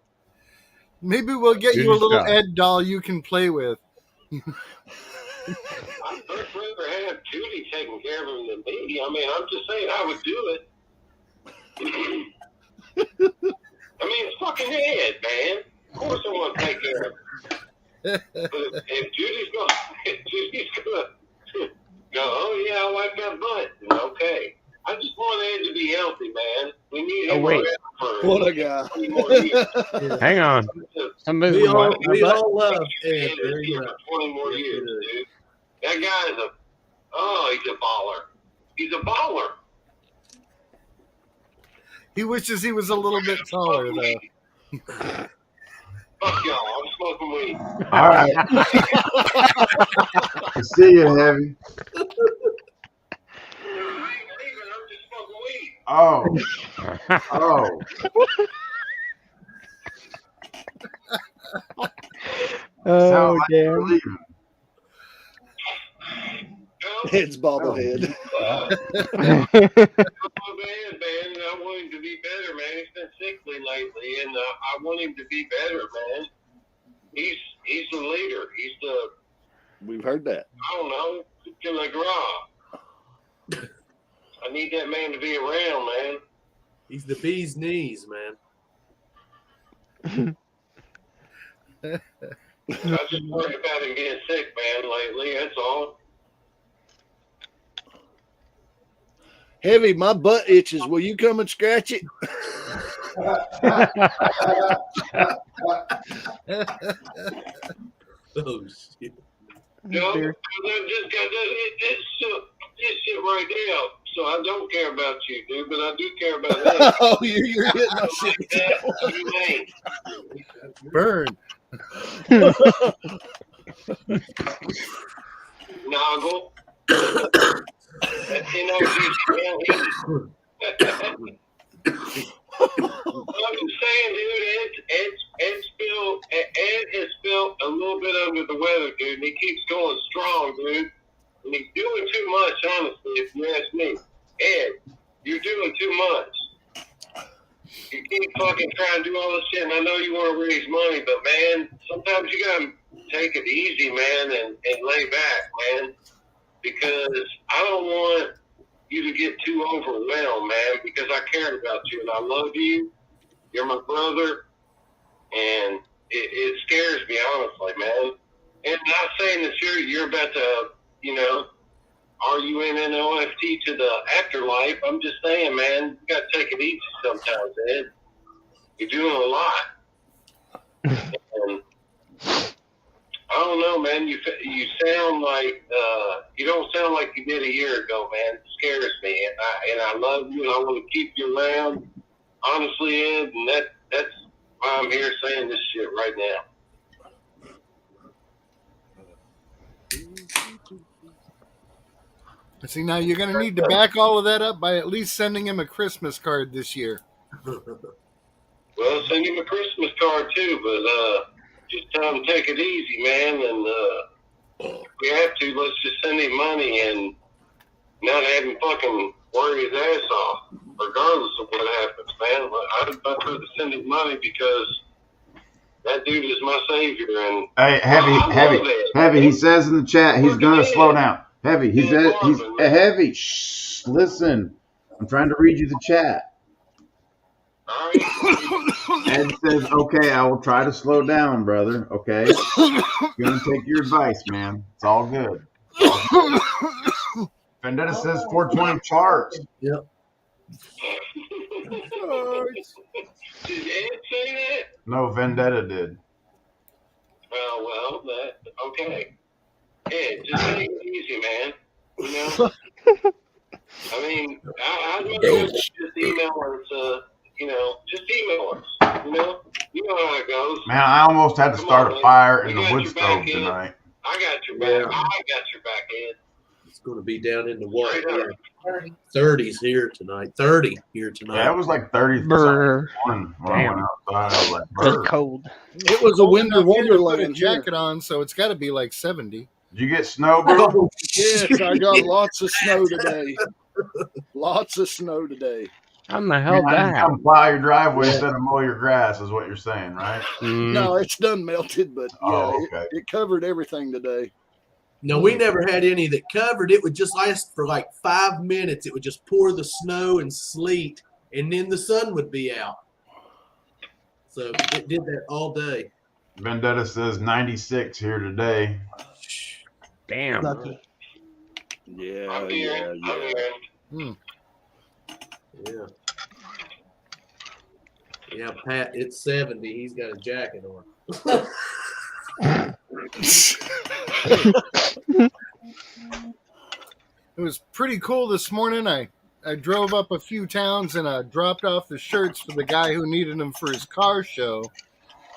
Maybe we'll get you a little Ed doll you can play with. I'd much rather have Judy taking care of him than me. I mean, I'm just saying I would do it. I mean, it's fucking Ed, man. Of course I want to take care of him. But if Judy's gonna go, oh yeah, I like that butt. Okay. I just want Ed to be healthy, man. We need him wait. for What a guy. 20 more years. Hang on. We all love Ed. Ed is here for 20 more years, dude. That guy is he's a baller. He's a baller. He wishes he was a little bit taller, though. Fuck y'all, I'm smoking weed. All right. See you, Heavy. Oh. Oh, like damn. you're leaving. It's bobblehead. Man, I want him to be better, man. He's been sickly lately, and I want him to be better, man. He's the leader. He's the. We've heard that. I don't know. I need that man to be around, man. He's the bee's knees, man. I just worried about him getting sick, man, lately. That's all. Heavy, my butt itches. Will you come and scratch it? Oh shit! No, I just got this shit right now. So I don't care about you, dude, but I do care about that. Oh, you're hitting my shit. Burn. Noggle. You know, I'm just saying, dude, Ed has spilled a little bit under the weather, dude, and he keeps going strong, dude. And he's doing too much, honestly, if you ask me. Ed, you're doing too much. You keep fucking trying to do all this shit, and I know you want to raise money, but, man, sometimes you got to take it easy, man, and lay back, man. Because I don't want you to get too overwhelmed, man, because I cared about you and I love you. You're my brother, and it scares me, honestly, man. And not saying that you're about to, are you in an OFT to the afterlife? I'm just saying, man, you got to take it easy sometimes, Ed. You're doing a lot. And I don't know, man. You sound like you don't sound like you did a year ago, man. It scares me, and I love you, and I want to keep you around. honestly, Ed, and that's why I'm here saying this shit right now. See, now you're going to need to back all of that up by at least sending him a Christmas card this year. Well, send him a Christmas card too, but just tell him take it easy, man. And if we have to, let's just send him money and not have him fucking worry his ass off, regardless of what happens, man. I'd rather send him money because that dude is my savior. And Hey, Heavy. He says in the chat he's gonna slow down. Heavy. He's Heavy. Shh. Listen, I'm trying to read you the chat. Ed says, "Okay, I will try to slow down, brother. Okay, gonna take your advice, man. It's all good." Vendetta says 420 charts. Yep. Did Ed say that? No, Vendetta did. Well, okay. Ed, just take it easy, man. You know? I mean, I'd rather just email us, just email us, You know how it goes. Man, I almost had to start a fire in the wood stove tonight. I got your back. I got your back, Ed. It's going to be down in the what here? 30s here tonight. 30 here tonight. Yeah, it was like 30 when I went outside. I was like, brr. Cold. It was a winter wonderland. Put a jacket on, so it's got to be like 70. Did you get snow, bro? Yes, I got lots of snow today. Lots of snow today. How in the hell I that can come happened? plow your driveway instead of mow your grass, is what you're saying, right? No, it's done melted, but Oh, okay. it covered everything today. No, we never had any that covered. It would just last for like 5 minutes. It would just pour the snow and sleet, and then the sun would be out. So it did that all day. Vendetta says 96 here today. Damn. Lucky. Yeah. Yeah, Pat, it's 70. He's got a jacket on. It was pretty cool this morning. I drove up a few towns and dropped off the shirts for the guy who needed them for his car show.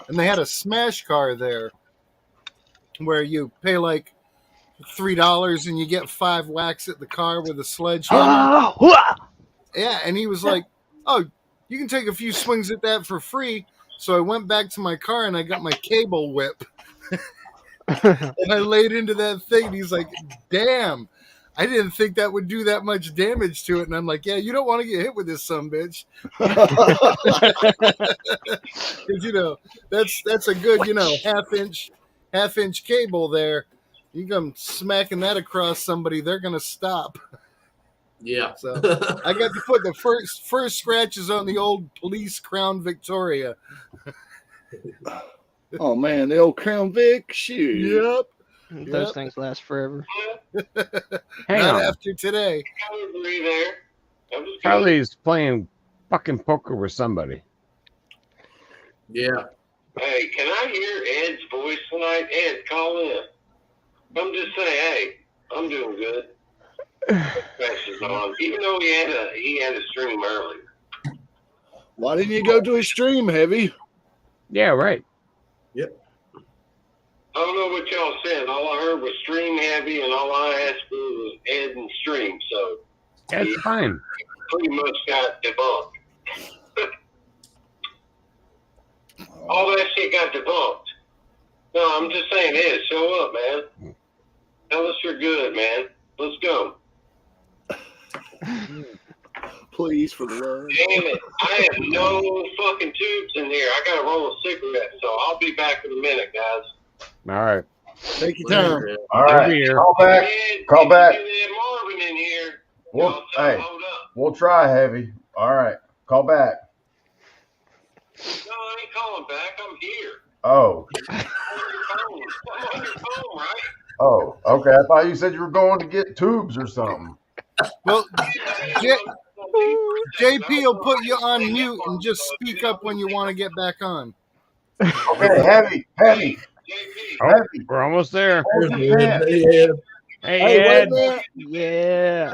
And they had a smash car there where you pay like $3 and you get 5 whacks at the car with a sledgehammer. Yeah, and he was like, "Oh, you can take a few swings at that for free." So I went back to my car and I got my cable whip. And I laid into that thing. And he's like, "Damn, I didn't think that would do that much damage to it." And I'm like, "Yeah, you don't want to get hit with this sumbitch." Because, that's a good, half inch cable there. You come smacking that across somebody, they're going to stop. Yeah. So I got to put the first scratches on the old police Crown Victoria. Oh man, the old Crown Vic, shoot. Yep. Those things last forever. Hang Not on. after today. Charlie's playing fucking poker with somebody. Yeah. Hey, can I hear Ed's voice tonight? Ed, call in. I'm just saying, hey, I'm doing good. Pressure's on. Even though he had a stream earlier. Why didn't you go to his stream, Heavy? Yeah, right. Yep. I don't know what y'all said. All I heard was stream heavy, and all I asked for was Ed and stream. So That's fine. pretty much got debunked. All that shit got debunked. No, I'm just saying, Ed, show up, man. Tell us you're good, man. Let's go. Please, for the love. Damn it. I have no fucking tubes in here. I got to roll a cigarette, so I'll be back in a minute, guys. All right. Take your time. All right. Call back. Call back. Marvin in here. We'll try, Heavy. All right. Call back. No, I ain't calling back. I'm here. Oh. I'm on your phone, right? Oh, okay. I thought you said you were going to get tubes or something. Well, JP will put you on mute and just speak up when you want to get back on. Okay, Heavy. Oh, we're almost there. Hey, Ed. wait a minute. Yeah.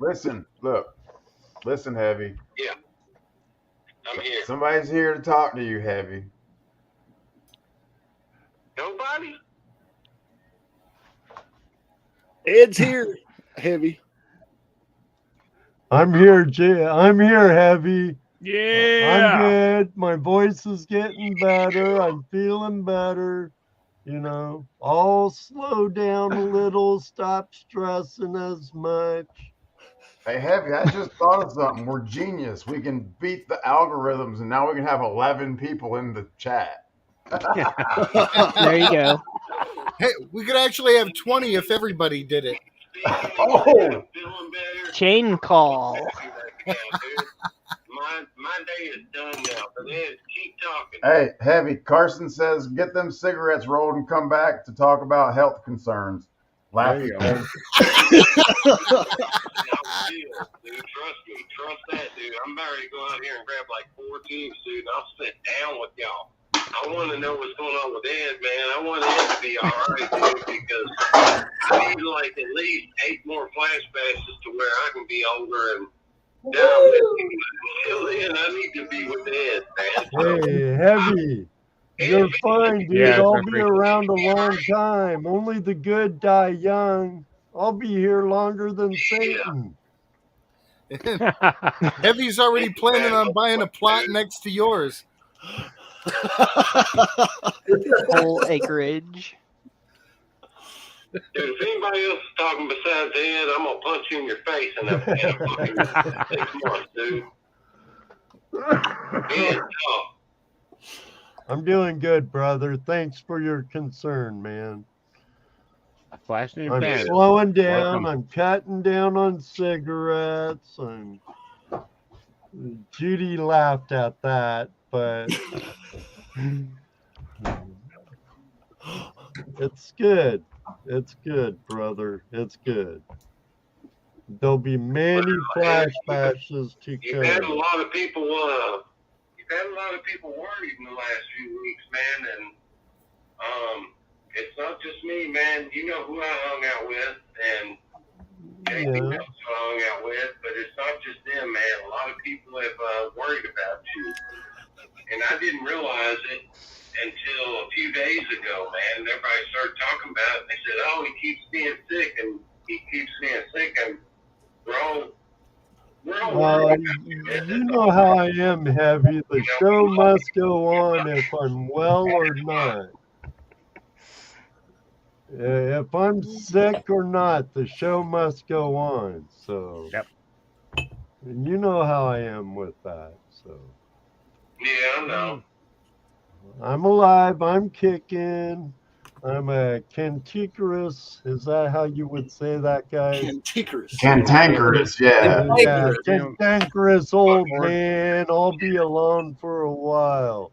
Listen, look. Listen, Heavy. Yeah, I'm here. Somebody's here to talk to you, Heavy. Nobody? Ed's here, Heavy. I'm here, Jay. I'm here, Heavy. Yeah. I'm good. My voice is getting better. I'm feeling better. You know, I'll slow down a little, stop stressing as much. Hey, Heavy, I just thought of something. We're genius. We can beat the algorithms, and now we can have 11 people in the chat. There you go. Hey, we could actually have 20 if everybody did it. Oh, Chain call. My day is done now, but Ed, keep talking. hey, Heavy, Carson says get them cigarettes rolled and come back to talk about health concerns. There you go. Dude, trust that, dude. I'm about to go out here and grab like 4 tubes, dude, and I'll sit down with y'all. I want to know what's going on with Ed, man. I want Ed to be all right, dude, because I need like at least 8 more flashbacks to where I can be older and down with you. Until then, I need to be with Ed, man. Hey, Heavy. You're fine, dude. Yes, I'll I be appreciate around a long time. Only the good die young. I'll be here longer than Satan. Heavy's already planning on buying a plot next to yours. Whole acreage. Dude, if anybody else is talking besides Ed, I'm gonna punch you in your face in a fucking 6 months, dude. Ed, talk. I'm doing good, brother. Thanks for your concern, man. A flash in your I'm pan. slowing down. Welcome. I'm cutting down on cigarettes. Judy laughed at that, but it's good. It's good, brother. It's good. There'll be many flashbacks to You've had a come. lot of people. You've had a lot of people worried in the last few weeks, man, and it's not just me, man. You know who I hung out with, and Jason knows who I hung out with, but it's not just them, man. A lot of people have worried about you, and I didn't realize it until a few days ago, man. Everybody started talking about it, and they said, "Oh, he keeps being sick, and he keeps being sick," and we're all worried about you, man. You know how I am, Heavy. The show must go on if I'm well or not. If I'm sick or not, the show must go on. So, yep. And you know how I am with that. So, yeah, I know. I'm alive. I'm kicking. I'm a cantankerous. Is that how you would say that, guys? Cantankerous, yeah. Yeah, cantankerous old man. I'll be alone for a while.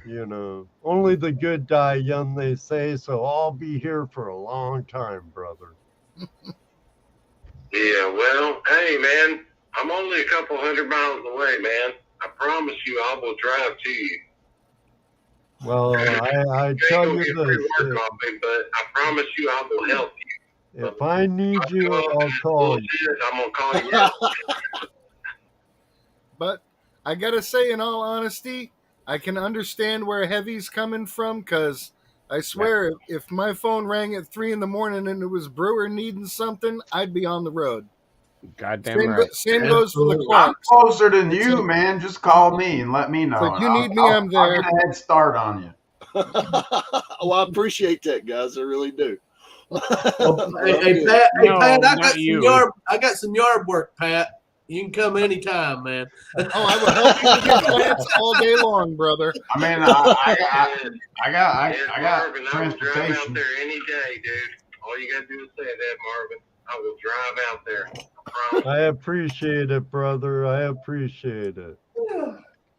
You know, only the good die young, they say, so I'll be here for a long time, brother. Yeah, well, hey, man, I'm only a couple 100 miles away, man. I promise you I will drive to you. Well, I tell you this. But I promise you I will help you. If I need you, I'll call you. I'm going to call you. But I got to say, in all honesty, I can understand where Heavy's coming from, because I swear, if my phone rang at 3 a.m. and it was Brewer needing something, I'd be on the road. Goddamn right. Same goes for the I'm clocks. closer than you, man. Just call me and let me know. So if you need me, I'm there. I'll get a head start on you. Well, I appreciate that, guys. I really do. Hey, Pat, I got some yard work, Pat. You can come anytime, man. Oh, I will help you get plants all day long, brother. I mean, I got Marvin, I will drive out transportation. there any day, dude. All you got to do is say that, Marvin. I will drive out there. I appreciate it, brother. I appreciate it.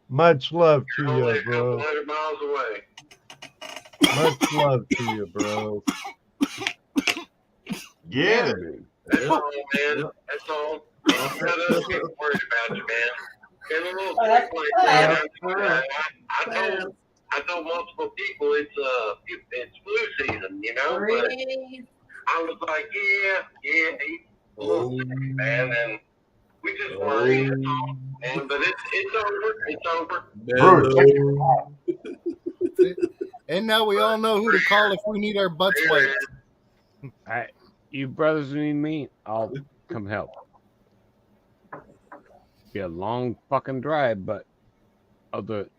Much love to you, bro. 100 miles away. Much love to you, bro. Get it. That's all, man. That's all. Ain't got other people worried about you, man. Get a little sick like that. I told multiple people it's flu season, you know. But I was like, yeah, he's a little sick, man. And We just worry. That's all. But it's over. It's over. And now we all know who to call if we need our butts wiped. Alright, you brothers need me, I'll come help. Be a long fucking drive, but I'll do it.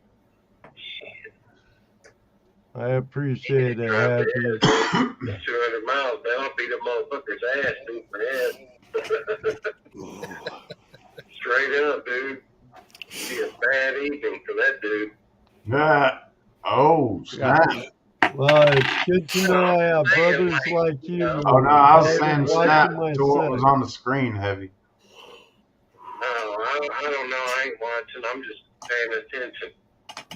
I appreciate it, Happy. 200 miles, man. I'll beat a motherfucker's ass, dude, for that. Straight up, dude. Be a bad evening for that dude. Oh, snap. Well, it's good to know I have brothers like you. Oh, no, I was saying snap to what was on the screen, Heavy. Oh, I don't know. I ain't watching. I'm just paying attention.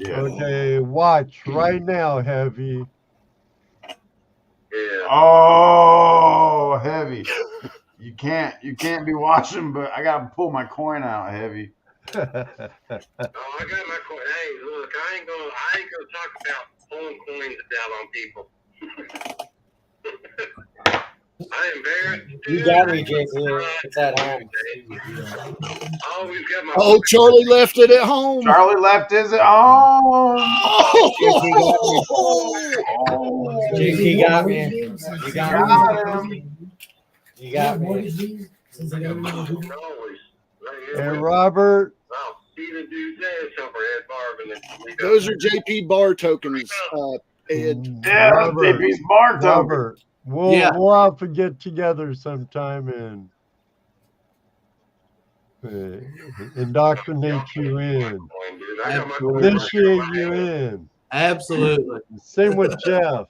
Yeah. Okay, watch right now, Heavy. Yeah. Oh, Heavy. You can't be watching, but I gotta pull my coin out, Heavy. Oh, I got my coin. Hey, look, I ain't gonna talk about pulling coins down on people. I embarrassed. You got me, JP. It's at home. Always got my. Oh, Charlie left it at home. Charlie left his at home. JP got me. You got me. You got me. Hey, Robert. I'll see the dude's ass over at Marvin. Those are JP bar tokens, Ed. Yeah, JP's bar token. Robert, we'll have to get together sometime and indoctrinate you in. Initiate you in. Absolutely. Same with Jeff.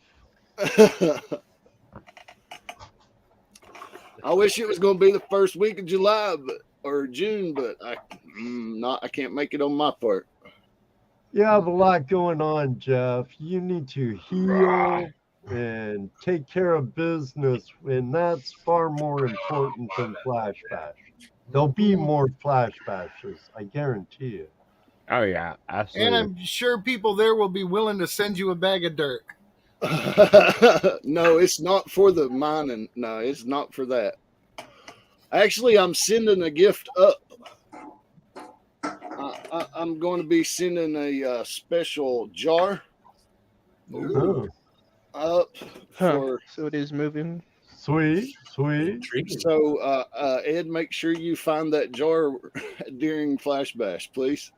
I wish it was going to be the first week of July or June, but I can't make it on my part. You have a lot going on, Jeff. You need to heal and take care of business, and that's far more important than Flash Bash. There'll be more Flash Bashes, I guarantee you. Oh, yeah, absolutely. And I'm sure people there will be willing to send you a bag of dirt. No, it's not for the mining. No, it's not for that. Actually, I'm sending a gift up. I'm going to be sending a special jar up for. So it is moving. Sweet. So, Ed, make sure you find that jar during Flash Bash, please.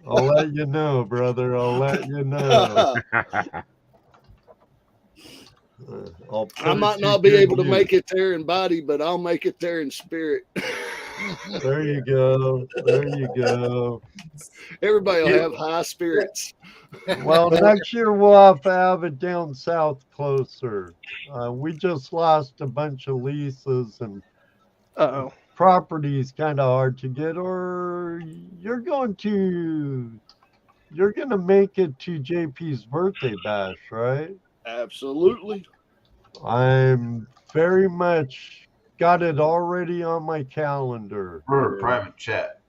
I'll let you know, brother. I'll let you know. I might not be able to make it there in body, but I'll make it there in spirit. There you go. Everybody will have high spirits. Well, next year we'll have it down south closer. We just lost a bunch of leases and property's kind of hard to get, or you're going to make it to JP's birthday bash, right? Absolutely. I'm very much got it already on my calendar. For a private chat.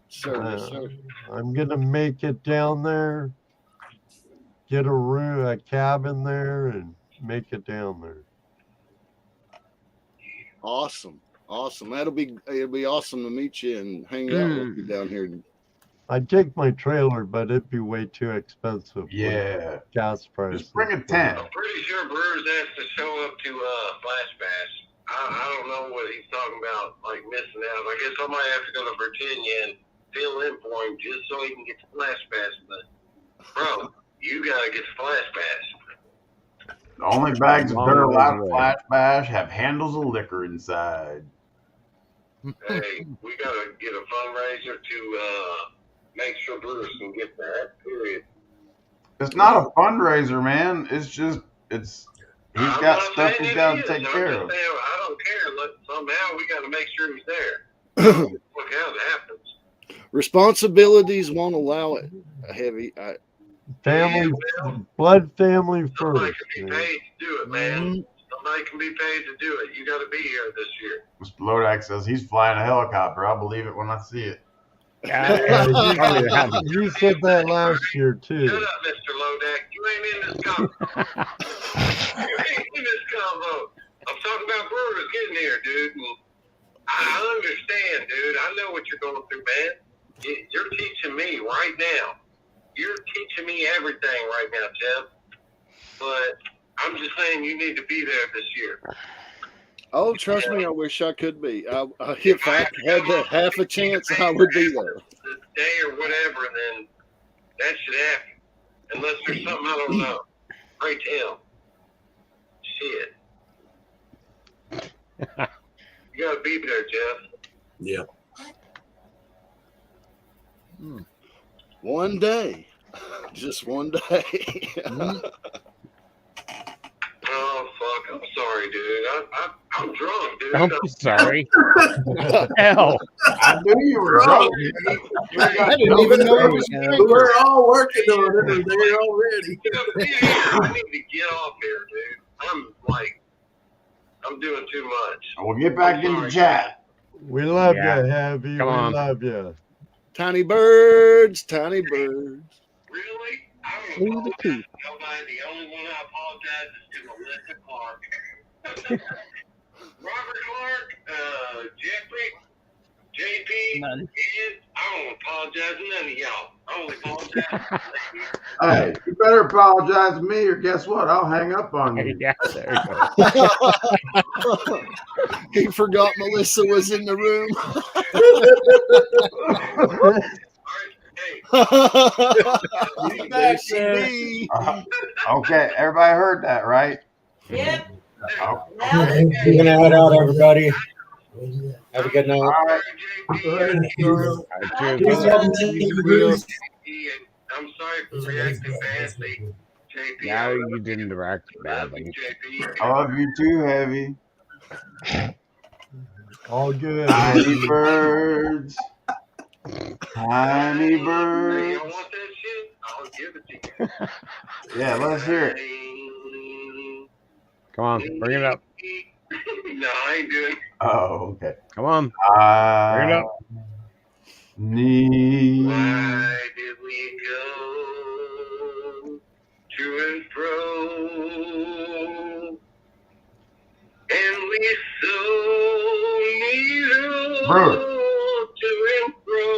Sir. I'm going to make it down there, get a cabin there, and make it down there. Awesome. It'll be awesome to meet you and hang out with you down here. I'd take my trailer, but it'd be way too expensive. Yeah. Gas prices. Just bring a tent. I'm pretty sure Brewers has to show up to Flash Bash. I don't know what he's talking about, like missing out. I guess I might have to go to Virginia and fill in for him just so he can get to Flash Bash. But, bro, you got to get to Flash Bash. The only bags of dirt allowed at Flash Bash have handles of liquor inside. Hey, we got to get a fundraiser to make sure Brewers can get that, period. It's not a fundraiser, man. It's just, he's got stuff he's got to take care of. I don't care. Somehow we got to make sure he's there. Look how it happens. Responsibilities won't allow it. Heavy. Blood family first. Somebody can be paid to do it, man. Somebody can be paid to do it. You got to be here this year. Mr. Lodak says he's flying a helicopter. I'll believe it when I see it. You said that last year, too. Shut up, Mr. Lodak. You ain't in this combo. You ain't in this combo. I'm talking about Brewers getting here, dude. I understand, dude. I know what you're going through, man. You're teaching me right now. You're teaching me everything right now, Jeff. But I'm just saying you need to be there this year. Oh, trust me, I wish I could be. If I had the half a chance, I would be there. The day or whatever, then that should happen. Unless there's something I don't know. Pray tell. Shit. You gotta be there, Jeff. Yeah. One day. Just one day. Oh, fuck. I'm sorry, dude. I'm drunk, dude. I'm sorry. Hell. I knew you were drunk. I didn't even know it was drinking. We're all working on it there already. I need to get off here, dude. I'm doing too much. We'll get back into chat. We love you, Heavy. Come on. We love you. Tiny birds, tiny birds. Really? I Leave don't the apologize poop. to nobody. The only one I apologize is to Melissa Clark. Robert Clark, Jeffrey, JP, None. Ed, I don't apologize to none of y'all. I only apologize. Hey, you better apologize to me, or guess what? I'll hang up on you. Yeah, there you go. He forgot Melissa was in the room. Back Okay, everybody heard that, right? Yep. Oh, Good night out, everybody. Have a good night. all right. Please welcome to the group. I'm sorry for reacting badly, JP. No, you didn't react badly. I love you too, Heavy. All good. Tiny birds. Tiny Hey, birds. y'all want that shit? I'll give it to you. Yeah, let's hear it. Come on, bring it up. No, I ain't doing it. Oh, okay. Come on, bring it up. Need. Why did we go to and fro? And we so need Brewer. to and fro.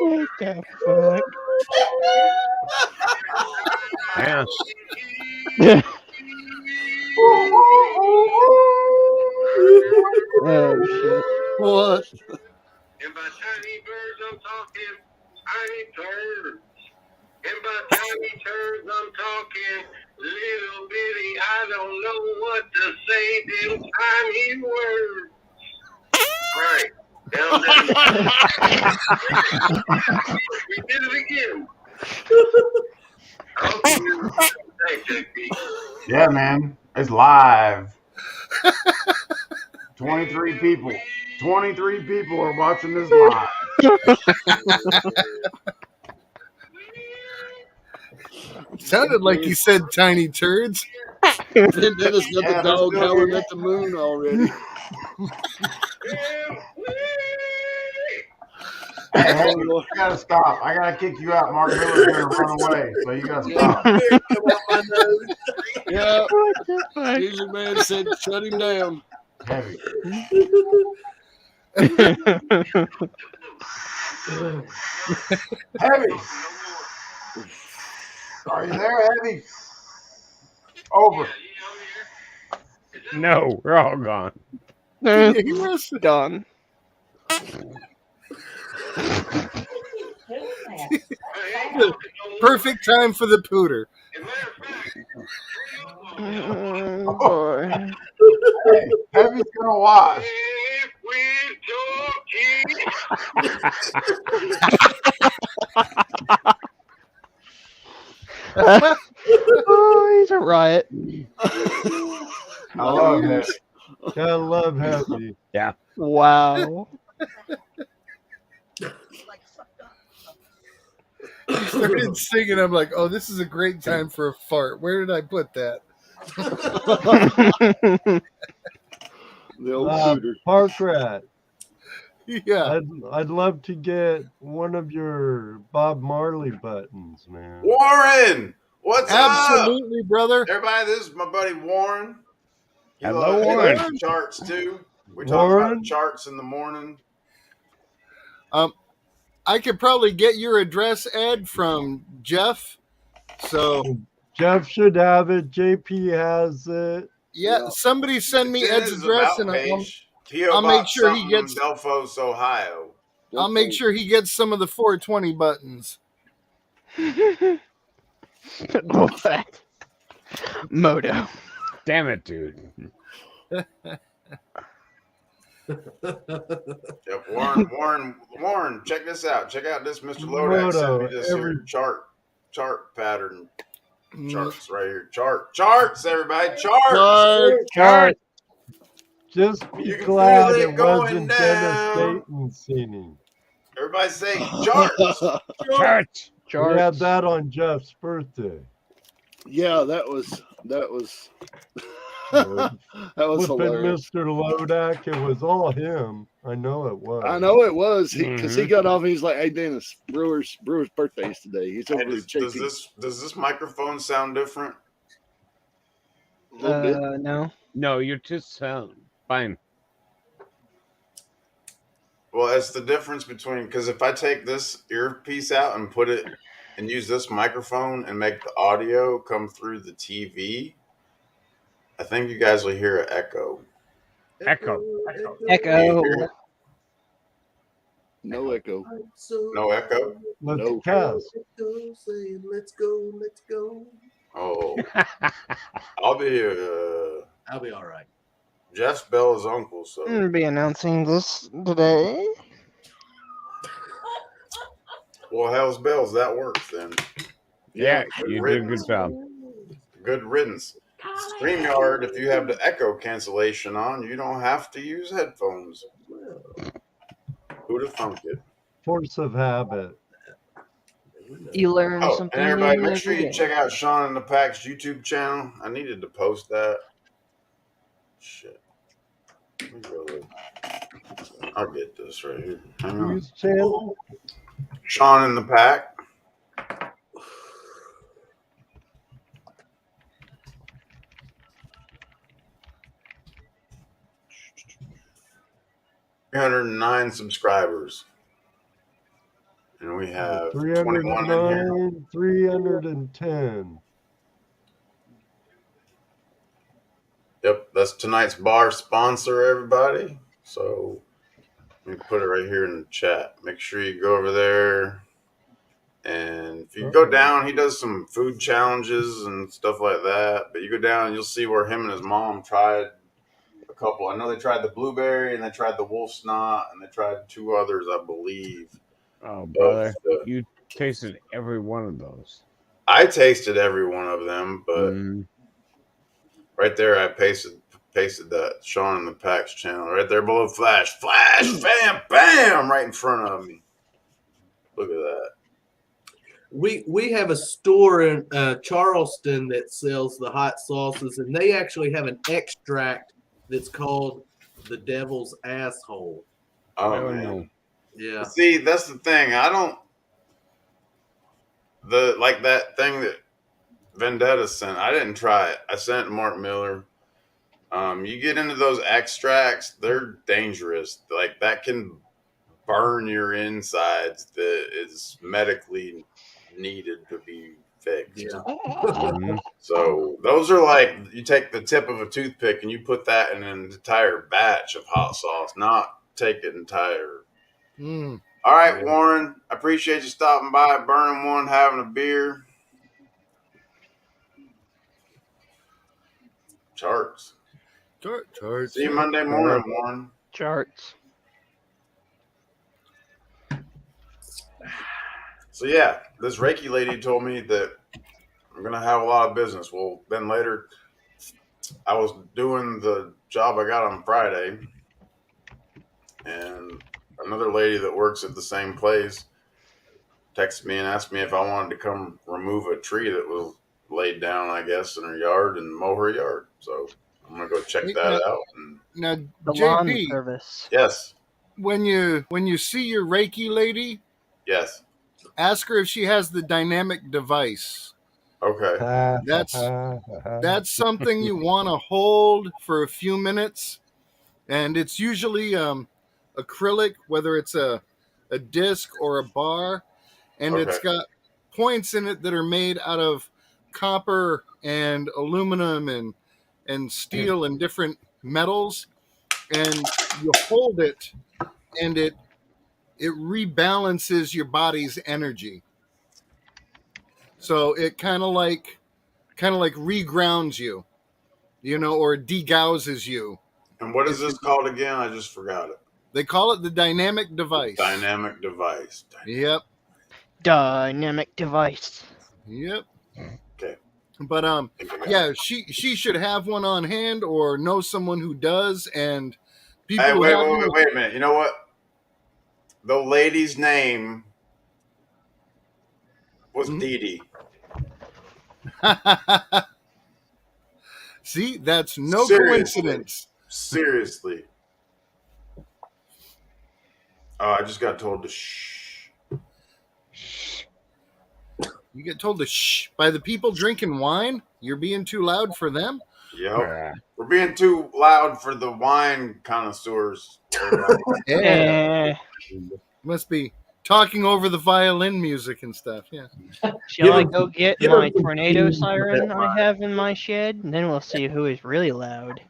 What the fuck? Yeah. Oh shit. What? And by tiny birds, I'm talking tiny turds. And by tiny turds, I'm talking little bitty. I don't know what to say. Them tiny words. Right. Down there. We did it again. Thanks, JP. Yeah, man. It's live. 23 people. 23 people are watching this live. Sounded like you said tiny turds. Dennis got the dog howling at the moon already. Hey, you gotta stop. I gotta kick you out. Mark Miller's gonna run away, so you gotta stop. Yeah. Music man said shut him down. Heavy. Heavy. Are you there, Heavy? Over. No, we're all gone. He was gone. Perfect time for the pooter. Oh, boy. Hey, Heavy's gonna watch. Oh, he's a riot. I love it. I love Heavy. Yeah. Wow. He started singing. I'm like, oh, this is a great time for a fart. Where did I put that? The old cooter. Park Rat. Yeah. I'd love to get one of your Bob Marley buttons, man. Warren, what's Absolutely, brother. Everybody, this is my buddy Warren. Hello, He Warren. loves charts too. We talk about charts in the morning. I could probably get your address, Ed, from Jeff. So Jeff should have it. JP has it. Yeah, somebody send me Ed's His address, about and page. P.O. I'll make Box sure he something, gets. Delphos, Ohio. I'll make sure he gets some of the 420 buttons. Moto. Damn it, dude. Yep, Warren, check this out. Check out this Mr. Lodak sent me this here chart pattern. Charts right here. Charts, everybody. Charts. Just be You can glad feel it it going wasn't down. Dennis Dayton singing. Everybody say charts. Charts. We had that on Jeff's birthday. Yeah, that was that was Flipping hilarious. Mr. Lodak, it was all him. I know it was. I know it was because he got off. And he's like, "Hey, Dennis, Brewer's birthday's today. He's over Hey, here." does this microphone sound different? No. No, you're just fine. Well, it's the difference between, because if I take this earpiece out and put it and use this microphone and make the audio come through the TV, I think you guys will hear an echo. Echo. No echo. No echo? Let's cast. Saying, let's go. Oh. I'll be all right. Jeff's Bella's uncle, so. I'm gonna be announcing this today. Well, hell's bells, that works then. Yeah, good you did a riddance. good job. Good riddance. StreamYard, if you have the echo cancellation on, you don't have to use headphones. Who'd have thunk it? Force of habit. You learn Oh, something and everybody, new make sure every you day. check out Sean and the Pack's YouTube channel. I needed to post that. Shit. Let me go look. I'll get this right here. Hang on. Whose channel? Sean and the Pack. $309 subscribers. And we have 21 in here. 310. Yep, that's tonight's bar sponsor, everybody. So let me put it right here in the chat. Make sure you go over there. And if you go down, he does some food challenges and stuff like that. But you go down, you'll see where him and his mom tried a couple. I know they tried the blueberry and they tried the wolf snot and they tried two others, I believe. Oh, brother, you tasted every one of those. I tasted every one of them, but right there I pasted that Sean and the Pack's channel right there below flash, bam, bam, right in front of me. Look at that. We have a store in Charleston that sells the hot sauces, and they actually have an extract that's called the Devil's Asshole. Oh man. Yeah. See, that's the thing. Like that thing that Vendetta sent. I didn't try it. I sent it to Mark Miller. You get into those extracts, they're dangerous. Like that can burn your insides that is medically needed to be fixed. Yeah. So those are like, you take the tip of a toothpick and you put that in an entire batch of hot sauce, not take an entire. All right, Warren, I appreciate you stopping by, burning one, having a beer. Charts. Charts. See you Monday morning, Warren. Charts. So yeah, this Reiki lady told me that I'm gonna have a lot of business. Well, then later, I was doing the job I got on Friday, and another lady that works at the same place texted me and asked me if I wanted to come remove a tree that was laid down, I guess, in her yard and mow her yard. So I'm gonna go check that out. And Now, The lawn JP, service. yes, when you see your Reiki lady, yes, ask her if she has the dynamic device. okay. That's something you want to hold for a few minutes, and it's usually acrylic, whether it's a disc or a bar, and Okay. it's got points in it that are made out of copper and aluminum and steel and different metals, and you hold it, and it rebalances your body's energy. So it kind of like regrounds you, or degausses you. And what is this called again? I just forgot it. They call it the dynamic device. Dynamic device. Yep. Dynamic device. Yep. Okay. But yeah, she should have one on hand or know someone who does. And people. Hey, wait a minute. You know what? The lady's name was Dee Dee. See, that's no coincidence. Seriously. Oh, I just got told to shh. You get told to shh by the people drinking wine? You're being too loud for them? Yep. We're being too loud for the wine connoisseurs. Yeah. Must be talking over the violin music and stuff. Yeah. Shall I go get my tornado siren I have in my shed? And then we'll see who is really loud.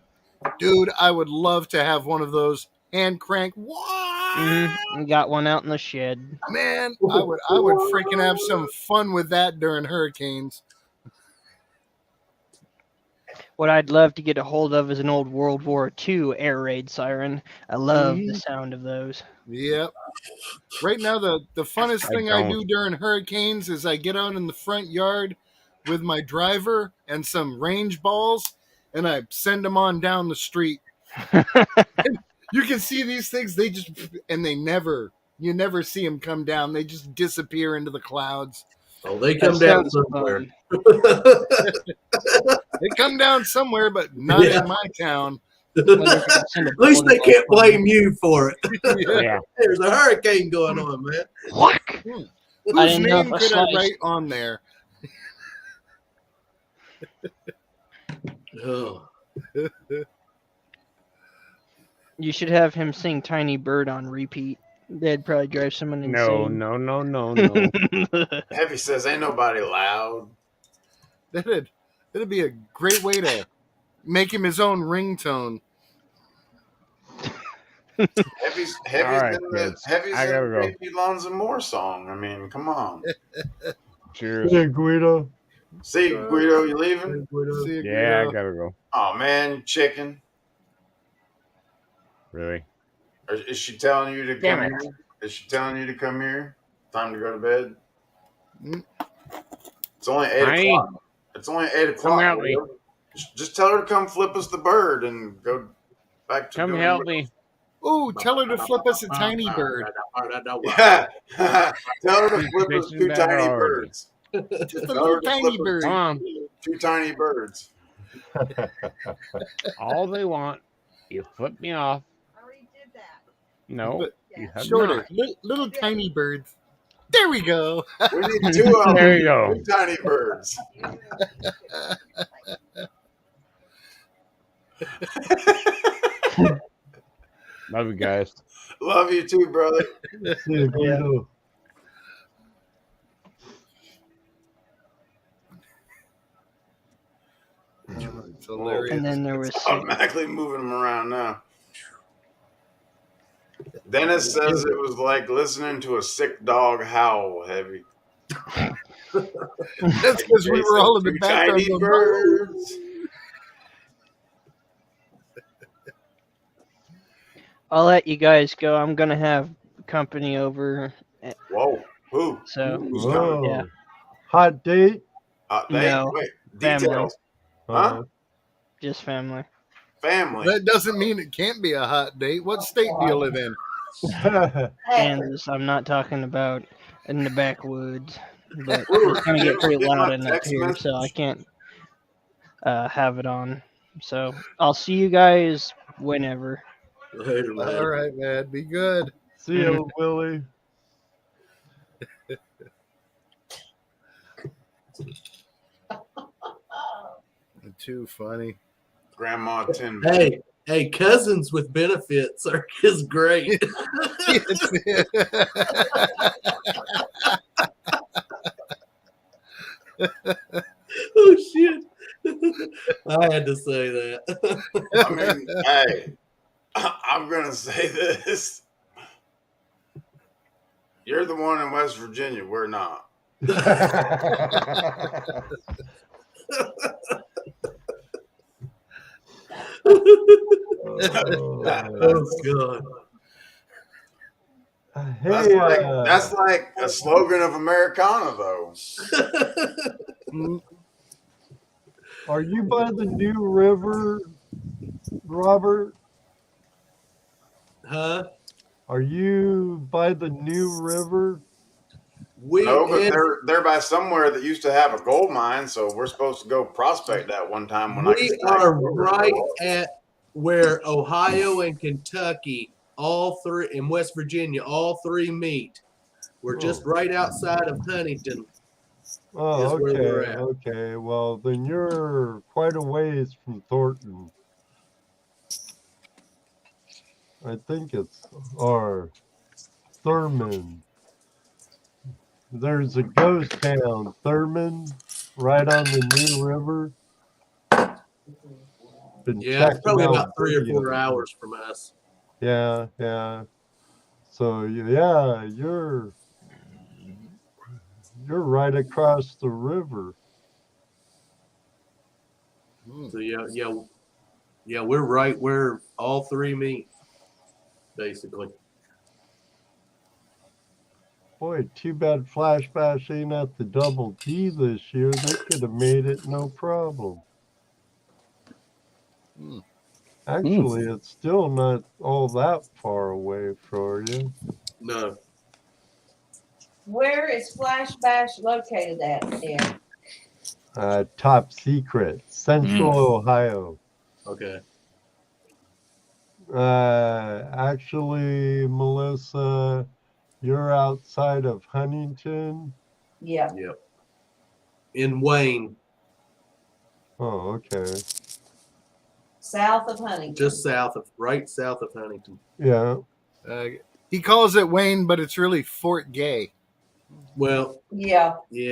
Dude, I would love to have one of those hand crank. We got one out in the shed. Man, I would freaking have some fun with that during hurricanes. What I'd love to get a hold of is an old World War II air raid siren. I love the sound of those. Yep. Right now, the funnest thing I do during hurricanes is I get out in the front yard with my driver and some range balls, and I send them on down the street. You can see these things, you never see them come down. They just disappear into the clouds. Oh, they come down somewhere. They come down somewhere, but not in my town. At least they can't blame you for it. Yeah. There's a hurricane going on, man. What? Whose name could I write on there? Oh. You should have him sing Tiny Bird on repeat. That'd probably drive someone insane. No. Heavy says, ain't nobody loud. That'd be a great way to make him his own ringtone. Heavy's right, in the kids. I gotta go. JP Lawns&More song. I mean, come on. Cheers. Hey, Guido. See, Guido, you leaving? See you, Yeah, Guido. I gotta go. Oh, man, chicken. Really? Or is she telling you to Damn come it. here? Is she telling you to come here? Time to go to bed? It's only 8 Honey, o'clock. It's only 8 o'clock. help me. Just tell her to come flip us the bird and go back to Come doing help what- me. Ooh, tell her to flip us a tiny bird. Yeah. Tell her to flip us Bitching two about tiny already. birds. Just a Tell little her to tiny flip us bird. Come on. two tiny birds. All they want, you flip me off. No, But you have shorter, not. little tiny birds. There we go. We need two of them. There you go. Two tiny birds. Love you guys. Love you too, brother. See you, Guido. It's hilarious. And then there was Automatically moving them around now. Dennis says it was like listening to a sick dog howl. Heavy. That's because we were all in the Two background. tiny going, birds. I'll let you guys go. I'm gonna have company over. Whoa. Who? So Who's coming? yeah. Hot date? No. Wait. Family. Details. Huh? Just family. Family. That doesn't mean it can't be a hot date. What state do you live in? Kansas. I'm not talking about in the backwoods, but Ooh, it's gonna Jim, get pretty you get my loud in up text here, message? so I can't have it on. So I'll see you guys whenever. Later, man. All right, man. Be good. See you, Willie. Too funny. Grandma Tin Man. Hey, cousins with benefits is great. Oh shit! I had to say that. I mean, hey, I'm gonna say this. You're the one in West Virginia. We're not. Oh god. That's like a slogan of Americana, though. Are you by the new river, Robert? Huh? Are you by the new river? No, but they're by somewhere that used to have a gold mine, so we're supposed to go prospect that one time when I get We back. are right at where Ohio and Kentucky, all three, in West Virginia, all three meet. We're just right outside of Huntington. Oh, is where we're okay, at. okay. Well, then you're quite a ways from Thornton. I think it's or Thurman. There's a ghost town, Thurman, right on the New River. Been Yeah, it's probably checking about out 3 or 4 videos. hours from us. Yeah, yeah. So yeah, you're right across the river. So yeah, we're right where all three meet, basically. Boy, too bad Flash Bash ain't at the Double D this year. They could have made it no problem. Actually, it's still not all that far away for you. No. Where is Flash Bash located at, Dan? Top secret, Central Ohio. Okay. Actually, Melissa, you're outside of Huntington. Yeah. Yep. In Wayne. Oh, okay. South of Huntington. Just right south of Huntington. Yeah. He calls it Wayne, but it's really Fort Gay. Well, yeah, we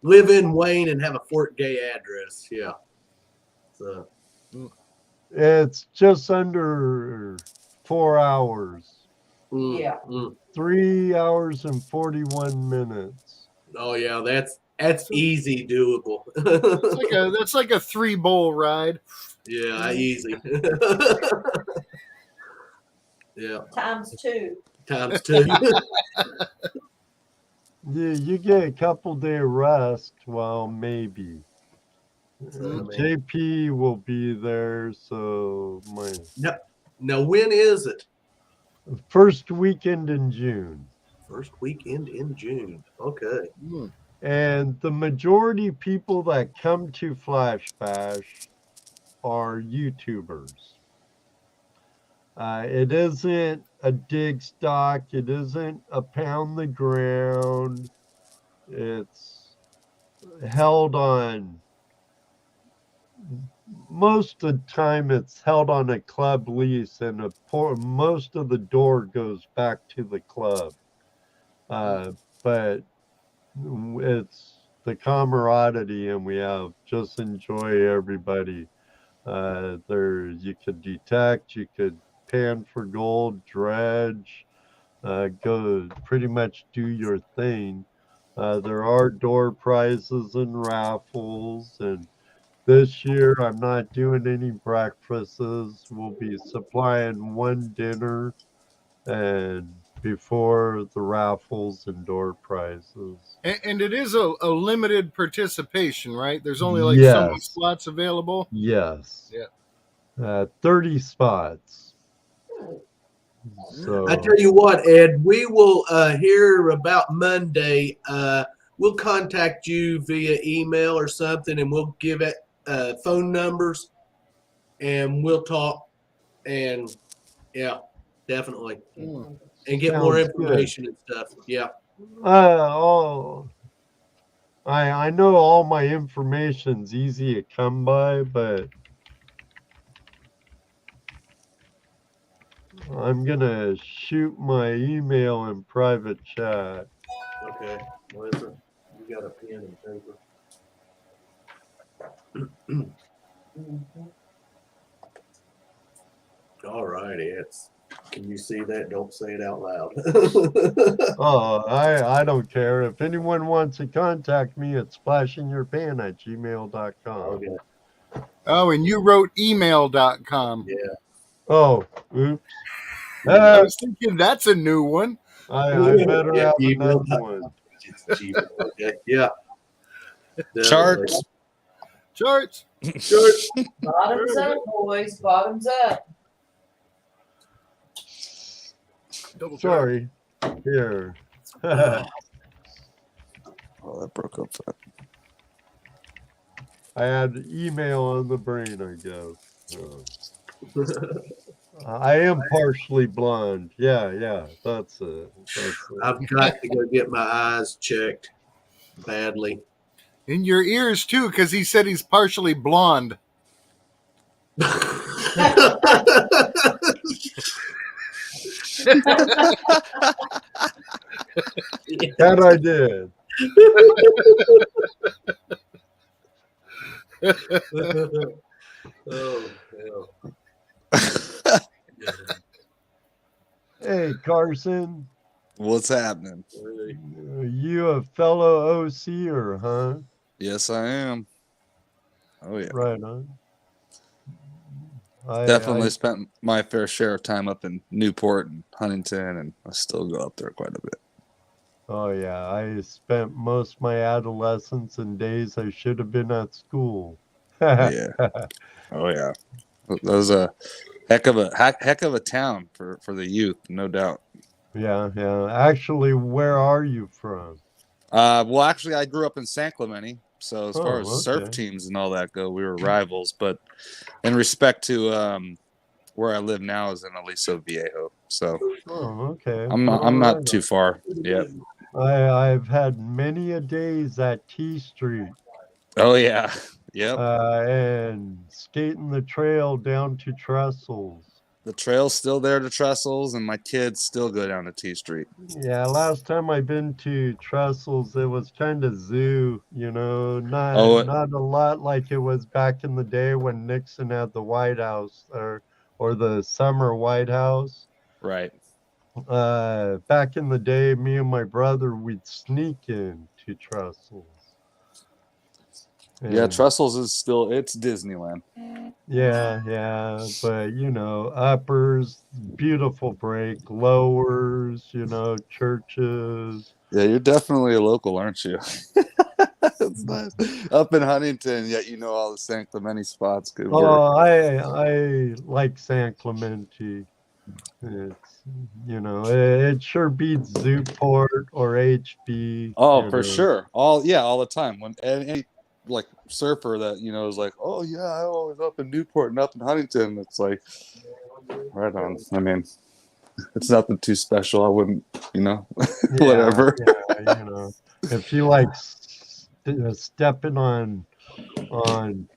live in Wayne and have a Fort Gay address. Yeah. So It's just under 4 hours. Yeah. 3 hours and 41 minutes. Oh yeah, that's easy doable. That's like a 3-bowl ride. Yeah, easy. Yeah. Times 2. Times 2. Yeah, you get a couple day rest. Well, maybe. JP will be there, so Now, when is it? First weekend in June. First weekend in June. Okay. And the majority of people that come to Flash Bash are YouTubers. It isn't a dig stock. It isn't a pound the ground. It's held on. Most of the time, it's held on a club lease, and most of the door goes back to the club. But it's the camaraderie, and we have just enjoy everybody. There, you could detect, you could pan for gold, dredge, go pretty much do your thing. There are door prizes and raffles, and this year I'm not doing any breakfasts. We'll be supplying one dinner and before the raffles and door prizes. And it is a limited participation, right? There's only like so many slots available. Yes. Yeah. 30 spots. So I tell you what, Ed, we will hear about Monday. We'll contact you via email or something, and we'll give it phone numbers, and we'll talk. And yeah, definitely, and get more sounds good. information and stuff. Yeah. I know all my information's easy to come by, but I'm gonna shoot my email in private chat. Okay. What is it? You got a pen and paper. All righty. Can you see that? Don't say it out loud. Oh, I don't care. If anyone wants to contact me, it's splashingyourpan@gmail.com. Okay. Oh, and you wrote email.com. Yeah. Oh, oops. I was thinking that's a new one. I better have another one. Okay. Yeah. Charts. Charts. Charts. Bottoms up, boys. Bottoms up. Sorry. Here. Oh, that broke up. I had email on the brain, I guess. I am partially blonde. Yeah, that's it. I've got to go get my eyes checked badly. In your ears too, because he said he's partially blonde. That I did. Oh, Hey, Carson. What's happening? You a fellow OCer, huh? Yes, I am. Oh yeah. Right on. Definitely spent my fair share of time up in Newport and Huntington, and I still go up there quite a bit. Oh yeah, I spent most of my adolescence and days I should have been at school. Yeah. Oh yeah. That was a heck of a town for the youth, no doubt. Yeah. Actually, where are you from? Well, actually, I grew up in San Clemente, so as far as surf okay. teams and all that go, we were rivals. But in respect to where I live now is in Aliso Viejo, so okay. I'm not too far yet. I've had many a days at T Street. Oh yeah, yep. And skating the trail down to Trestles. The trail's still there to Trestles, and my kids still go down to T Street. Yeah, last time I've been to Trestles, it was kind of zoo, not a lot like it was back in the day when Nixon had the White House or the summer White House. Right. Back in the day, me and my brother, we'd sneak in to Trestles. Yeah, Trestles is still, it's Disneyland. Yeah, but uppers, beautiful break, lowers, churches. Yeah, you're definitely a local, aren't you? It's nice. Up in Huntington, yet you know all the San Clemente spots. Good work. Oh, I like San Clemente. It's it sure beats Zooport or HB. Oh, for sure. All the time. When any like surfer that is like, oh yeah, I was up in Newport and up in Huntington. It's like, right on. I mean, it's nothing too special. I wouldn't, whatever. Yeah, if you like stepping on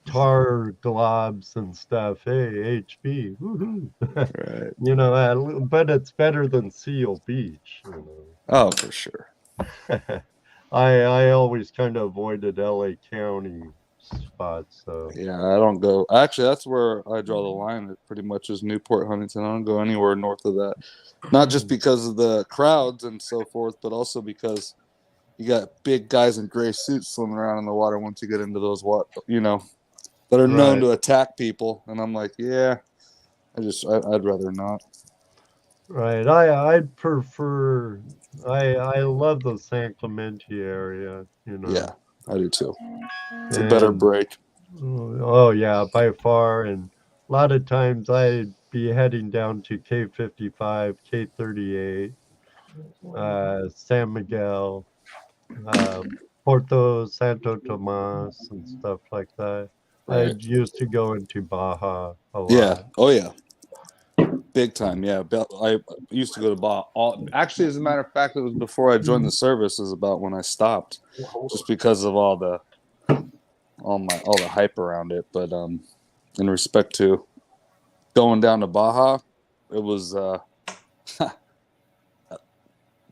tar globs and stuff, hey, HB, woohoo. Right. But it's better than Seal Beach. Oh, for sure. I always kind of avoided LA County spots. So yeah, I don't go. Actually, that's where I draw the line. It pretty much is Newport, Huntington. I don't go anywhere north of that. Not just because of the crowds and so forth, but also because you got big guys in gray suits swimming around in the water once you get into those that are known to attack people. And I'm like, yeah, I'd rather not. Right. I'd prefer. I love the San Clemente area. Yeah, I do too. It's a better break. Oh yeah, by far. And a lot of times I be heading down to K55, K38, San Miguel, Porto Santo Tomas, and stuff like that. I Right. used to go into Baja a lot. Yeah. Oh yeah. Big time. Yeah. I used to go to Baja. Actually, as a matter of fact, it was before I joined the service. Is about when I stopped, just because of all the hype around it. But in respect to going down to Baja, it was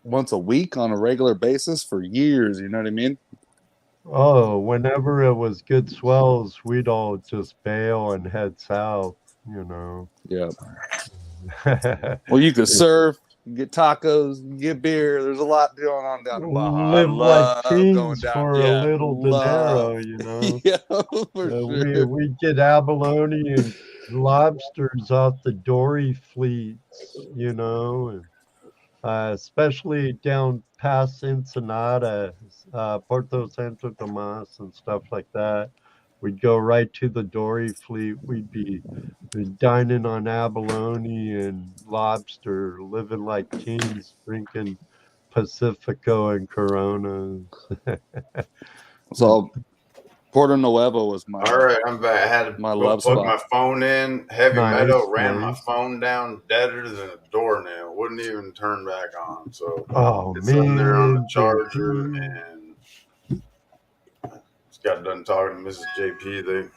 once a week on a regular basis for years. You know what I mean? Oh, whenever it was good swells, we'd all just bail and head south, you know. Yeah. Well, you could surf, get tacos, get beer. There's a lot going on down in Baja. I Live like love going kings down. for a Yeah, little dinero, you know. Yeah, for sure. We get abalone and lobsters off the dory fleets, you know, and especially down past Ensenada, Porto Santo Tomas and stuff like that. We'd go right to the dory fleet. We'd be dining on abalone and lobster, living like kings, drinking Pacifico and Coronas. So Porto Nuevo was my All right, I'm back. I had to my go love plug spot. my phone in. Heavy Nice, Meadow ran my nice. phone down deader than a doornail. Wouldn't even turn back on. So Oh it's in there on the man, charger, JP. and just got done talking to Mrs. JP. They,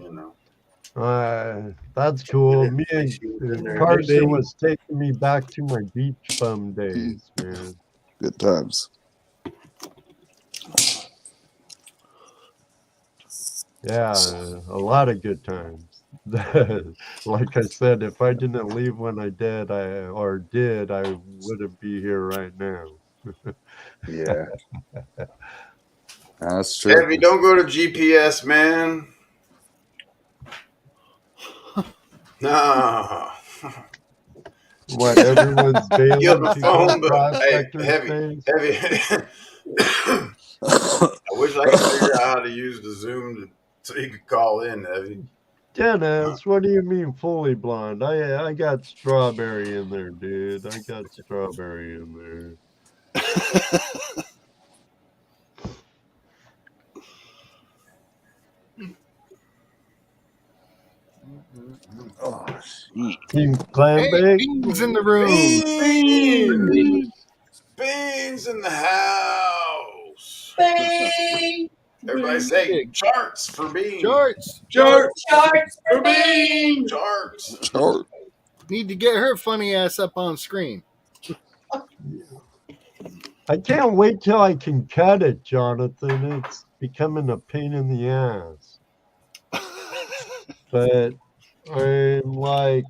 you know. That's cool. Me and Carson was taking me back to my beach bum days, man. Good times. Yeah, a lot of good times. Like I said, if I didn't leave when I did, I wouldn't be here right now. Yeah. That's true. Heavy, don't go to GPS, man. No. What, everyone's bailing You have a to phone, go but hey, prospector heavy. space? I wish I could figure out how to use the Zoom so you could call in, Heavy. Dennis, what do you mean fully blonde? I got strawberry in there, dude. I got strawberry in there. Oh, shit. Team clam Hey, bake? Beans in the room. Beans in the house. Bing! Everybody say charts for beans. Charts. Charts for beans! Charts. Need to get her funny ass up on screen. I can't wait till I can cut it, Jonathan. It's becoming a pain in the ass. But I'm like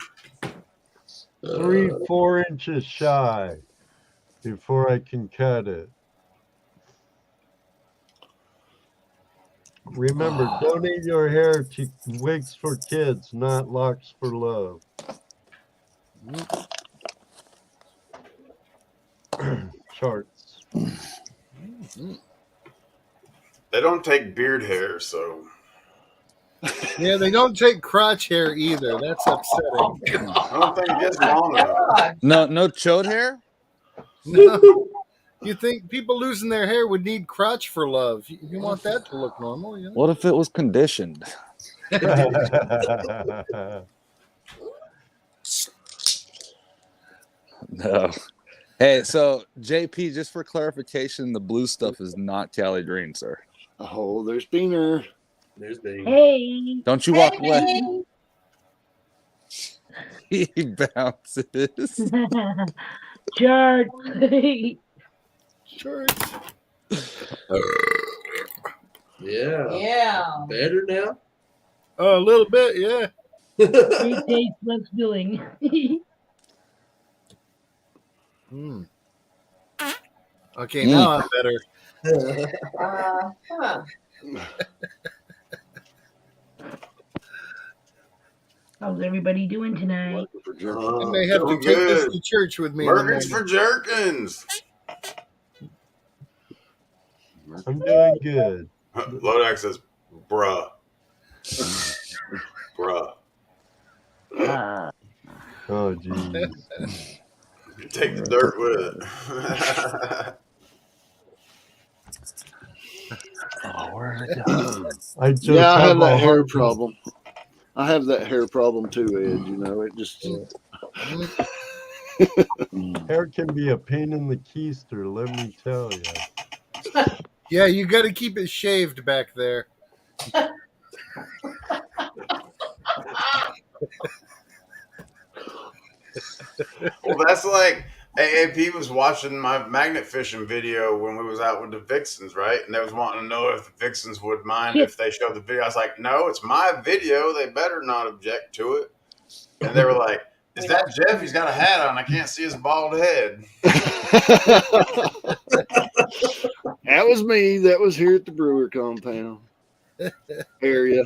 3-4 inches shy before I can cut it. Remember, donate your hair to Wigs for Kids, not Locks for Love. Charts. They don't take beard hair, so. Yeah, they don't take crotch hair either. That's upsetting. I don't think it gets long enough. No chode hair? No. You think people losing their hair would need crotch for love? You want that to look normal, you know? What if it was conditioned? No. Hey, so JP, just for clarification, the blue stuff is not Cali Green, sir. Oh, there's Beaner. There's Beaner. Hey. Don't you walk away. He bounces. Charts. Charts. Yeah. Yeah. Better now? Oh, a little bit, yeah. Great taste, less filling. Okay, now I'm better. How's everybody doing tonight? I may have to take this to church with me. Merkins for jerkins. I'm doing good. Lodax says, bruh. Bruh. Oh, jeez. Take the dirt with it. Oh, where'd it go? I just Yeah, I have that a hair hard time- problem. I have that hair problem too, Ed. You know, it just. Hair can be a pain in the keister, let me tell you. Yeah, you got to keep it shaved back there. Well, that's like AAP was watching my magnet fishing video when we was out with the Vixens, right? And they was wanting to know if the Vixens would mind if they showed the video. I was like, no, it's my video. They better not object to it. And they were like, is that Jeff? He's got a hat on. I can't see his bald head. That was me. That was here at the Brewer compound area.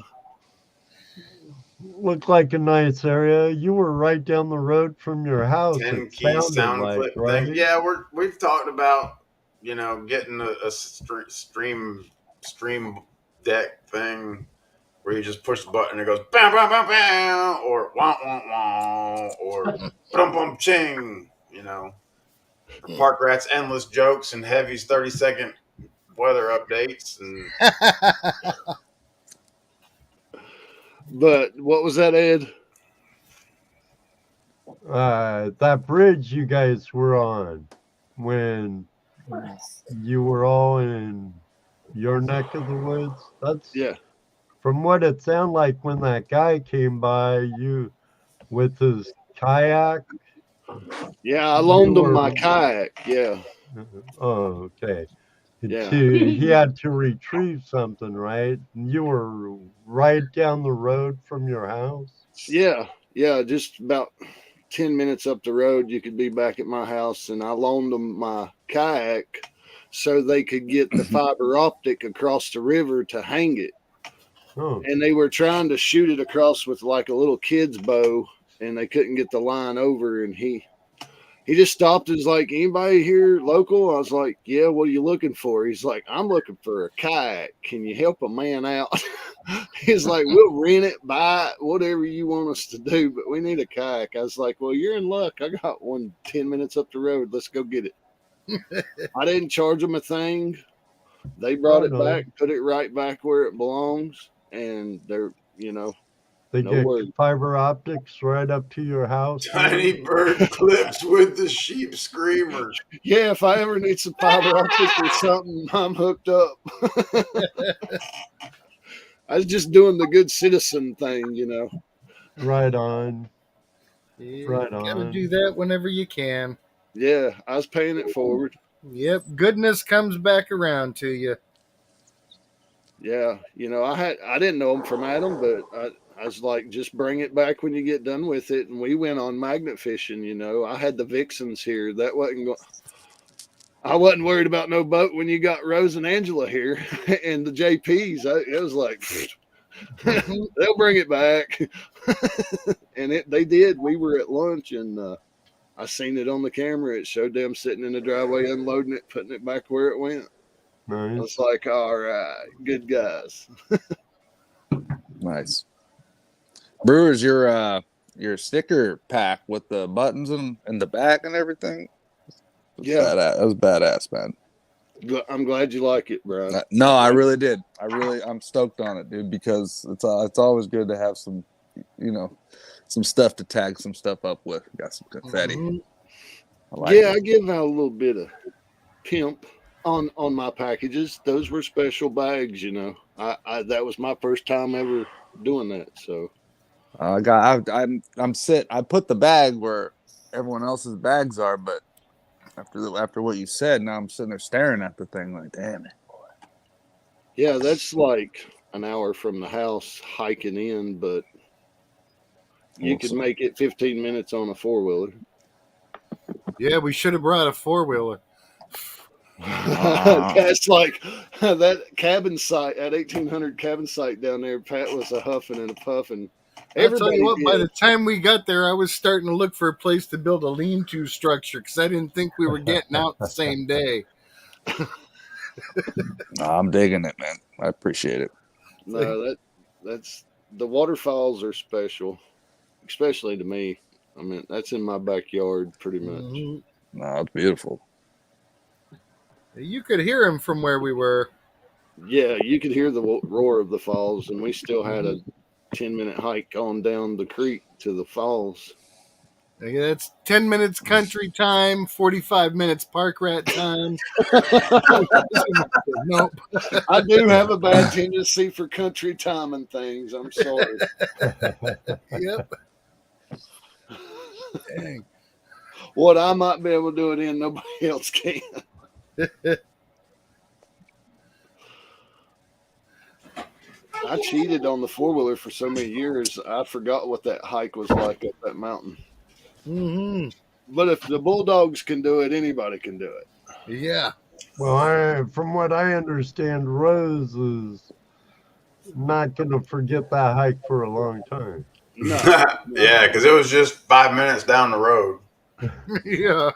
Looked like a nice area. You were right down the road from your house. 10 It key sounded sound like, clip right? thing. Yeah, we've talked about, you know, getting a stream deck thing where you just push the button and it goes bam bam bam bam or wah wah wah or bum bum ching, you know. Park Rat's endless jokes and Heavy's 30-second weather updates and But what was that, Ed? That bridge you guys were on when you were all in your neck of the woods. That's from what it sounded like when that guy came by you with his kayak. Yeah, I loaned him my kayak. Yeah. Oh, okay. Yeah. He had to retrieve something, right? And you were right down the road from your house. Yeah. Yeah. Just about 10 minutes up the road, you could be back at my house. And I loaned them my kayak so they could get the fiber optic across the river to hang it. Oh. And they were trying to shoot it across with like a little kid's bow, and they couldn't get the line over. And he just stopped and was like, anybody here local? I was like, yeah, what are you looking for? He's like, I'm looking for a kayak. Can you help a man out? He's like, we'll rent it, buy it, whatever you want us to do, but we need a kayak. I was like, well, you're in luck. I got one 10 minutes up the road. Let's go get it. I didn't charge them a thing. They brought it back, put it right back where it belongs. And they're, you know, They no get worries. fiber optics right up to your house. tiny bird clips with the sheep screamers. Yeah, if I ever need some fiber optic or something, I'm hooked up. I was just doing the good citizen thing, you know. Right on. Yeah, Right gotta on. do that whenever you can. Yeah, I was paying it forward. Yep, goodness comes back around to you. Yeah, you know, I didn't know them from Adam, but I was like, just bring it back when you get done with it. And we went on magnet fishing, you know. I had the Vixens here. That wasn't I wasn't worried about no boat when you got Rose and Angela here and the JPs. It was like, they'll bring it back. And they did. We were at lunch and I seen it on the camera. It showed them sitting in the driveway, unloading it, putting it back where it went. Nice. I was like, all right, good guys. Nice. Brewers, your sticker pack with the buttons in the back and everything. Yeah, that was badass, man. I'm glad you like it, bro. No, I really did. I'm stoked on it, dude, because it's always good to have some, you know, some stuff to tag some stuff up with. Got some confetti. Mm-hmm. I I give out a little bit of pimp on my packages. Those were special bags, you know. I that was my first time ever doing that. So I put the bag where everyone else's bags are, but after what you said, now I'm sitting there staring at the thing like, damn it. Yeah, that's like an hour from the house hiking in, but you could make it 15 minutes on a 4-wheeler. Yeah, we should have brought a 4-wheeler. That's like that cabin site, that 1800 cabin site down there. Pat was a huffing and a puffing. I'll tell you what, by the time we got there, I was starting to look for a place to build a lean-to structure because I didn't think we were getting out the same day. No, I'm digging it, man. I appreciate it. No, that's the waterfalls are special. especially to me. I mean, that's in my backyard pretty much. Mm-hmm. No, it's beautiful. You could hear him from where we were. Yeah, you could hear the roar of the falls, and we still had a 10-minute hike on down the creek to the falls. That's 10 minutes country time, 45 minutes park rat time. Nope. I do have a bad tendency for country time and things. I'm sorry. Yep. Dang. What I might be able to do it in, nobody else can. I cheated on the 4-wheeler for so many years, I forgot what that hike was like up that mountain. Mm-hmm. But if the Bulldogs can do it, anybody can do it. Yeah. Well, from what I understand, Rose is not going to forget that hike for a long time. No. Yeah, because it was just 5 minutes down the road. Yeah.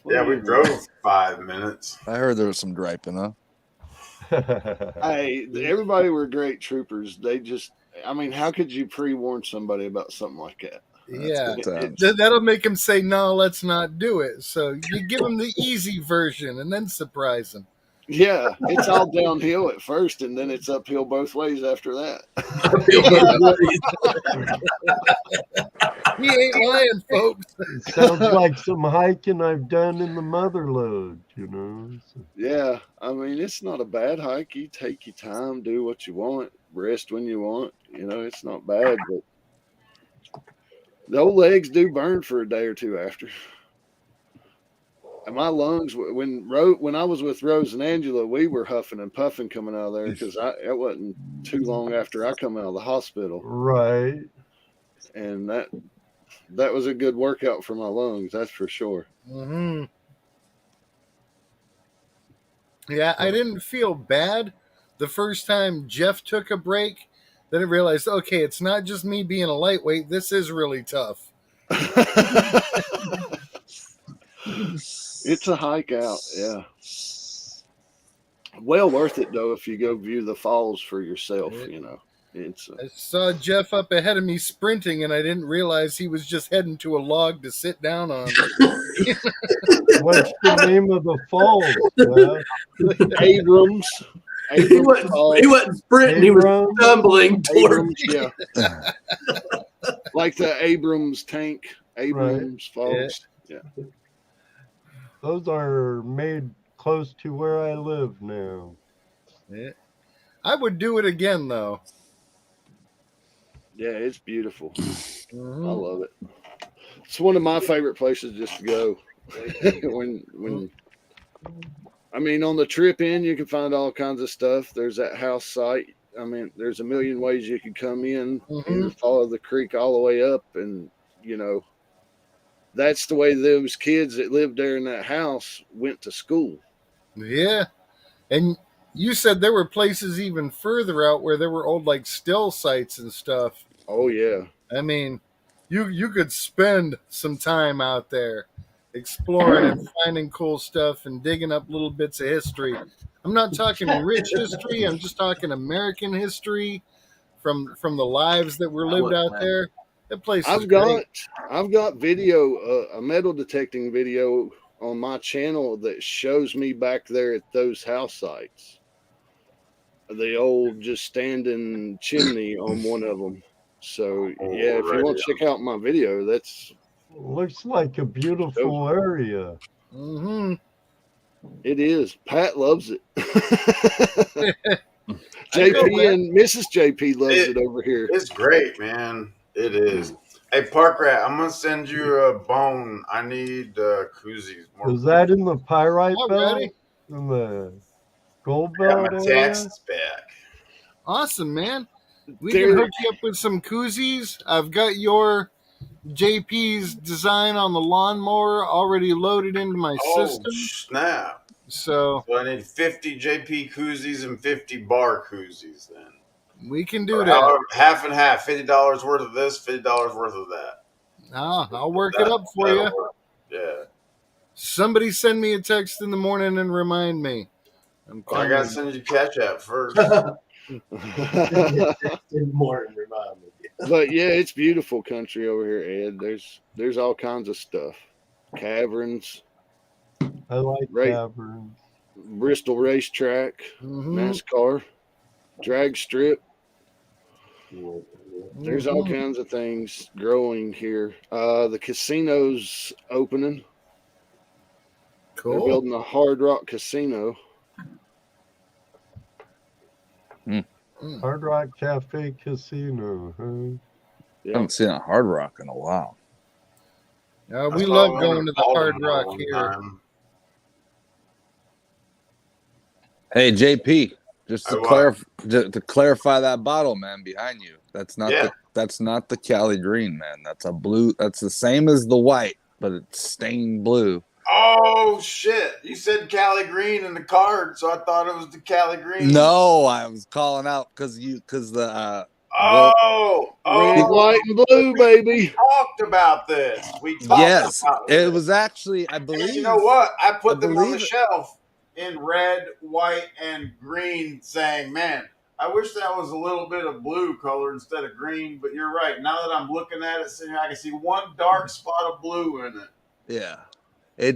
Yeah, we drove 5 minutes. I heard there was some griping, huh? Hey, everybody were great troopers. They just, I mean, how could you pre-warn somebody about something like that? Yeah. That'll make him say, no, let's not do it. So you give him the easy version and then surprise him. Yeah, it's all downhill at first, and then it's uphill both ways after that. He ain't lying, folks. It sounds like some hiking I've done in the Motherlode, you know. So. Yeah, I mean, it's not a bad hike. You take your time, do what you want, rest when you want. You know, it's not bad, but the old legs do burn for a day or two after. And my lungs, when I was with Rose and Angela, we were huffing and puffing coming out of there because it wasn't too long after I come out of the hospital. Right. And that was a good workout for my lungs, that's for sure. Mm-hmm. Yeah, I didn't feel bad the first time Jeff took a break. Then I realized, okay, it's not just me being a lightweight. This is really tough. It's a hike out, yeah. Well worth it though if you go view the falls for yourself. You know, it's. I saw Jeff up ahead of me sprinting, and I didn't realize he was just heading to a log to sit down on. What's the name of the falls? Abrams. He wasn't sprinting. He was stumbling towards. Yeah. Like the Abrams tank. Abrams Falls. Yeah. Those are made close to where I live now. Yeah. I would do it again, though. Yeah, it's beautiful. I love it. It's one of my favorite places just to go. when I mean, on the trip in, you can find all kinds of stuff. There's that house site. I mean, there's a million ways you could come in and follow the creek all the way up, and you know. That's the way those kids that lived there in that house went to school. Yeah. And you said there were places even further out where there were old like still sites and stuff. Oh yeah. I mean, you could spend some time out there exploring and finding cool stuff and digging up little bits of history. I'm not talking rich history, I'm just talking American history from the lives that were lived out there. That place I've got video, a metal detecting video on my channel that shows me back there at those house sites. The old just standing chimney on one of them. So yeah, if you want to check out my video, that's looks like a beautiful area. Mm-hmm. It is. Pat loves it. JP and Mrs. JP loves it over here. It's great, man. It is. Hey, Park Rat, I'm gonna send you a bone. I need koozies. Was that in the pyrite belt? In the gold belt? Got my taxes back. Awesome, man. We can hook you up with some koozies. I've got your JP's design on the lawnmower already loaded into my system. Snap. So I need 50 JP koozies and 50 bar koozies then. We can do that. Half and half, $50 worth of this, $50 worth of that. I'll work it up for you. Yeah. Somebody send me a text in the morning and remind me. I got to send you catch up first. Didn't more remind me. But yeah, it's beautiful country over here, Ed. There's all kinds of stuff. Caverns, I like right? caverns. Bristol racetrack, NASCAR, drag strip. There's all kinds of things growing here. The casino's opening. Cool. They're building a Hard Rock casino. Hard Rock Cafe Casino, huh? I haven't seen a Hard Rock in a while. We love going to the Hard Rock here. Hey JP, just to clarify that bottle, man, behind you. That's not the Cali Green, man. That's a blue. That's the same as the white, but it's stained blue. Oh shit! You said Cali Green in the card, so I thought it was the Cali Green. No, I was calling out because the red, white, and blue, baby. Talked about this. We talked yes, about it was actually, I believe. And you know what? I put them on the shelf in red, white, and green, saying, "Man, I wish that was a little bit of blue color instead of green." But you're right. Now that I'm looking at it, sitting here, I can see one dark spot of blue in it. Yeah. I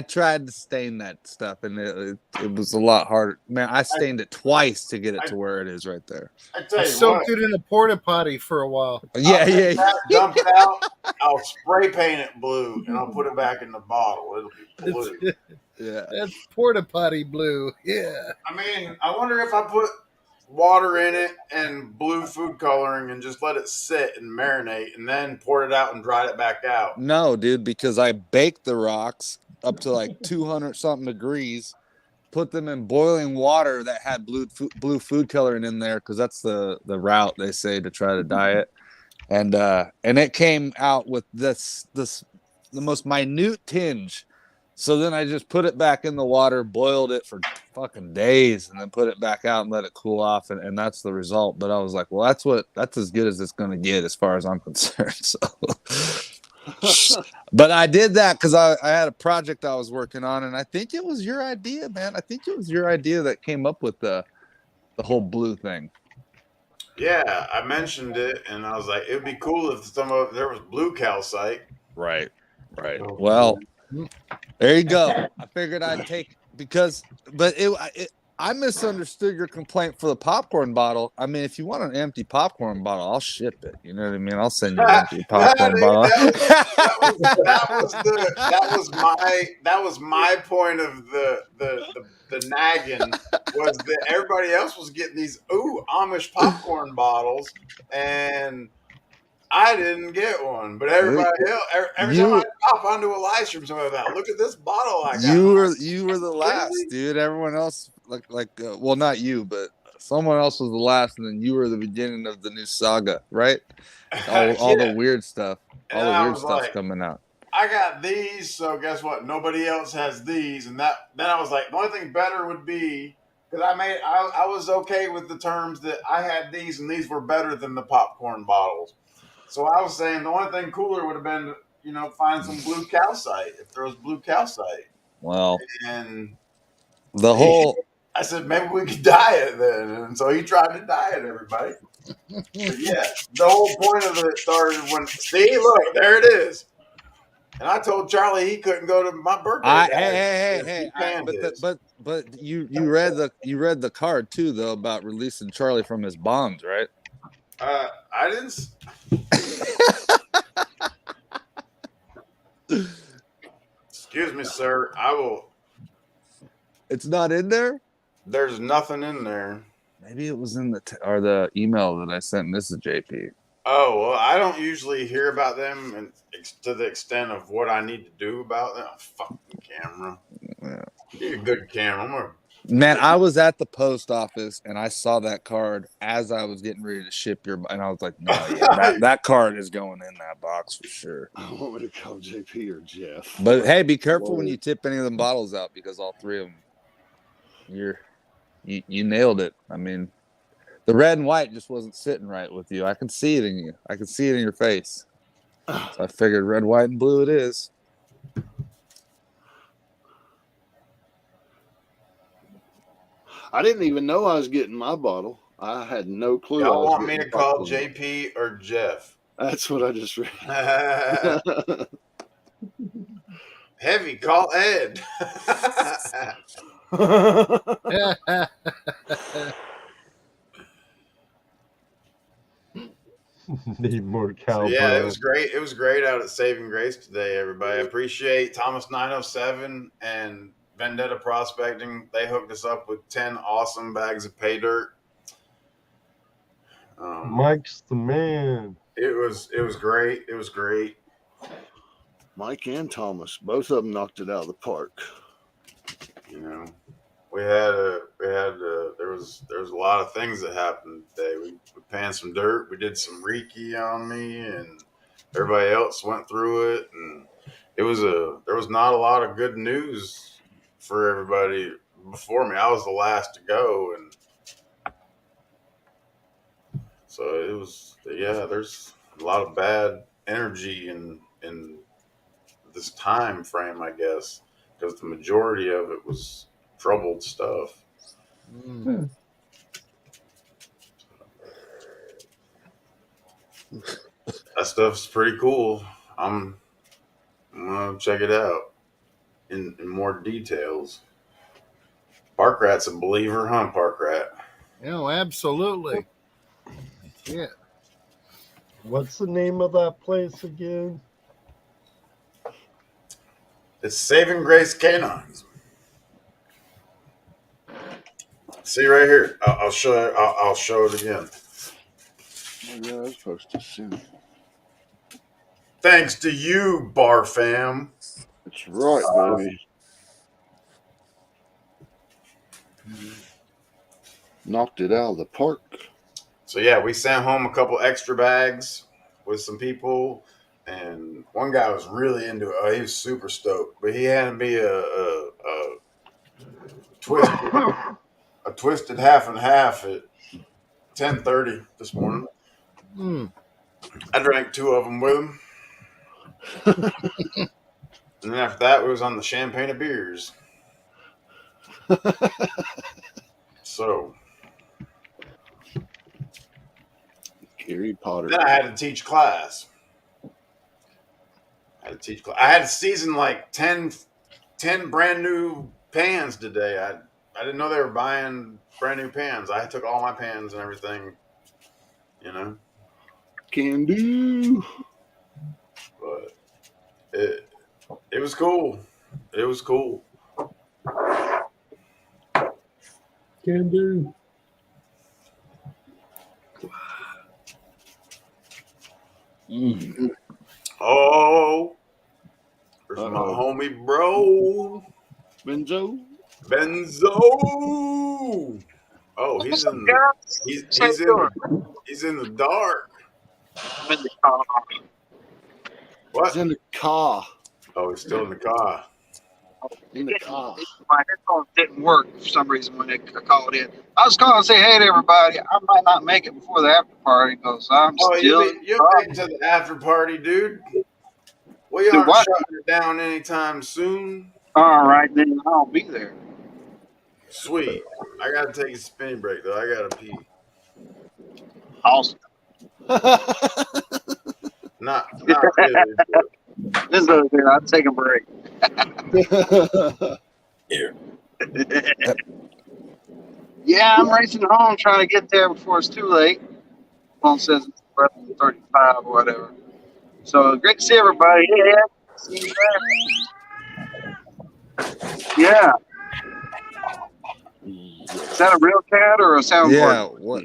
tried to stain that stuff, and it was a lot harder. Man, I stained it twice to get it to where it is right there. I tell you soaked it in a porta potty for a while. Yeah. Dump it out. I'll spray paint it blue, and I'll put it back in the bottle. It'll be blue. Yeah, that's porta potty blue. Yeah. I mean, I wonder if I put water in it and blue food coloring and just let it sit and marinate and then poured it out and dried it back out. No, dude, because I baked the rocks up to like 200 something degrees, put them in boiling water that had blue food coloring in there, because that's the route they say to try to dye it, and it came out with the most minute tinge. So then I just put it back in the water, boiled it for fucking days, and then put it back out and let it cool off, and that's the result. But I was like, well, that's as good as it's going to get as far as I'm concerned. So, but I did that because I had a project I was working on, and I think it was your idea, man. I think it was your idea that came up with the whole blue thing. Yeah, I mentioned it, and I was like, it would be cool if there was blue calcite. Right. Well, there you go. I figured I'd take but I misunderstood your complaint for the popcorn bottle. I mean, if you want an empty popcorn bottle, I'll ship it. You know what I mean? I'll send you an empty popcorn bottle. That was my point of the nagging, was that everybody else was getting these Amish popcorn bottles, and I didn't get one, but everybody else, every time I pop onto a live stream, somebody about, look at this bottle I got. You were the last, dude. Everyone else, well, not you, but someone else was the last, and then you were the beginning of the new saga, right? All the weird stuff, all the weird stuff's coming out. I got these, so guess what? Nobody else has these, and then I was like, the only thing better would be, because I was okay with the terms that I had these, and these were better than the popcorn bottles. So I was saying the only thing cooler would have been, find some blue calcite, if there was blue calcite. Well, and I said maybe we could dye it then, and so he tried to dye it, everybody. But yeah, the whole point of it started when, see, look, there it is. And I told Charlie he couldn't go to my birthday. But you read the card too, though, about releasing Charlie from his bonds, right? I didn't. Excuse me, sir. I will. It's not in there? There's nothing in there. Maybe it was in the email that I sent Mrs. JP. Oh, well, I don't usually hear about them and to the extent of what I need to do about them. Oh, fuck the camera. Yeah. You're a good camera. Man, I was at the post office and I saw that card as I was getting ready to ship and I was like, no, yeah, that card is going in that box for sure. I want me to call JP or Jeff. But hey, be careful when you tip any of them bottles out, because all three of them, you nailed it. I mean, the red and white just wasn't sitting right with you. I can see it in you. I can see it in your face. So I figured red, white, and blue it is. I didn't even know I was getting my bottle. I had no clue. Y'all want me to call JP or Jeff? That's what I just read. Heavy, call Ed. Need more So, cowbell. yeah, it was great. It was great out at Saving Grace today, everybody. I appreciate Thomas 907 and Vendetta Prospecting. They hooked us up with 10 awesome bags of pay dirt. Mike's the man. It was great. It was great. Mike and Thomas, both of them knocked it out of the park. You know, there was a lot of things that happened today. We panned some dirt. We did some Reiki on me, and everybody else went through it. And there was not a lot of good news for everybody before me. I was the last to go, and so it was. Yeah, there's a lot of bad energy in this time frame, I guess, because the majority of it was troubled stuff. That stuff's pretty cool. I'm gonna check it out in more details. Park Rat's a believer, huh, Park Rat? No, absolutely. Yeah. What's the name of that place again? It's Saving Grace Canines. See right here. I'll show it. I'll show it again. Oh, yeah, I was supposed to see. Thanks to you, Bar Fam. That's right, baby. Knocked it out of the park. So yeah, we sent home a couple extra bags with some people, and one guy was really into it. Oh, he was super stoked, but he handed me a twisted half and half at 10:30 this morning. I drank 2 of them with him. And then after that, we was on the champagne of beers. So Harry Potter. Then I had to teach class. I had to season like 10 brand new pans today. I didn't know they were buying brand new pans. I took all my pans and everything, you know. Can do. But it was cool. It was cool. Can do. Oh, there's my homie bro. Benzo. Oh, he's in the dark. I'm in the car. What? He's in the car. Oh, he's still in the car. In the car. My headphones didn't work for some reason when I called in. I was calling to say hey to everybody. I might not make it before the after party because I'm still. You'll make it to the after party, dude. We aren't shutting it down anytime soon. All right, then I'll be there. Sweet. I gotta take a spin break though. I gotta pee. Awesome. Not really. This over there. I'll take a break. Here. Yeah, I'm racing home trying to get there before it's too late. Phone says it's 11:35 or whatever. So great to see everybody. Yeah. See you there. Yeah. Is that a real cat or a soundboard? Yeah. What?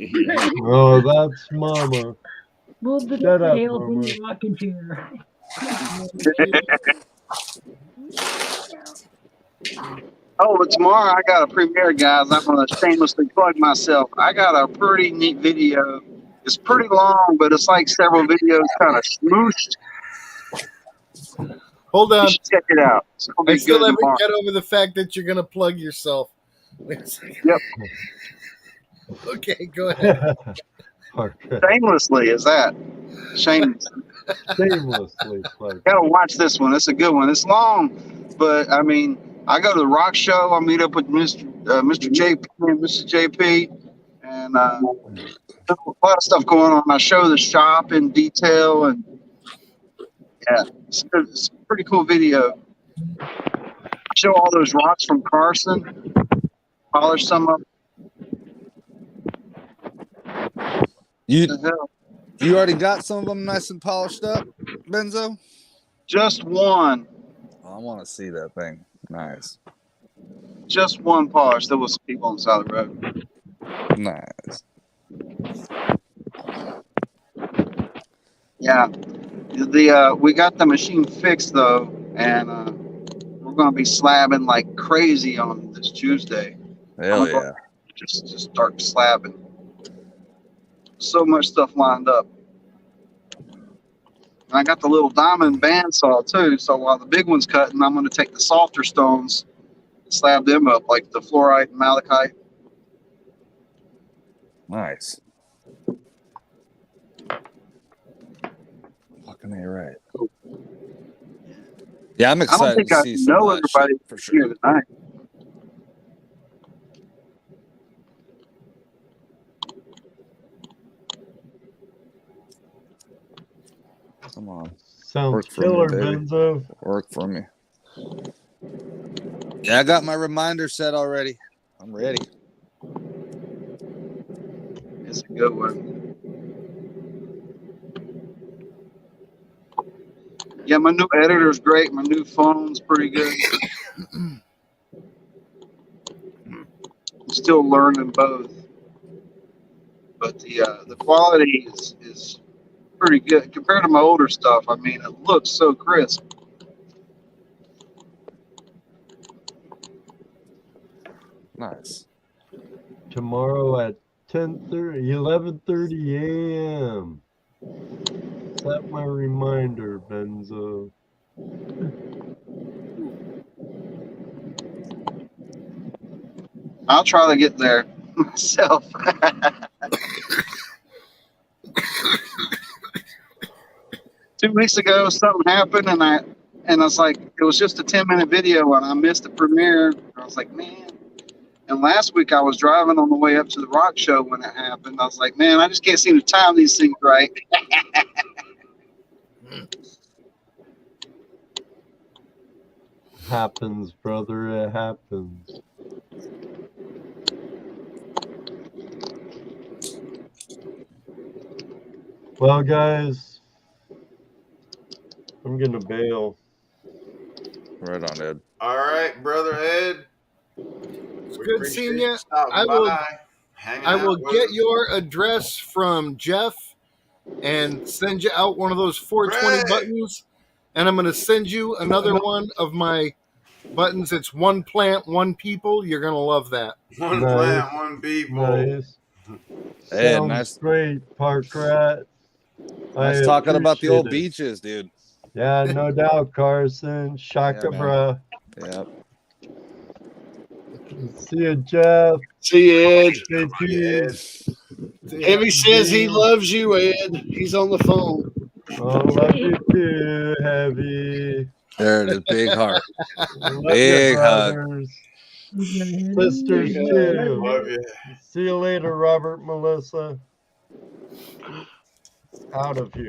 Oh, that's Mama. Move the Shut up, tail from Mama. your rocking chair. Oh, but tomorrow I got a premiere, guys. I'm going to shamelessly plug myself. I got a pretty neat video. It's pretty long, but it's like several videos kind of smooshed. Hold on. You should check it out. It's gonna be I still good haven't tomorrow. get over the fact that you're going to plug yourself. Wait a second. Yep. Okay, go ahead. Shamelessly is that? Shamelessly. Shamelessly plug. Gotta watch this one. It's a good one. It's long, but I mean, I go to the rock show. I meet up with Mr. JP and Mrs. JP, and and a lot of stuff going on. I show the shop in detail, and yeah, it's a pretty cool video. I show all those rocks from Carson, polish some of You the hell. you already got some of them nice and polished up, Benzo? Just one. I want to see that thing. Nice. Just one polish. There was some people on the side of the road. Nice. Yeah. We got the machine fixed though, and we're gonna be slabbing like crazy on this Tuesday. Hell I'm gonna yeah. go just start slabbing. So much stuff lined up. And I got the little diamond bandsaw too, so while the big one's cutting, I'm gonna take the softer stones and slab them up, like the fluorite and malachite. Nice. Fucking A right. Yeah, I'm I don't excited think to I see some know of that shit everybody for sure. here tonight. Come on. Sounds Work for killer, me, baby. Benzo. Work for me. Yeah, I got my reminder set already. I'm ready. It's a good one. Yeah, my new editor's great. My new phone's pretty good. I'm still learning both, but the quality is pretty good compared to my older stuff. I mean, it looks so crisp. Nice. Tomorrow at 11:30 a.m. Set my reminder, Benzo. I'll try to get there myself. 2 weeks ago, something happened, and I was like, it was just a 10-minute video, and I missed the premiere. I was like, man. And last week, I was driving on the way up to the rock show when it happened. I was like, man, I just can't seem to time these things right. Happens, brother. It happens. Well, guys, I'm gonna bail. Right on, Ed. All right, brother Ed. It's good seeing you. I I will get your address from Jeff and send you out one of those 420 buttons. And I'm going to send you another one of my buttons. It's one plant, one people. You're going to love that. One plant, one people. Nice. Hey, Sounds nice. great, Park Rat. Nice I talking about the old appreciate it. beaches, dude. Yeah, no doubt, Carson. Shaka, man. bruh. Yep. See you, Jeff. See you, Ed. JP. Heavy says he loves you, Ed. He's on the phone. Oh, love you too, Heavy. There it is. Big heart. Love Big you, hug. brothers. Sisters too. Love you. See you later, Robert, Melissa. Out of here.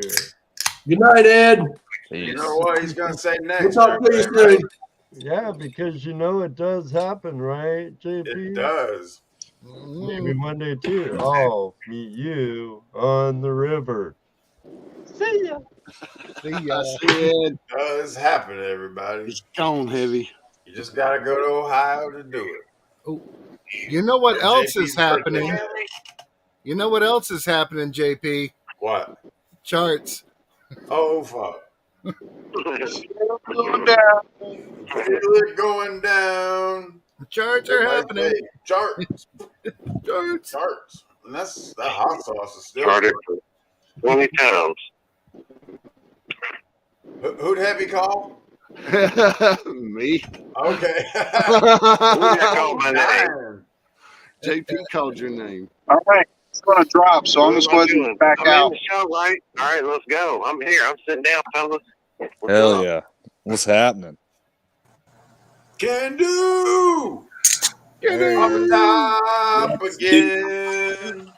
Good night, Ed. You know what he's going to say We'll next? talk to you everybody? soon. Yeah, because you know it does happen, right, JP? It does. Maybe Monday too. I'll meet you on the river. See ya. See ya. See Ed. It does happen, everybody. It's gone, Heavy. You just got to go to Ohio to do it. Oh, you know what else is JP's happening? birthday. You know what else is happening, JP? What? Charts. Oh, fuck. Going down. Feel it going down. Charts are Everybody happening. say charts. Charts. Charts. And that hot sauce is still Started 20 times. Who'd Heavy call? Me. Okay. Call my name. JP called your name. All right. It's going to drop, so I'm just going to back I'm out. in the show, right? All right, let's go. I'm here. I'm sitting down, fellas. What's Hell up? yeah. What's happening? Can do. There he Up is. top again.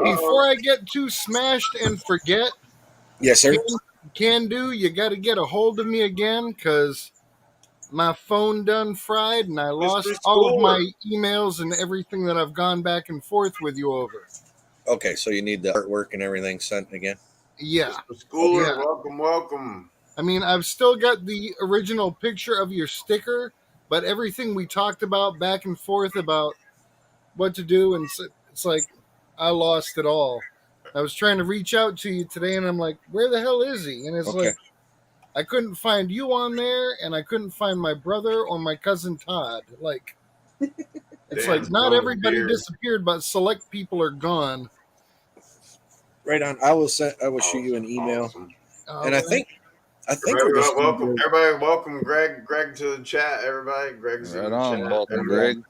Before I get too smashed and forget, Yes, sir. can do, you got to get a hold of me again because my phone done fried and I lost all of my emails and everything that I've gone back and forth with you over. Okay, so you need the artwork and everything sent again? Yeah. Mr. Schooler, welcome. I mean, I've still got the original picture of your sticker, but everything we talked about back and forth about what to do, and it's like I lost it all. I was trying to reach out to you today, and I'm like, where the hell is he? And it's Okay. like, I couldn't find you on there, and I couldn't find my brother or my cousin Todd. Like, it's Dan's like not gone everybody weird. disappeared, but select people are gone. Right on. I will shoot you an email. Awesome. And I think Everybody, we're just welcome Greg to the chat. Everybody, Greg's in the chat. Welcome, Greg.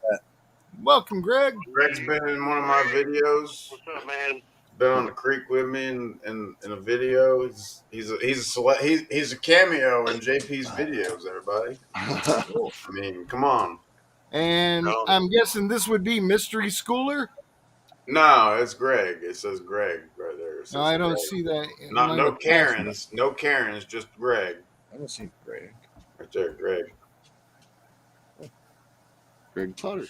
Welcome, Greg. Greg's been in one of my videos. What's up, man? Been on the creek with me in a video. He's a cameo in JP's videos. Everybody. I mean, come on. And I'm guessing this would be Mystery Schooler. No, it's Greg. It says Greg right there. No, I don't see that. No Karens. No Karens. Just Greg. I don't see Greg. Right there, Greg. Greg Potter.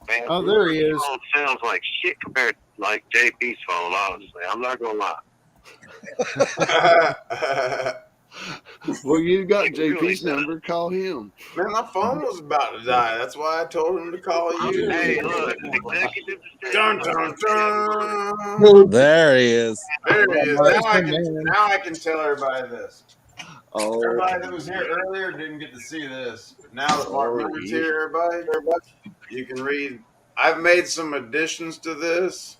Man, Oh, there he is. your phone sounds like shit compared to like JP's phone, honestly. I'm not gonna lie. Well, you got JP's number. Call him. Man, my phone was about to die. That's why I told him to call you. Hey, look, executive Dun, dun, dun. There he is. There he is. Now I can tell everybody this. Oh, Everybody that was here earlier didn't get to see this. But now that Mark Miller's here, everybody, you can read. I've made some additions to this.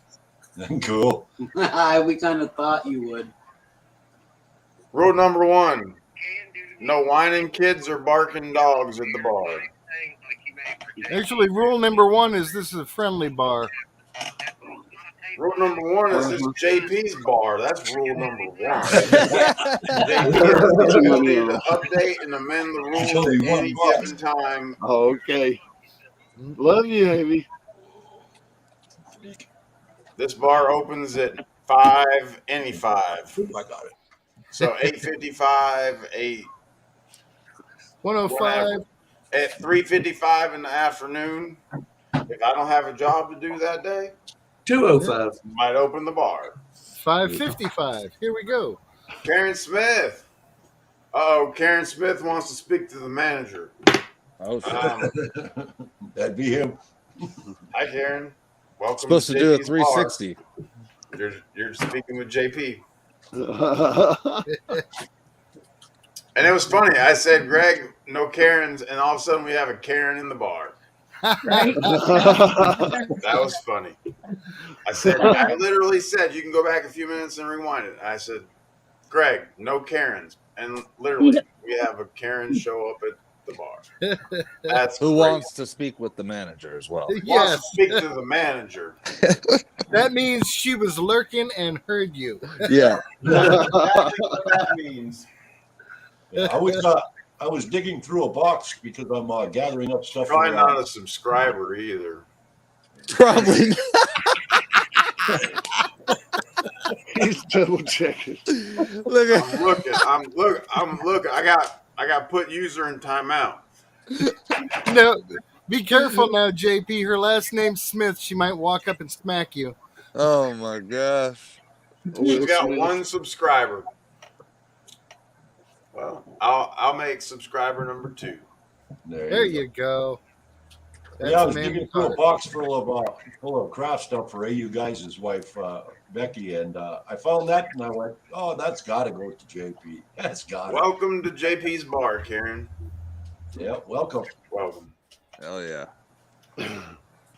Cool. We kind of thought you would. Rule number 1. No whining kids or barking dogs at the bar. Actually, rule number 1 is this is a friendly bar. Rule number 1 is this JP's bar. That's rule number 1. JP has the ability to update and amend the rules at any given time. Okay. Love you, Heavy. This bar opens at 5, any 5. I got it. So 8:55, 105. At 3:55 in the afternoon. If I don't have a job to do that day, 205. might open the bar. 5:55. Here we go. Karen Smith. Karen Smith wants to speak to the manager. Oh, that'd be him. Hi, Karen. Welcome. Supposed to do a JP's 360. Bar. You're speaking with JP. And it was funny. I said, Greg, no Karens, and all of a sudden we have a Karen in the bar. Right? That was funny. I literally said, you can go back a few minutes and rewind it. I said, Greg, no Karens. And literally, we have a Karen show up at the bar. That's Who great. wants to speak with the manager as well? Wants Yes. to speak to the manager. That means she was lurking and heard you. Yeah. That's exactly what that means. I was digging through a box because I'm gathering up stuff. Probably not a subscriber either. Probably. He's double checking. Look at I'm looking. I got put user in timeout. No, be careful now, JP. Her last name's Smith. She might walk up and smack you. Oh my gosh. She's got 1 subscriber. Well, I'll make subscriber number 2. There you go. Yeah, I was digging through a box full of craft stuff for AU Guys' wife, Becky, and I found that, and I went, "Oh, that's got to go to JP. That's got to." Welcome to JP's bar, Karen. Yeah, welcome. Hell yeah.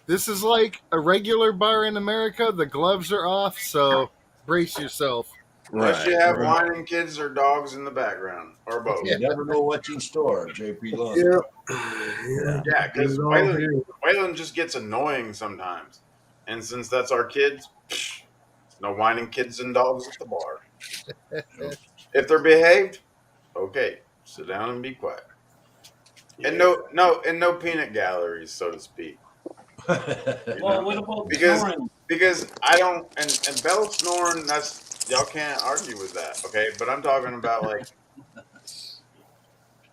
This is like a regular bar in America. The gloves are off, so brace yourself. Unless you have whining kids or dogs in the background, or both. You never know what's in store, JP Lund. Yeah, because Waylon just gets annoying sometimes. And since that's our kids, no whining kids and dogs at the bar. If they're behaved, okay, sit down and be quiet. And no peanut galleries, so to speak. Well, what about because snoring? because I don't and Bell snoring, that's y'all can't argue with that, okay? But I'm talking about like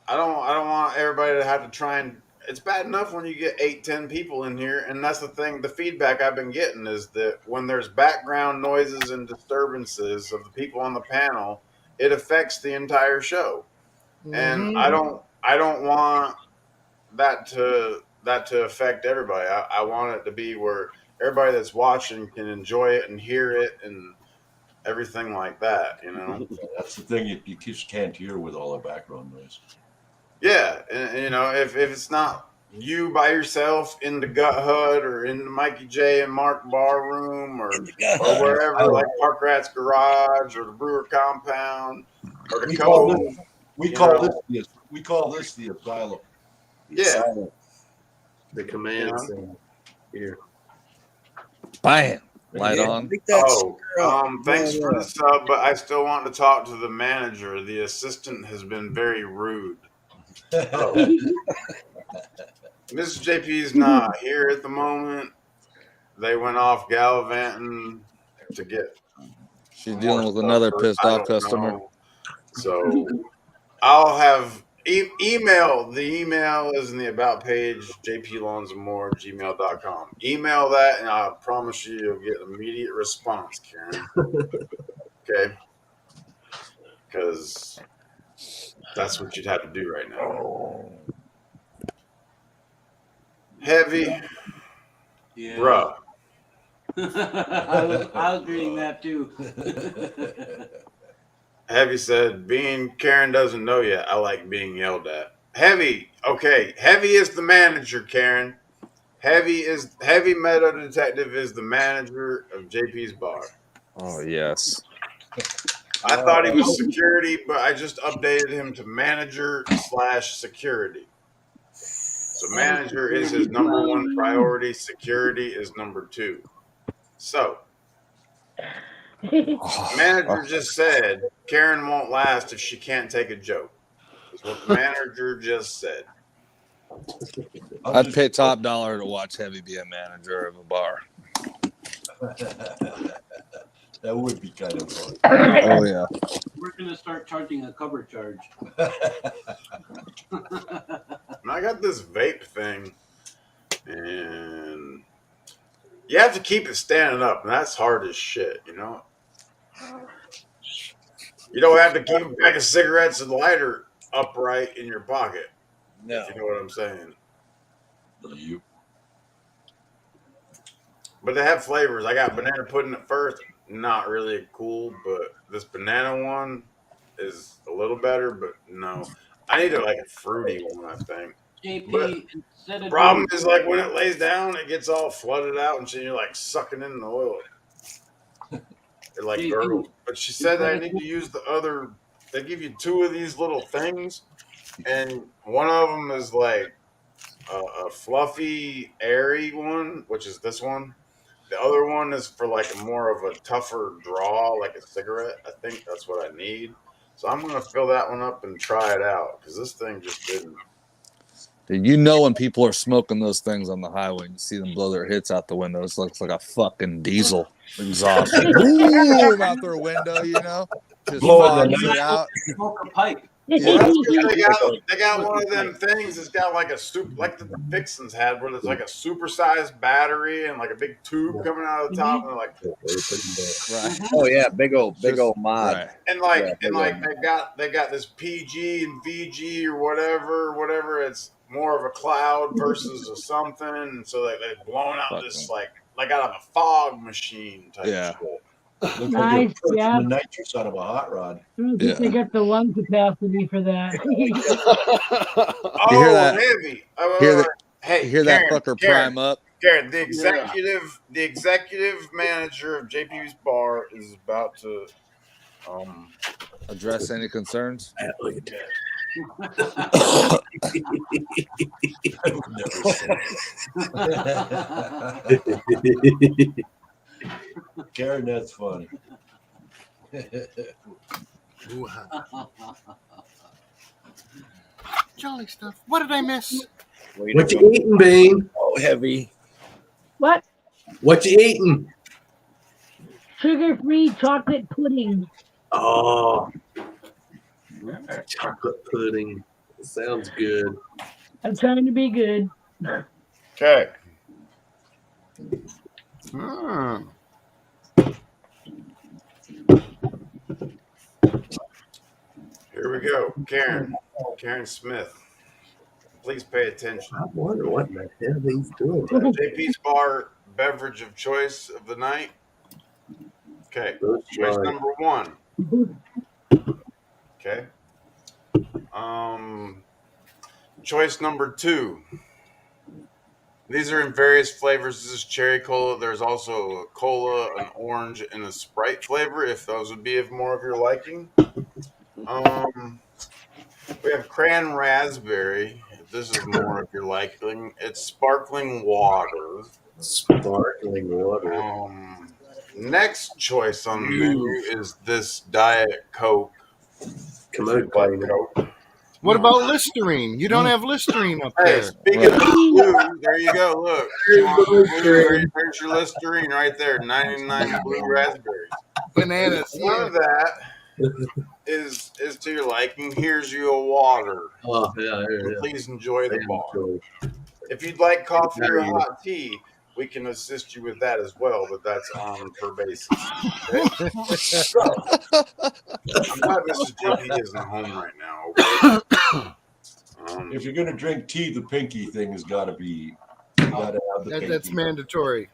I don't want everybody to have to try and it's bad enough when you get 8-10 people in here, and that's the thing. The feedback I've been getting is that when there's background noises and disturbances of the people on the panel, it affects the entire show. And I don't want that to affect everybody. I want it to be where everybody that's watching can enjoy it and hear it and everything like that. That's the thing you just can't hear with all the background noise. Yeah, and if it's not you by yourself in the Gut Hut or in the Mikey J and Mark Bar Room or wherever, like Park Rat's Garage or the Brewer Compound or the Cove. We call this the asylum. Yeah. The command center here. Bam. Light Yeah. on. Thanks for the sub, but I still want to talk to the manager. The assistant has been very rude. Mrs. JP's not here at the moment. They went off gallivanting to get. She's dealing with another pissed off customer. So I'll have email. The email is in the about page, jplawns&more@gmail.com. Email that, and I promise you'll get immediate response, Karen. Okay? Because that's what you'd have to do right now. Heavy. Yeah. Bruh. I was reading that too. Heavy said, being Karen doesn't know yet, I like being yelled at. Heavy, okay. Heavy is the manager, Karen. Heavy Meadow Detective is the manager of JP's Bar. Oh yes. I thought he was security, but I just updated him to manager/security. So manager is his number one priority. Security is number 2. So manager just said Karen won't last if she can't take a joke. Is what the manager just said. I'd pay top dollar to watch Heavy be a manager of a bar. That would be kind of fun. Oh yeah. We're gonna start charging a cover charge. I got this vape thing, and you have to keep it standing up, and that's hard as shit, You don't have to keep a pack of cigarettes and lighter upright in your pocket. No. If you know what I'm saying. You. But they have flavors. I got banana pudding at first. Not really cool, but this banana one is a little better, but no. I need like a fruity one, I think. JP, The problem is like when it lays down, it gets all flooded out and you're like sucking in the oil. It like gurgles. But she said that I need to use the other. They give you 2 of these little things, and one of them is like a fluffy, airy one, which is this one. The other one is for like more of a tougher draw, like a cigarette. I think that's what I need. So I'm gonna fill that one up and try it out because this thing just didn't. Dude, when people are smoking those things on the highway and you see them blow their hits out the window, it looks like a fucking diesel exhaust. Boom out their window, just fogs it out. Smoke a pipe. Well, that's because they got one of them things that's got like a like the Vixens had, where there's like a supersized battery and like a big tube coming out of the top, and they're like, right. Oh yeah, big old mod. Right. And they got this PG and VG or whatever. It's more of a cloud versus a something, and so they're blowing out this like out of a fog machine type shit. Nice, yeah. The nitrous out of a hot rod. They got the lung capacity for that. Oh, heavy! Hear that fucker prime up? Karen, the executive manager of JP's Bar is about to address any concerns. Look at that. Karen, that's funny. jolly stuff. What did I miss? What you eating, Bean? Oh, heavy. What? What you eating? Sugar-free chocolate pudding. Oh, chocolate pudding. Sounds good. I'm trying to be good. Okay. Here we go. Karen Smith. Please pay attention. I wonder what in the hell he's doing. JP's bar beverage of choice of the night. Okay. Choice number 1. Okay. Choice number 2. These are in various flavors. This is cherry cola. There's also a cola, an orange, and a Sprite flavor, if those would be of more of your liking. We have cran raspberry. If this is more of your liking. It's sparkling water. Sparkling water. Next choice on the menu is this Diet Coke. Coke. What about Listerine? You don't have Listerine up Hey, there. speaking of blue, there you go. Look, you want blue, there's your Listerine right there. 99 blue raspberries. Bananas. None of that is to your liking. Here's you a water. Oh, yeah. Please enjoy the bar. If you'd like coffee or hot tea, we can assist you with that as well, but that's on per basis. Okay? So, I'm glad Mrs. JP isn't home right now. Okay? If you're gonna drink tea, the pinky thing has got to be. You gotta have the pinky. That's mandatory.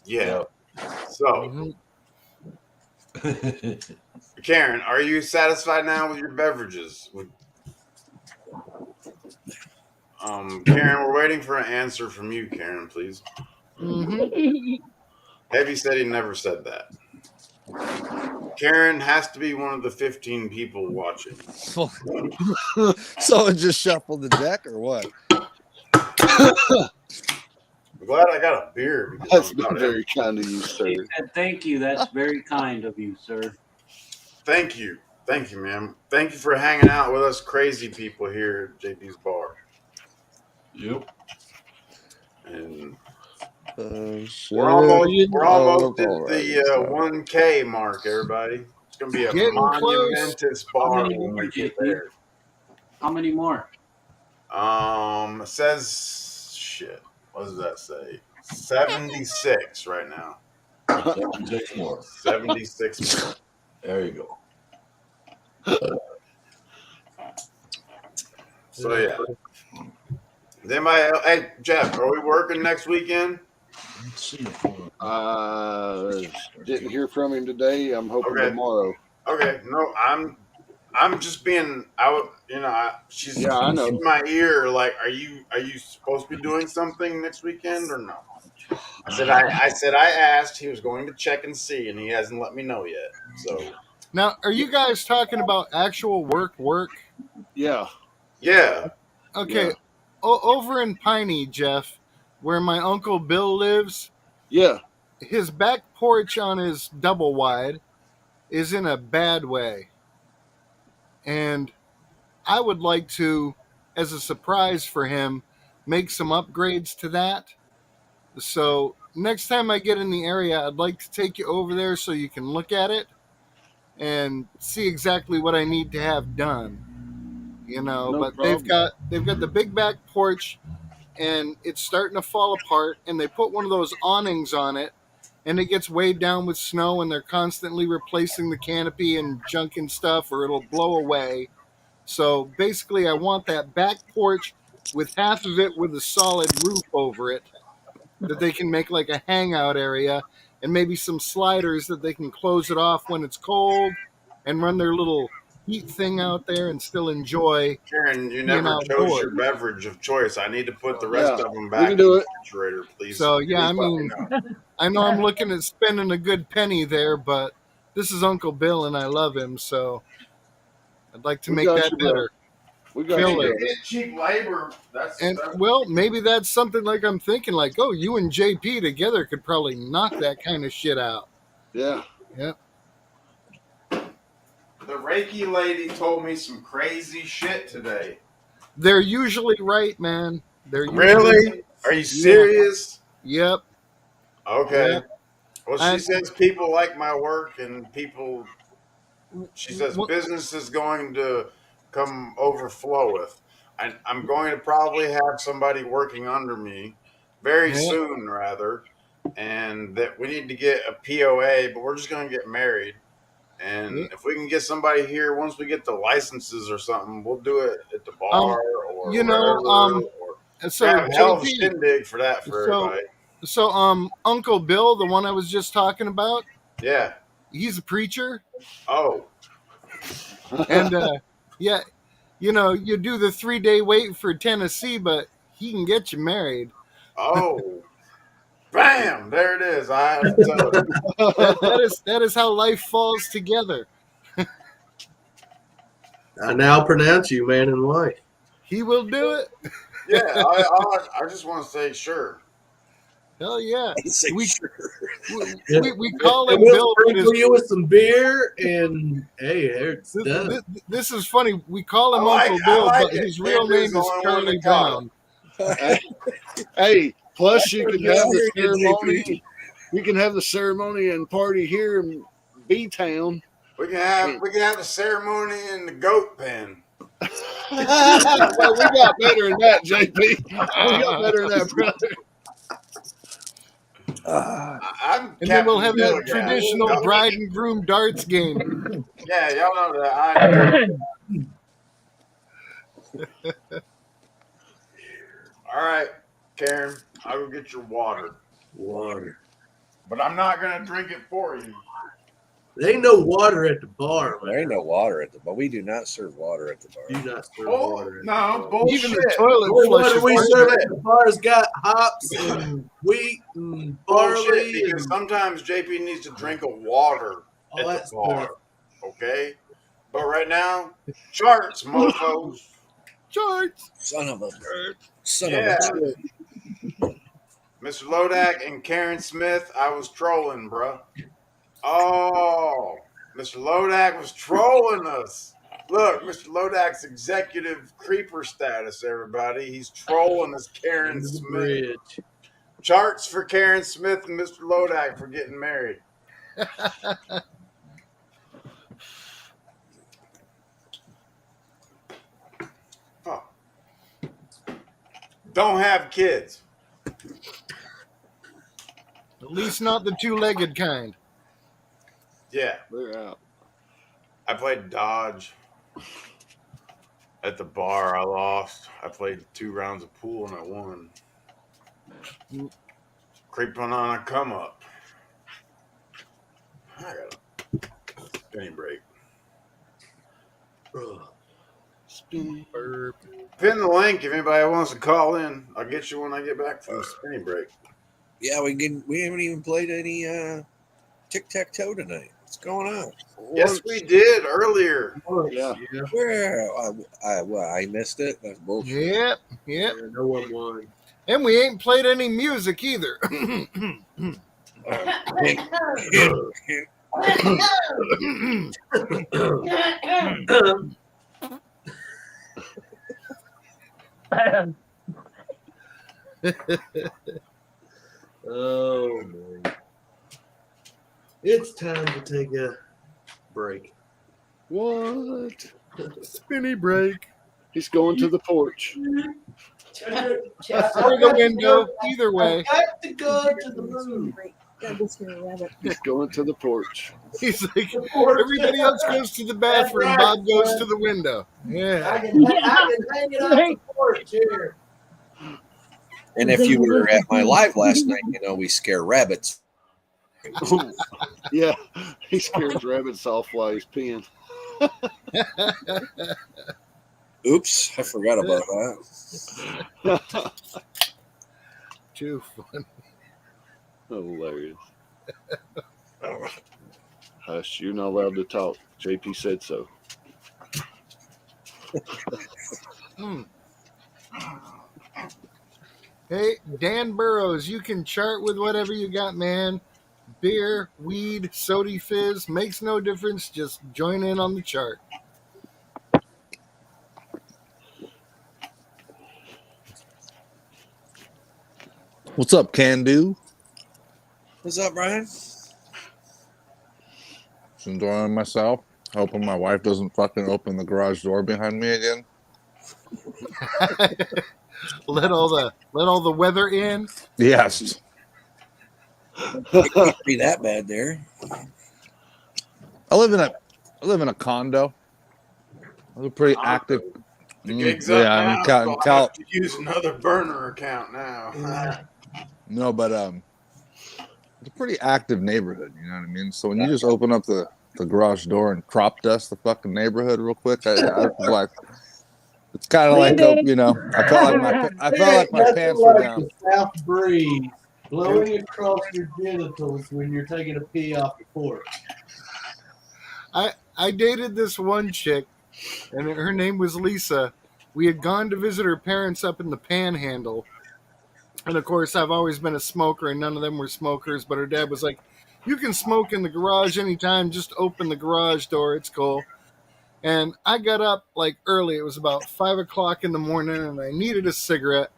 Yeah. So, Karen, are you satisfied now with your beverages? Karen, we're waiting for an answer from you, Karen, please. Heavy said he never said that. Karen has to be one of the 15 people watching. Someone just shuffled the deck or what? I'm glad I got a beer. That's been very kind of you, sir. He said, thank you. That's very kind of you, sir. Thank you. Thank you, ma'am. Thank you for hanging out with us crazy people here at JP's bar. Yep. And we're almost at the 1K mark, everybody. It's going to be a monumentous bar when we get there. How many more? It says, shit, what does that say? 76 right now. 76 more. 76 more. There you go. So, yeah. Hey, Jeff, are we working next weekend? Didn't hear from him today. I'm hoping tomorrow. Okay, no, I'm just being she's I know. in my ear like, are you supposed to be doing something next weekend or no? I said I asked, he was going to check and see, and he hasn't let me know yet. So now, are you guys talking about actual work? Yeah. Okay. Yeah. Over in Piney, Jeff, where my Uncle Bill lives. Yeah. His back porch on his double wide is in a bad way. And I would like to, as a surprise for him, make some upgrades to that. So next time I get in the area, I'd like to take you over there so you can look at it and see exactly what I need to have done. But they've got the big back porch, and it's starting to fall apart, and they put one of those awnings on it, and it gets weighed down with snow, and they're constantly replacing the canopy and junking stuff, or it'll blow away. So basically, I want that back porch with half of it with a solid roof over it that they can make like a hangout area, and maybe some sliders that they can close it off when it's cold and run their little heat thing out there and still enjoy. Karen, you never chose your beverage of choice. I need to put the rest of them back can do in the it. refrigerator, please. So yeah, Please I know I'm looking at spending a good penny there, but this is Uncle Bill and I love him, so I'd like to make that better. We got cheap labor. Well, maybe that's something like I'm thinking like, oh, you and JP together could probably knock that kind of shit out. Yeah. Yep. The Reiki lady told me some crazy shit today. They're usually right, man. They're usually Really? Are you serious? Yep. Okay. Yep. Well, she says people like my work and people. She says What- business is going to come overfloweth. I'm going to probably have somebody working under me very Yeah. soon, rather, and that we need to get a POA, but we're just going to get married. And Yeah. if we can get somebody here, once we get the licenses or something, we'll do it at the Um, bar or you know, wherever. Or so have a hell of a JP, shindig for that for so everybody. Uncle Bill, the one I was just talking about, Yeah. he's a preacher, Oh. and yeah, you know, you do the 3-day wait for Tennessee, but he can get you married. Oh. Bam! There it is. I have to tell you. that is how life falls together. I now pronounce you man and wife. He will do it. Yeah, I just want to say sure. Hell yeah. We We call him we'll Bill, but sprinkle you with some beer, and hey, it's done. this is funny. We call him I like- Uncle I Bill, like but it. his real Andrew's name the is only one Charlie that caught Brown. Hey, plus you can have the Very good, ceremony. You can have the ceremony and party here in B Town. We can have the ceremony in the goat pen. Well, we got better than that, JP. We got better than that, brother. I'm And then we'll have Captain that Gilligan. traditional Goat. bride and groom darts game. Yeah, y'all know that. All right, Karen, I will get your water. Water. But I'm not gonna drink it for you. There ain't no water at the bar, man. There ain't no water at the bar. We do not serve water at the bar. Do not serve Oh, water. no, bullshit. Even the toilet The water flushes. we water. serve at the bar's got hops and wheat and Bullshit, barley because and sometimes JP needs to drink a water all at that the bar. stuff. Okay? But right now, charts, mofos. Charts. Son of a son Yeah. of a. Mr. Lodak and Karen Smith, I was trolling, bro. Oh, Mr. Lodak was trolling us. Look, Mr. Lodak's executive creeper status, everybody. He's trolling us, Karen Under the Smith. bridge. Charts for Karen Smith and Mr. Lodak for getting married. Oh. Don't have kids. At least not the two-legged kind. Yeah. They're out. I played Dodge at the bar. I lost. I played 2 rounds of pool and I won. Creeping on a come up. I got a spinning break. Spinning burp. Pin the link if anybody wants to call in. I'll get you when I get back from the spinning break. Yeah, we haven't even played any tic-tac-toe tonight. What's going on? Yes, we did earlier. Yeah. Where? I missed it. That's bullshit. Yep. Yeah, no one won. And we ain't played any music either. Oh man. It's time to take a break. What? Spinny break. He's going to the porch. Or the window. Either way. I got to go to the moon. He's going to the porch. He's like, everybody else goes to the bathroom. That's right, Bob goes son. to the window. Yeah. I can hang it on the porch here. And if you were at my live last night, you know we scare rabbits. Yeah, he scares rabbits off while he's peeing. Oops, I forgot about that. Too funny. Hilarious. Hush, you're not allowed to talk. JP said so. Hey, Dan Burrows, you can chart with whatever you got, man. Beer, weed, sody fizz, makes no difference. Just join in on the chart. What's up, Can Do? What's up, Brian? Just enjoying myself. Hoping my wife doesn't fucking open the garage door behind me again. Let all the weather in. Yes. It can't be that bad there. I live in a condo. I was pretty active. The gig's up now, I'm so I have to use another burner account now. No, but it's a pretty active neighborhood. You know what I mean? So when you just open up the garage door and crop dust the fucking neighborhood real quick, I was like, it's kind of like I felt like my pants were down. The south breeze blowing across your genitals when you're taking a pee off the porch. I dated this one chick, and her name was Lisa. We had gone to visit her parents up in the Panhandle. And, of course, I've always been a smoker, and none of them were smokers. But her dad was like, you can smoke in the garage anytime. Just open the garage door. It's cool. And I got up, early. It was about 5 o'clock in the morning, and I needed a cigarette.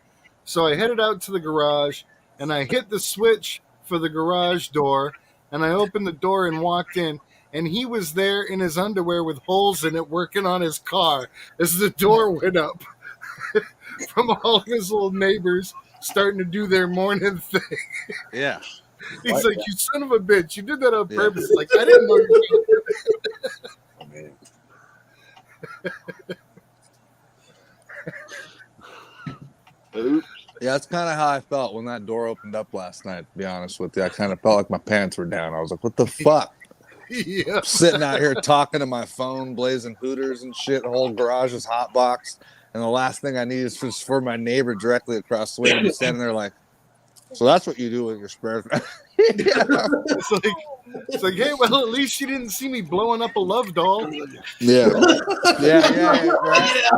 So I headed out to the garage, and I hit the switch for the garage door, and I opened the door and walked in. And he was there in his underwear with holes in it working on his car as the door went up from all his little neighbors starting to do their morning thing. Yeah. He's like, you son of a bitch. You did that on purpose. Like, I didn't know you did Oops. Yeah, that's kind of how I felt when that door opened up last night, to be honest with you. I kind of felt like my pants were down. I was like, what the fuck? Yeah. Sitting out here talking to my phone, blazing Hooters and shit. The whole garage is hotboxed. And the last thing I need is just for my neighbor directly across the way to be standing there like, so that's what you do with your spare time. It's like, hey, well, at least she didn't see me blowing up a love doll. Yeah. Yeah, right.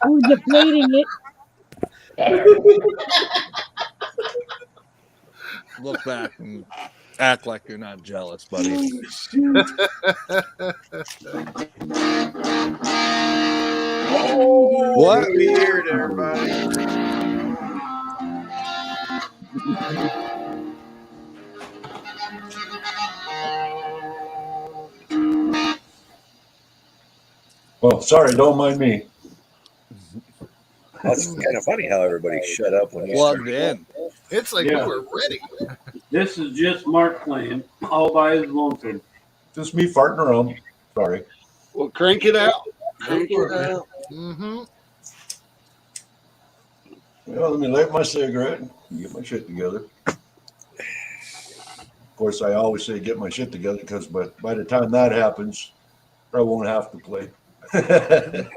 Who's deflating it? Look back and act like you're not jealous, buddy. Oh, what? We heard everybody. Oh, sorry, don't mind me. That's kind of funny how everybody shut up when you plugged started. in. It's like we were ready. This is just Mark playing all by his lonesome. Just me farting around. Sorry. Well, crank it out. Crank it out. Mm-hmm. Well, let me light my cigarette and get my shit together. Of course, I always say get my shit together because by the time that happens, I won't have to play. There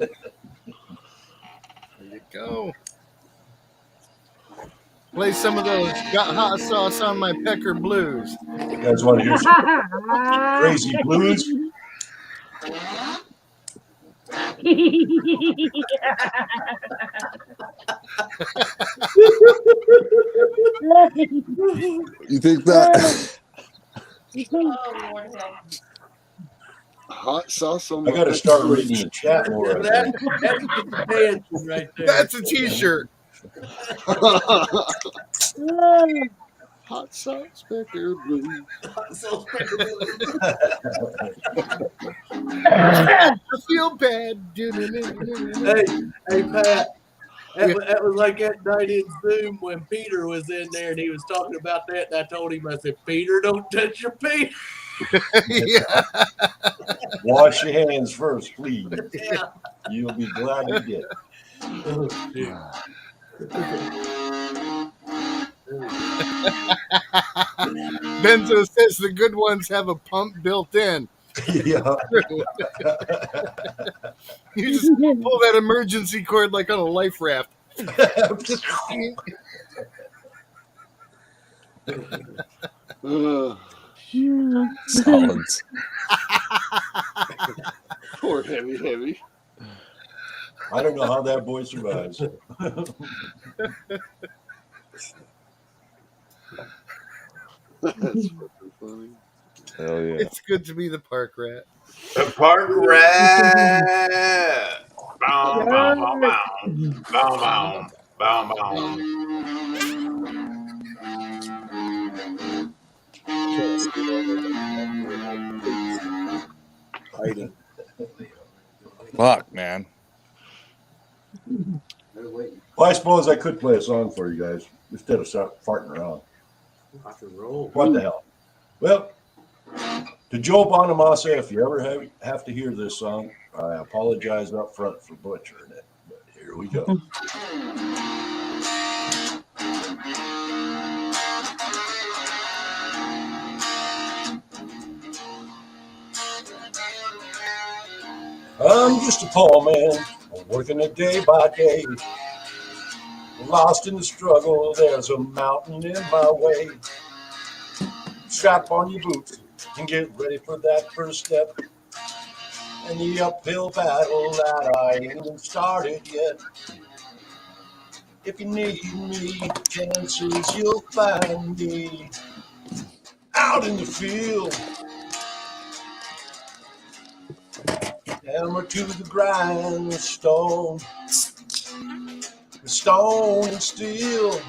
you go. Play some of those Got Hot Sauce on My Pecker blues. You guys want to hear some crazy blues? You think that? Hot sauce on I my got to start reading the chat more. That's the dancing right there. That's a t-shirt. Hot sauce pecker blue. Hot sauce pecker blue. I feel bad. Hey, Pat. That was like that night in Zoom when Peter was in there and he was talking about that. And I told him, I said, Peter, don't touch your Peter. Yeah. Wash your hands first, please. Yeah. You'll be glad you did. Oh, shit. Benzo says the good ones have a pump built in. Yeah. You just pull that emergency cord like on a life raft. Solids. Poor heavy. I don't know how that boy survives. That's fucking funny. Hell yeah. It's good to be the park rat. The park rat. Bow, bow, bow, bow. Bow, bow, bow, bow. Hiding. Fuck, man. Well, I suppose I could play a song for you guys instead of farting around. Rock and roll. What the hell? Well, to Joe Bonamassa, if you ever have to hear this song, I apologize up front for butchering it. But here we go. I'm just a poor man, working it day by day. Lost in the struggle, there's a mountain in my way. Strap on your boots and get ready for that first step. And the uphill battle that I ain't even started yet. If you need me, chances you'll find me out in the field. Hammer to the grindstone, stone and steel.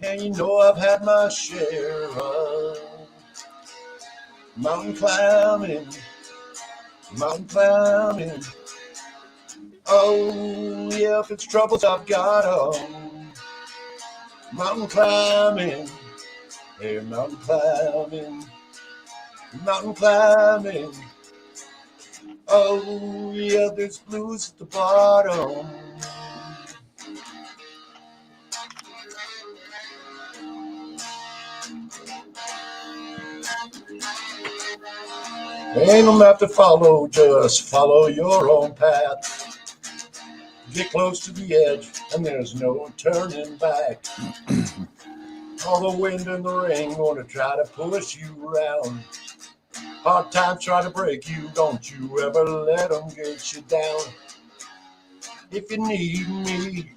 And you know I've had my share of mountain climbing. Oh, yeah, if it's troubles, I've got 'em. Mountain climbing, hey, mountain climbing. Oh, yeah, there's blues at the bottom. Ain't no map to follow, just follow your own path. Get close to the edge, and there's no turning back. All the wind and the rain gonna try to push you around. Hard times try to break you, don't you ever let them get you down. If you need me,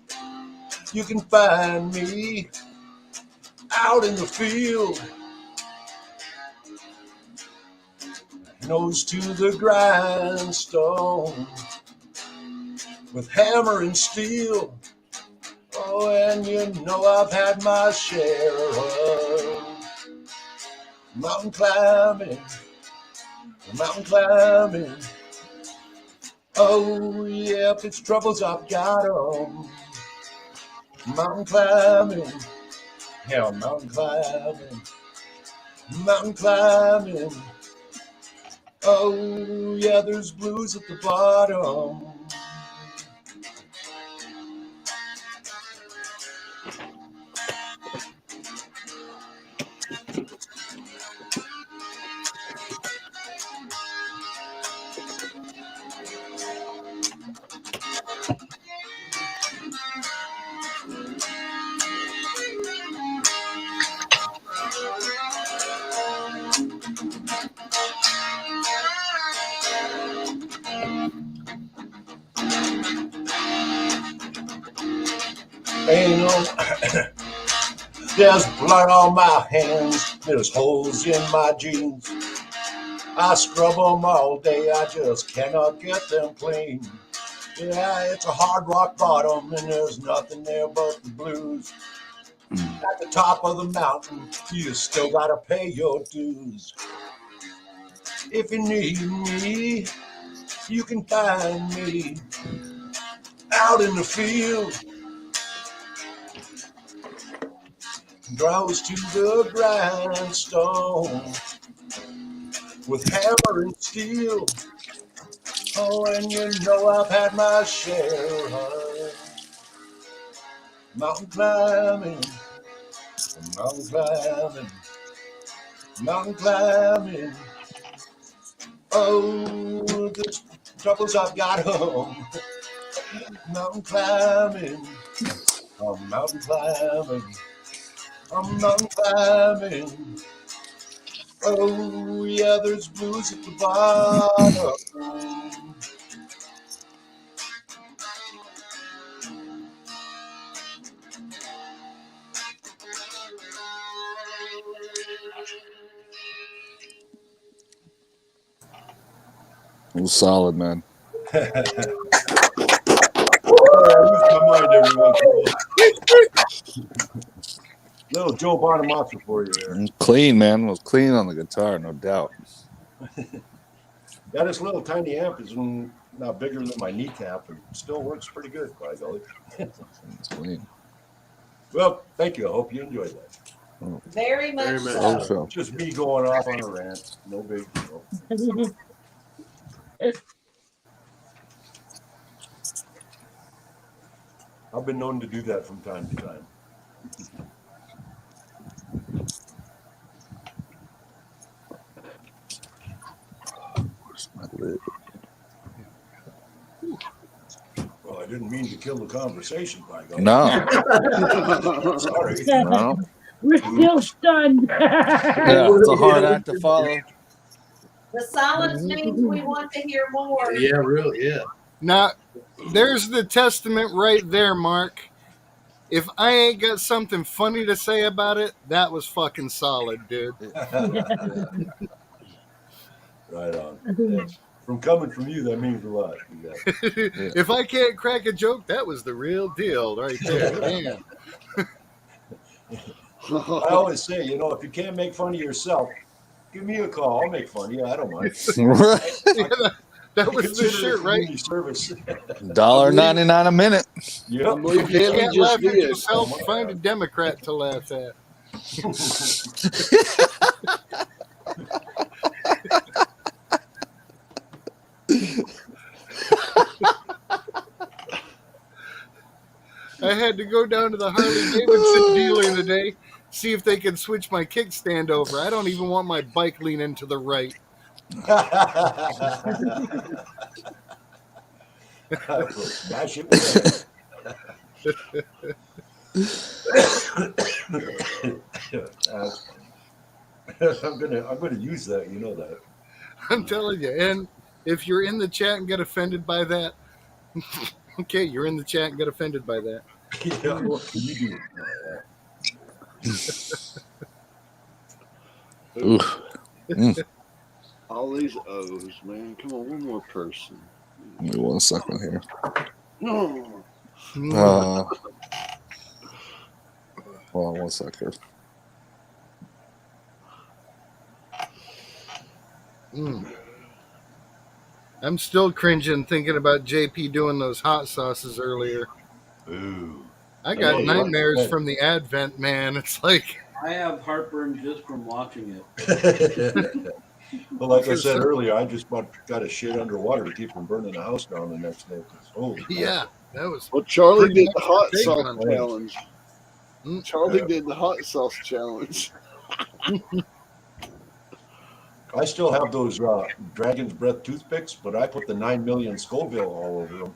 you can find me out in the field. Nose to the grindstone with hammer and steel. Oh, and you know I've had my share of mountain climbing. Oh, yeah, if it's troubles, I've got 'em. Mountain climbing. Yeah, mountain climbing. Oh, yeah, there's blues at the bottom. Ain't no, there's blood on my hands, there's holes in my jeans. I scrub them all day, I just cannot get them clean. Yeah, it's a hard rock bottom and there's nothing there but the blues. At the top of the mountain, you still gotta pay your dues. If you need me, you can find me out in the field. Draws to the grindstone with hammer and steel. Oh, and you know I've had my share of mountain climbing. Oh, the troubles I've got 'em. Mountain climbing. I'm mountain climbing. Oh, yeah, there's blues at the bottom. It was solid, man. Sorry, I lose my mind every once in a while. Little Joe Bonamassa for you there. Clean, man. Was clean on the guitar, no doubt. Yeah, this little tiny amp is not bigger than my kneecap and still works pretty good, by golly. It's clean. Well, thank you. I hope you enjoyed that. Very much so. So. Just me going off on a rant. No big deal. I've been known to do that from time to time. Where's my lid? Well, I didn't mean to kill the conversation, by God. No. Sorry. No. We're still stunned. Yeah, it's a hard act to follow. The silence means we want to hear more. Yeah, really, yeah. Now, there's the testament right there, Mark. If I ain't got something funny to say about it, that was fucking solid, dude. Right on. Thanks. From coming from you, that means a lot. Yeah. If I can't crack a joke, that was the real deal right there. Damn. I always say, if you can't make fun of yourself, give me a call. I'll make fun of you. I don't mind. Right. That was the shirt, right? Service. $1.99 a minute. Yep. If you can't laugh at yourself, find a Democrat to laugh at. I had to go down to the Harley Davidson dealer today, see if they can switch my kickstand over. I don't even want my bike leaning to the right. Smash it with I'm gonna use that. You know that. I'm telling you. And if you're in the chat and get offended by that, okay, you're in the chat and get offended by that. Yeah, what can you do? All these O's, man. Come on, one more person. Give me 1 second here. No. Hold on 1 second. I'm still cringing thinking about JP doing those hot sauces earlier. Ooh. I got nightmares from the Advent, man. It's like I have heartburn just from watching it. Well, like I said earlier, I just got a shit underwater to keep from burning the house down the next day. Yeah, that was. Well, Charlie did the hot sauce challenge. Charlie did the hot sauce challenge. I still have those Dragon's Breath toothpicks, but I put the 9 million Scoville all over them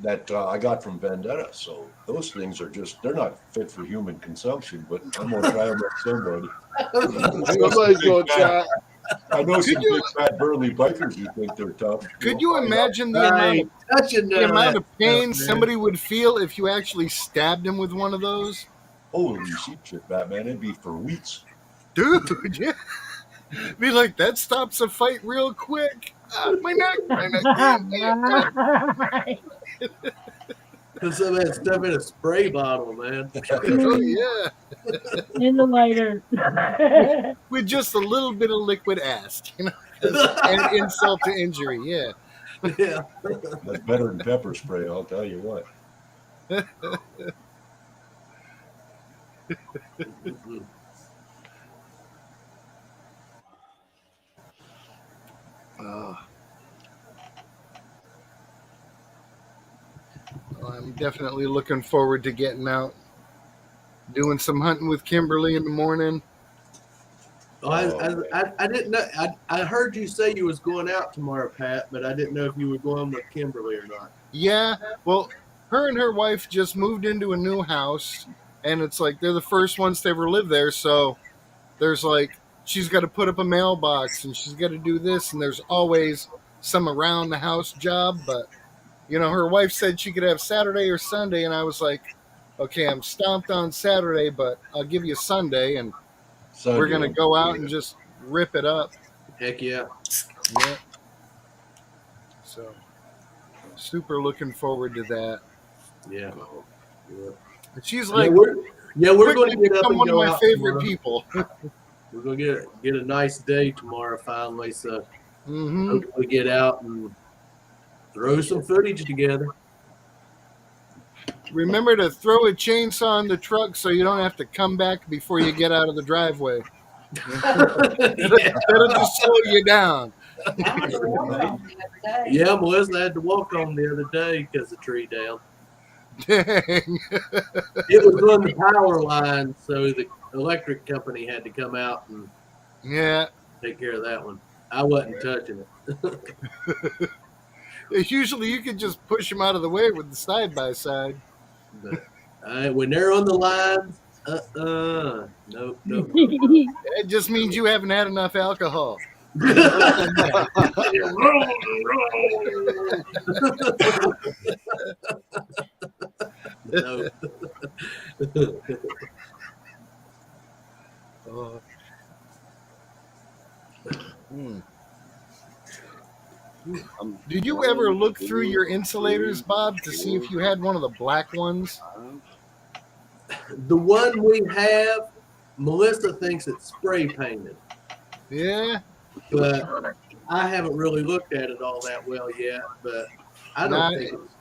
that I got from Vendetta. So those things are they're not fit for human consumption, but I'm going to try them with somebody. Somebody's going to try. I know some big fat burly bikers who think they're tough. Could you imagine the amount of pain somebody would feel if you actually stabbed him with one of those? Holy shit, Batman. It'd be for weeks. Dude, yeah. Be like, that stops a fight real quick. My neck. Put some of that stuff in a spray bottle, man. Oh, yeah. In the lighter. With just a little bit of liquid ass, and insult to injury, yeah. Yeah. That's better than pepper spray, I'll tell you what. I'm definitely looking forward to getting out, doing some hunting with Kimberly in the morning. I didn't know. I heard you say you was going out tomorrow, Pat, but I didn't know if you were going with Kimberly or not. Yeah, well, her and her wife just moved into a new house, and it's like they're the first ones to ever live there, so there's like, she's got to put up a mailbox, and she's got to do this, and there's always some around the house job, but her wife said she could have Saturday or Sunday, and I was like, okay, I'm stomped on Saturday, but I'll give you Sunday, and we're going to go out and just rip it up. Heck yeah. Yeah. So, super looking forward to that. Yeah. And she's like, Yeah, we're going to Quickly get up become and one of go my out favorite tomorrow. people. We're going to get a nice day tomorrow finally. So Mm-hmm. hopefully get out and throw some footage together. Remember to throw a chainsaw in the truck so you don't have to come back before you get out of the driveway. That'll just slow you down. Yeah, Melissa had to walk on the other day because the tree down. Dang. It was on the power line, so the electric company had to come out and take care of that one. I wasn't touching it. Usually you could just push them out of the way with the side by side. But when they're on the lines, nope. It just means you haven't had enough alcohol. No. Did you ever look through your insulators, Bob, to see if you had one of the black ones? The one we have, Melissa thinks it's spray painted. Yeah. But I haven't really looked at it all that well yet. But I don't think it's.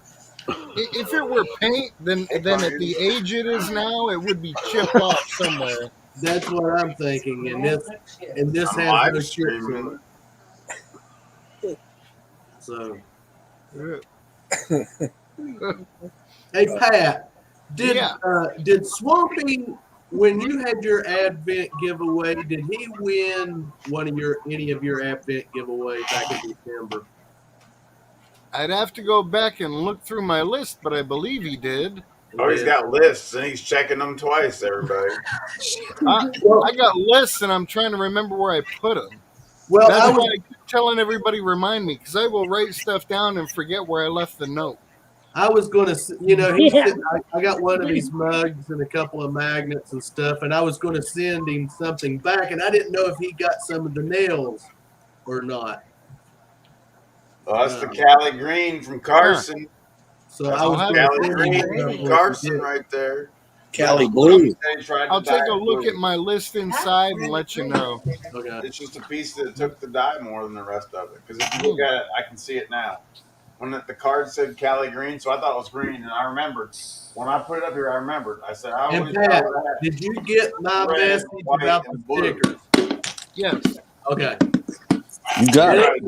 If it were paint, then at the age it is now, it would be chipped off somewhere. That's what I'm thinking, and this has no chips on it. So, hey Pat, did Swampy, when you had your Advent giveaway, did he win any of your Advent giveaways back in December? I'd have to go back and look through my list, but I believe he did. Oh, he's got lists and he's checking them twice, everybody. I got lists and I'm trying to remember where I put them. Well, that's why I keep telling everybody remind me, because I will write stuff down and forget where I left the note. I was going to, I got one of these mugs and a couple of magnets and stuff, and I was going to send him something back, and I didn't know if he got some of the nails or not. Oh, that's the Cali Green from Carson. So that's I was Cali Green from Carson right there. Cali Blue. I'll take a look at my list inside and let you know. Okay. It's just a piece that took the dye more than the rest of it. Because if you look at it, I can see it now. When the card said Cali Green, so I thought it was green, and I remembered. When I put it up here, I remembered. I said, I always Pat, did you get my message about the stickers? Yes. Okay. You got it.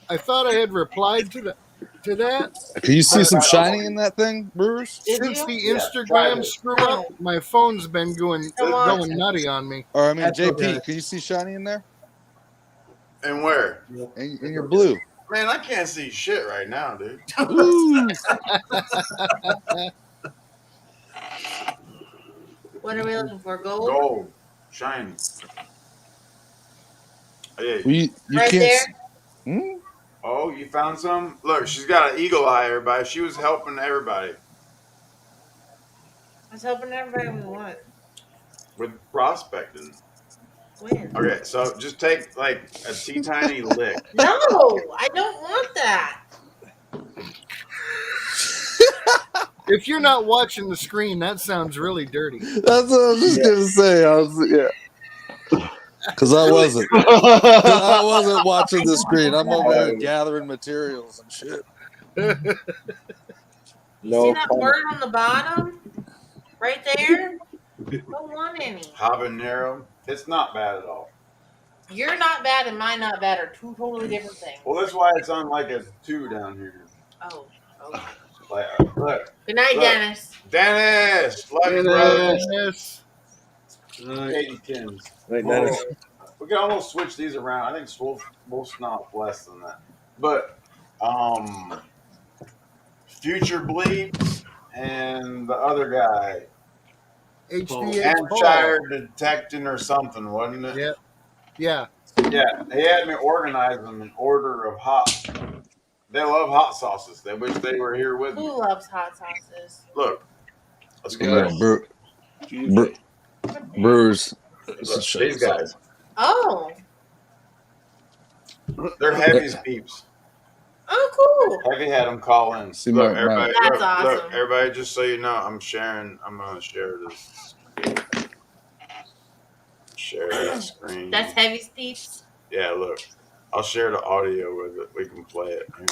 I thought I had replied to that. Can you see some shining in that thing, Brewers? Since the Instagram screw up, my phone's been going nutty on me. Or I mean, JP, can you see shiny in there? And where? In your blue. Man, I can't see shit right now, dude. What are we looking for? Gold? Gold. Shiny. Hey. You right can't there? Oh, you found some? Look, she's got an eagle eye, everybody. She was helping everybody. I was hoping everybody would want. With prospecting. When? Okay, so just take like a teeny lick. No, I don't want that. If you're not watching the screen, that sounds really dirty. That's what I was just gonna say. Because I wasn't. I wasn't watching the screen. I'm over here gathering materials and shit. You see that word on the bottom? Right there? Don't want any. Habanero. It's not bad at all. You're not bad and mine not bad are two totally different things. Well, that's why it's on like a 2 down here. Oh. Okay. Like, look. Good night, Dennis. Dennis. Love you, brother. Dennis. Katie Kins. Hey, Dennis. We can almost switch these around. I think Wolf's not less than that. But Future Bleeps and the other guy. Hampshire Detecting or something, wasn't it? Yeah. Yeah. He had me organize them in order of hot. They love hot sauces. They wish they were here with me. Who loves hot sauces? Look. Let's go. Brewers. These guys. Oh. They're heavy as peeps. Oh, cool. Heavy had him call in. See Look, my- everybody, That's look, awesome. everybody, just so you know, I'm sharing. I'm gonna share this. Share this screen. That's Heavy's peeps. Yeah, look. I'll share the audio with it. We can play it. Here.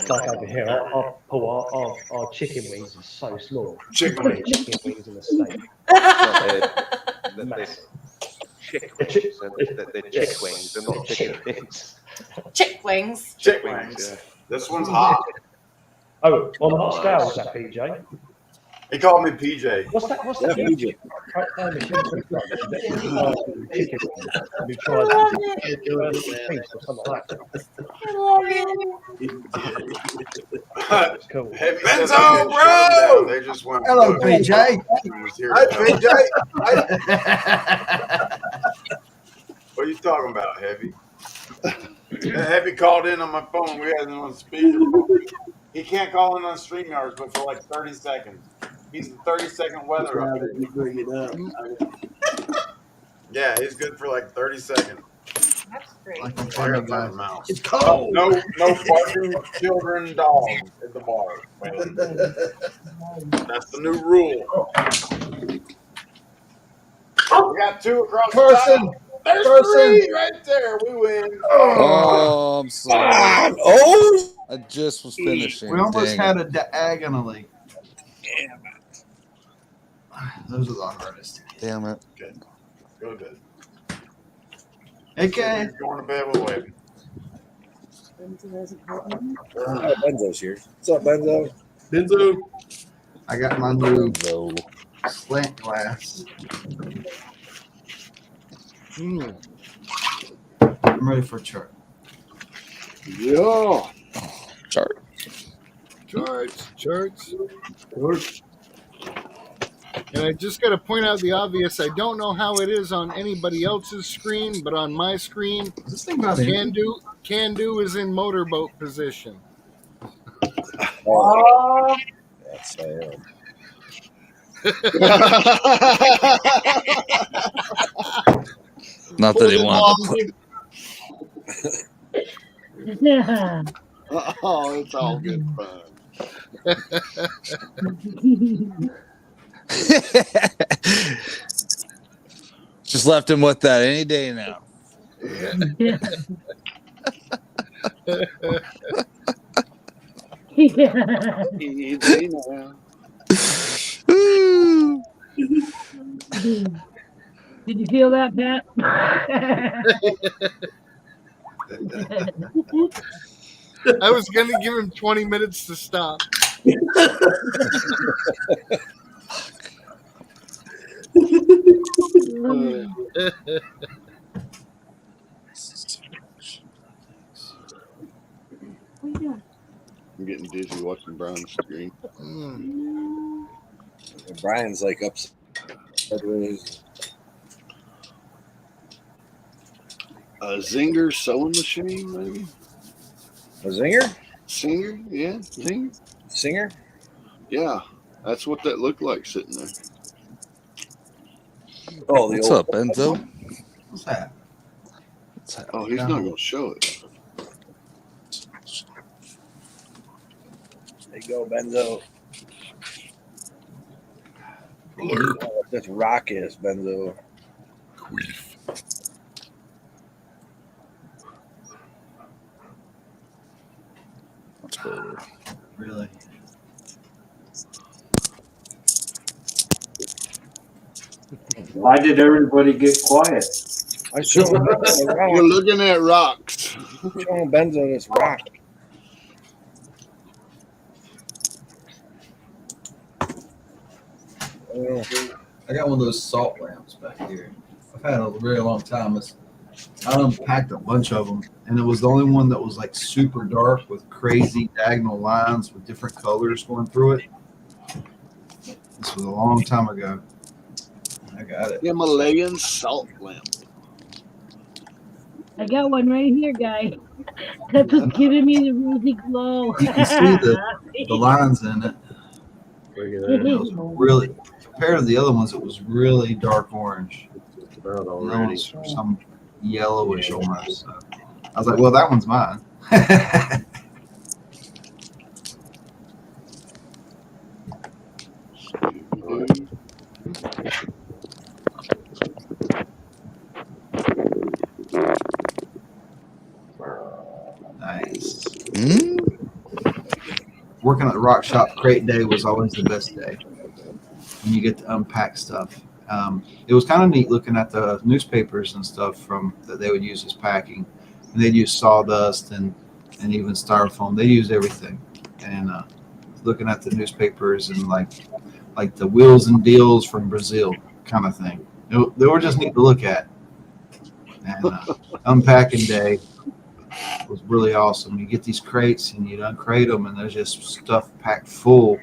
Like over here, our chicken wings are so small. Chicken wings. Chicken wings in the steak. Massive. Chick wings. They're chick wings. They're not chicken wings. Chick wings. Chick wings. Yeah. This one's hot. Oh, on what scale is that, PJ? He called me PJ. What's that? What's Yeah, that? PJ. We tried cool. Benzo, bro! They just went. Hello, PJ. Hi, PJ. What are you talking about, Heavy? Heavy called in on my phone. We had him on speaker. He can't call in on StreamYards, but for like 30 seconds. He's the 30-second weather update. You bring it up. Yeah, he's good for like 30 seconds. That's great. Like on Funny Guys. Mouse. It's cold. No barking children, dogs at the bar. That's the new rule. We got 2 across the top. There's 3 right there. We win. Oh, I'm sorry. Oh! I just was finishing. We almost Dang had it. a diagonally. Those are the hardest. Damn it. Okay. Go to bed. Okay. Going to bed with Wade. Benzo's here. What's up, Benzo? Benzo. I got my new slant glass. I'm ready for a chart. Yeah. Chart. Charts. And I just got to point out the obvious. I don't know how it is on anybody else's screen, but on my screen, This thing about Can do is in motorboat position. Oh, that's Not that he wanted to put. Oh, it's all good fun. Just left him with that any day now. Easy now. Did you feel that, Pat? I was going to give him 20 minutes to stop. I'm getting dizzy watching Brian's screen. Brian's like upset with his. A Zinger sewing machine, maybe? A zinger? Singer? Yeah, Zinger. Singer? Yeah, that's what that looked like sitting there. Oh, the What's old up, Enzo? What's that? Oh, he's not going to show it. There you go, Benzo. You know what this rock is, Benzo. That's better. Really? Why did everybody get quiet? I show him You're looking at rocks. Show him Benzo this rock. I got one of those salt lamps back here. I've had it a very long time. I unpacked a bunch of them, and it was the only one that was like super dark with crazy diagonal lines with different colors going through it. This was a long time ago. I got it. Himalayan salt lamp. I got one right here, guy. That's what's giving me the rosy glow. You can see the lines in it. It was really, compared to the other ones, it was really dark orange. And that was for some yellowish almost. So I was like, well, that one's mine. Nice. Working at the rock shop, crate day was always the best day when you get to unpack stuff. It was kind of neat looking at the newspapers and stuff from that they would use as packing. And they'd use sawdust and even styrofoam. They used everything. And looking at the newspapers and like the wheels and deals from Brazil kind of thing. They were just neat to look at. And unpacking day was really awesome. You get these crates and you'd uncrate them, and there's just stuff packed full,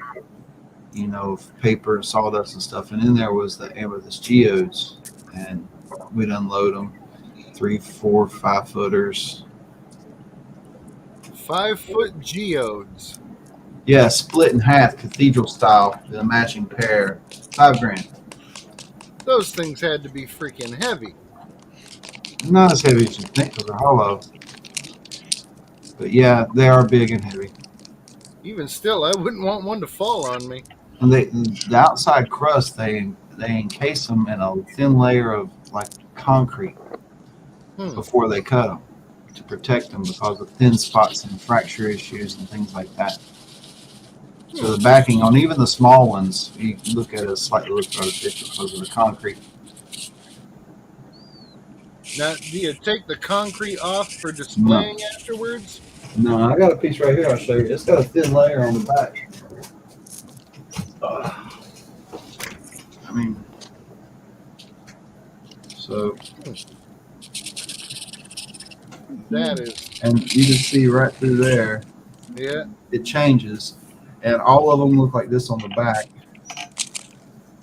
of paper and sawdust and stuff. And in there was the amethyst geodes, and we'd unload them, 3, 4, 5 footers. 5-foot geodes. Yeah, split in half, cathedral style, the matching pair, $5,000. Those things had to be freaking heavy. Not as heavy as you think because they're hollow. But yeah, they are big and heavy. Even still, I wouldn't want one to fall on me. And the outside crust, they encase them in a thin layer of like concrete before they cut them to protect them because of thin spots and fracture issues and things like that. So the backing on even the small ones, you look at it slightly looks artificial because of the concrete. Now, do you take the concrete off for displaying afterwards? No, I got a piece right here. I'll show you. It's got a thin layer on the back. So that is, and you can see right through there. Yeah, it changes, and all of them look like this on the back.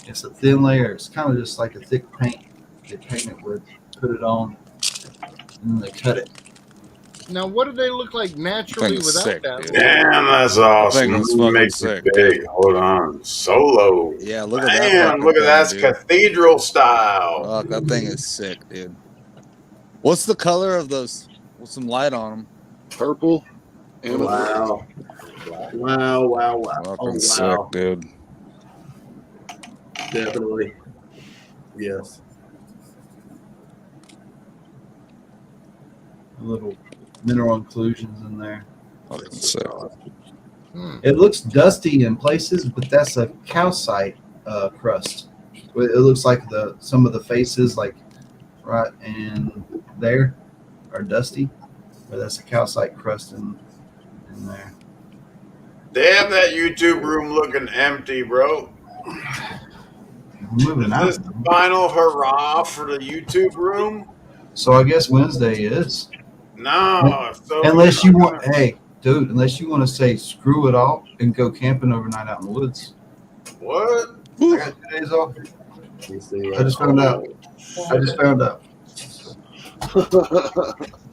It's a thin layer. It's kind of just like a thick paint. They paint it with, put it on, and then they cut it. now what do they look like naturally without sick, that? dude. Damn, that's awesome. That thing is Let me fucking make sick, it big. Hold on. Solo. Yeah, look at that. Damn, fucking look at thing, that. It's dude. cathedral style. Fuck, that thing is sick, dude. What's the color of those with some light on them? Purple. Wow. Wow. Fucking Oh, sick, wow. dude. Definitely. Yes. Little mineral inclusions in there. Fucking sick. It looks dusty in places, but that's a calcite crust. It looks like some of the faces, like right in there, are dusty, but that's a calcite crust in there. Damn, that YouTube room looking empty, bro. Moving out. Is this the final hurrah for the YouTube room? So I guess Wednesday is. No. So unless you want, hey, dude, unless you want to say screw it all and go camping overnight out in the woods. What? I got 2 days off. I just found out.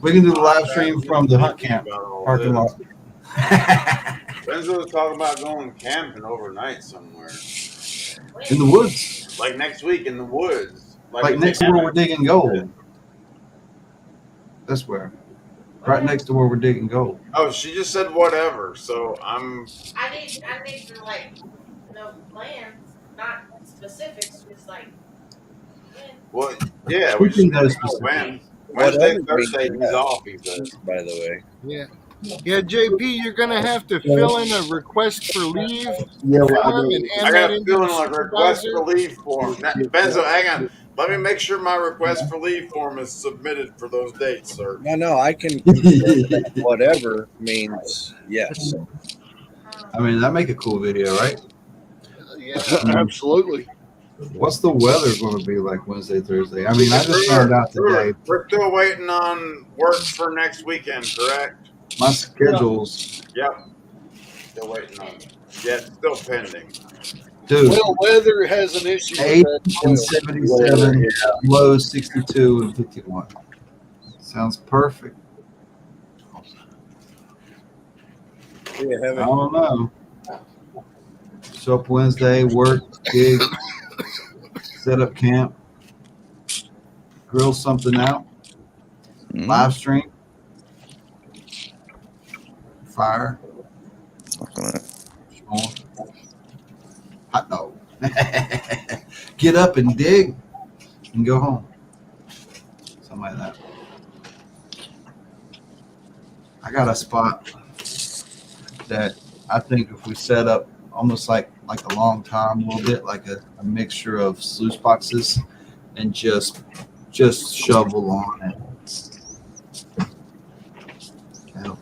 We can do the live stream from the hunt camp parking lot. Friends was talking about going camping overnight somewhere. In the woods. Like next week in the woods. Like next to where we're digging gold. That's where. Right next to where we're digging gold. Oh, she just said whatever. So I need to like know plans, not specifics, just like when. Well, yeah, We we can just go know specific. when. Wednesday, Thursday, he's off, he says. By the way. Yeah, JP, you're gonna have to fill in a request for leave Yeah, form and I add got that a into feeling the like request supervisor. for leave form. Now, Benzo, hang on. Let me make sure my request for leave form is submitted for those dates, sir. No, I can confirm that whatever means yes. I mean, that'd make a cool video, right? Yeah, absolutely. What's the weather going to be like Wednesday, Thursday? I mean, I just found out today. We're still waiting on work for next weekend, correct? My schedule's, Yep. Still waiting on it. Yeah, it's still pending. dude, Well, weather has an issue with 8 that. and 77, low 62 and 51. Sounds perfect. I don't know. Show up Wednesday, work, gig, set up camp, grill something out, live stream, fire, hot dog. Get up and dig and go home. Something like that. I got a spot that I think if we set up almost like a long time, a little bit like a mixture of sluice boxes and just shovel on it.